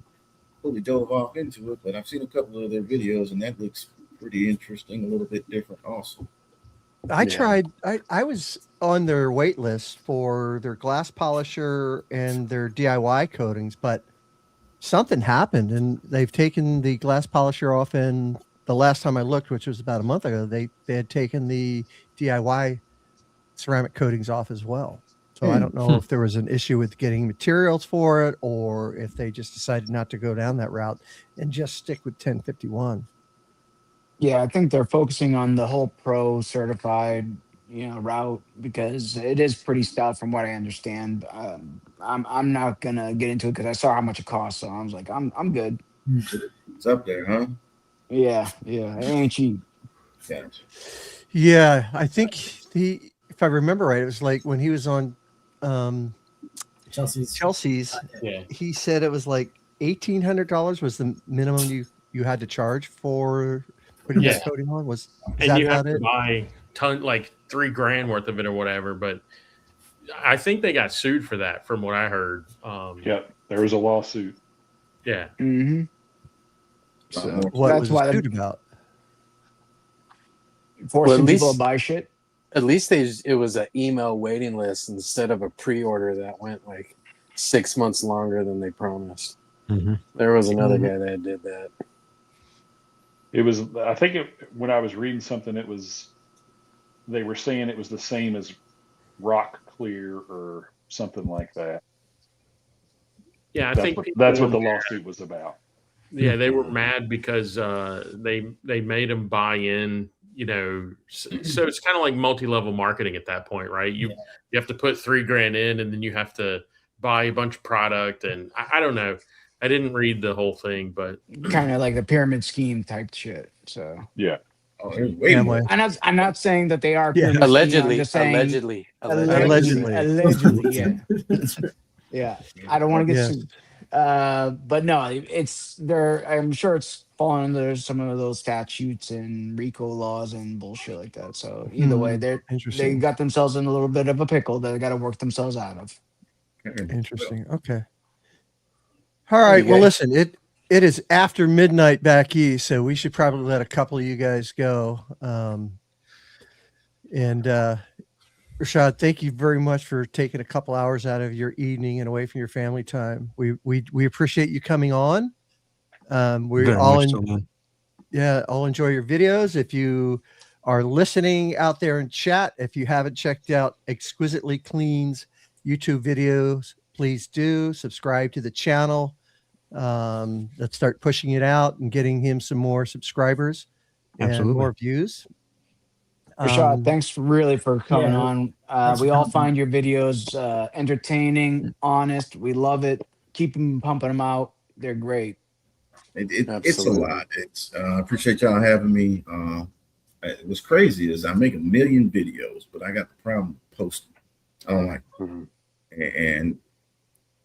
fully dove off into it, but I've seen a couple of their videos and that looks pretty interesting, a little bit different also. I tried. I was on their wait list for their glass polisher and their DIY coatings, but something happened and they've taken the glass polisher off. And the last time I looked, which was about a month ago, they had taken the DIY ceramic coatings off as well. So I don't know if there was an issue with getting materials for it or if they just decided not to go down that route and just stick with 1051. Yeah, I think they're focusing on the whole pro certified, route because it is pretty stout from what I understand. I'm not gonna get into it because I saw how much it costs, so I was like, I'm good. It's up there, huh? Yeah, it ain't cheap. Gotcha. Yeah, I think if I remember right, it was like when he was on Chelsea's. Yeah. He said it was like $1,800 was the minimum you had to charge for putting that coating on. Was and that you have about to it? buy like $3,000 worth of it or whatever. But I think they got sued for that, from what I heard. Yep, there was a lawsuit. Yeah. Mm-hmm. So that's what was why it sued about? Forcing people to buy shit. At least it was an email waiting list instead of a pre-order that went like 6 months longer than they promised. Mm-hmm. There was another guy that did that. It was, I think when I was reading something, they were saying it was the same as rock clear or something like that. Yeah, that's what the lawsuit was about. Yeah, they were mad because they made them buy in. So it's kind of like multi-level marketing at that point, right? You have to put $3,000 in, and then you have to buy a bunch of product, and I don't know. I didn't read the whole thing, but Kind of like the pyramid scheme type shit. So yeah. Oh, there's way more. I'm not saying that they are Yeah. pyramid scheme, I'm just saying Allegedly. yeah. Yeah. I don't want to get sued. But no, I'm sure it's falling under some of those statutes and RICO laws and bullshit like that. So either way, they got themselves in a little bit of a pickle that they got to work themselves out of. Interesting. Okay. All right. Well, listen, it is after midnight back east, so we should probably let a couple of you guys go. And Rashad, thank you very much for taking a couple hours out of your evening and away from your family time. We appreciate you coming on. We all enjoy your videos. If you are listening out there in chat, if you haven't checked out Exquisitely Clean's YouTube videos, please do subscribe to the channel. Let's start pushing it out and getting him some more subscribers and more views. Rashad, thanks really for coming on. We all find your videos entertaining, honest. We love it. Keep them pumping them out. They're great. It's a lot. I appreciate y'all having me. It was crazy is I make 1 million videos, but I got the problem posting. I don't like it. And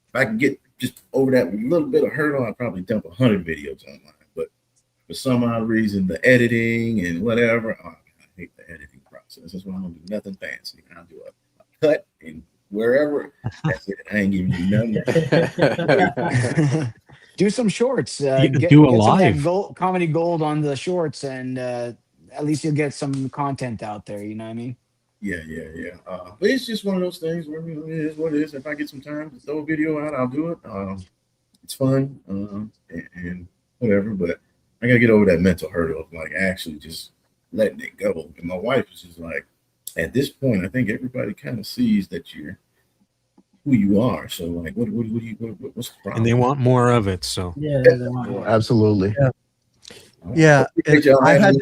if I could get just over that little bit of hurdle, I'd probably dump 100 videos online. But for some odd reason, the editing and whatever, I hate the editing process. That's why I don't do nothing fancy. I'll do a cut and wherever. That's it. I ain't giving you nothing. Do some shorts. Do a get some live comedy gold on the shorts, and at least you'll get some content out there. You know what I mean? Yeah. But it's just one of those things where it is what it is. If I get some time to throw a video out, I'll do it. It's fun and whatever. But I gotta get over that mental hurdle of like actually just letting it go. And my wife is just like, at this point, I think everybody kind of sees that you're who you are. So like, what's the problem? and they want more of it. So Yeah, they want more. Absolutely. Yeah. And I had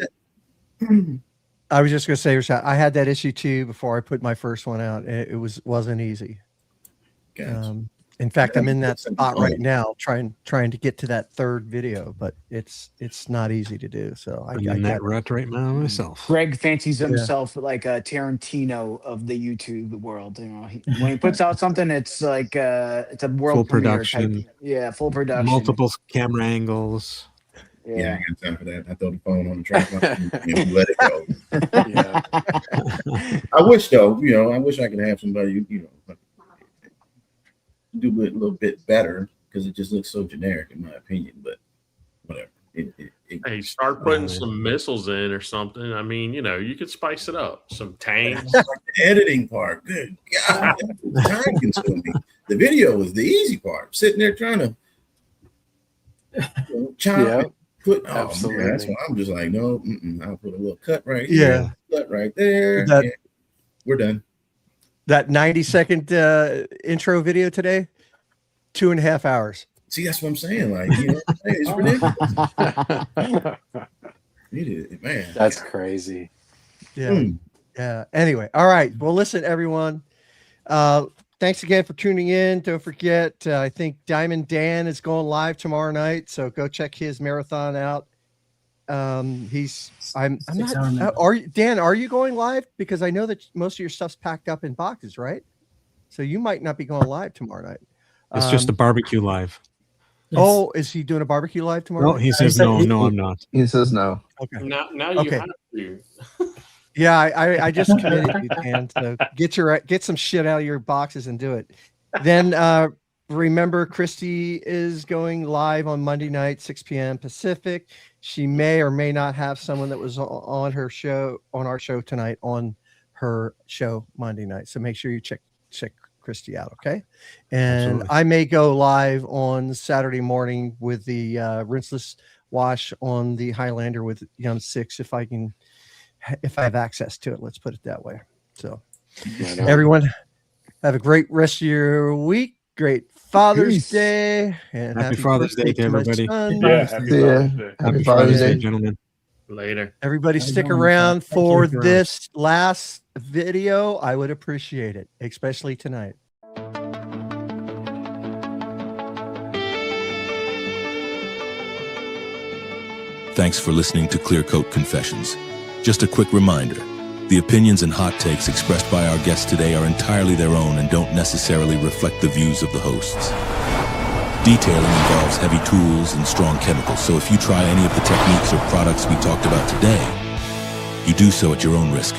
I was just going to say, Rashad, I had that issue too before I put my first one out. It wasn't easy. Gotcha. In fact, I'm in that That's spot right fun. now, trying to get to that third video, but it's not easy to do. So I I'm get in that it. rut right now myself. Greg fancies himself like a Tarantino of the YouTube world. You know, when he puts out something, it's like it's a world Full premiere type. production, Yeah, full production. multiple camera angles. Yeah, I Yeah. ain't got time for that. I throw the phone on the tripod and let it go. Yeah. I wish though, I wish I could have somebody, do it a little bit better because it just looks so generic in my opinion. But whatever. Hey, start putting some missiles in or something. I mean, you could spice it up. Some tanks. Like the editing part. Good God, it's time consuming. The video is the easy part. Sitting there trying to chop Yeah. put. Absolutely. Man, that's why I'm just like, no. I'll put a little cut right Yeah. here, cut right there. That- and we're done. That 90-second intro video today, 2.5 hours. See, that's what I'm saying. Like, it's ridiculous. It is, man. That's crazy. Yeah. Yeah. Anyway. All right. Well, listen, everyone. Thanks again for tuning in. Don't forget, I think Diamond Dan is going live tomorrow night. So go check his marathon out. I'm not, are you going live? Because I know that most of your stuff's packed up in boxes, right? So you might not be going live tomorrow night. It's just a barbecue live. Oh, is he doing a barbecue live tomorrow? No, he says no, I'm not. He says no. Okay. Now you Okay. have to. Yeah, I just committed you, Dan. So get some shit out of your boxes and do it. Then remember, Christy is going live on Monday night, 6 p.m. Pacific. She may or may not have someone that was on our show tonight on her show Monday night. So make sure you check Christy out, okay? And Absolutely. I may go live on Saturday morning with the rinseless wash on the Highlander with Yum 6 if I have access to it. Let's put it that way. So everyone have a great rest of your week. Great Father's Peace. Day. And Happy Father's Day to my everybody. son. Yeah, happy See ya. Father's Day. Happy Father's Father's Day, Day. gentlemen. Later. Everybody How you stick doing, around Rashad? Thank you. for Stick around. this last video. I would appreciate it, especially tonight. Thanks for listening to Clearcoat Confessions. Just a quick reminder, the opinions and hot takes expressed by our guests today are entirely their own and don't necessarily reflect the views of the hosts. Detailing involves heavy tools and strong chemicals, so if you try any of the techniques or products we talked about today, you do so at your own risk.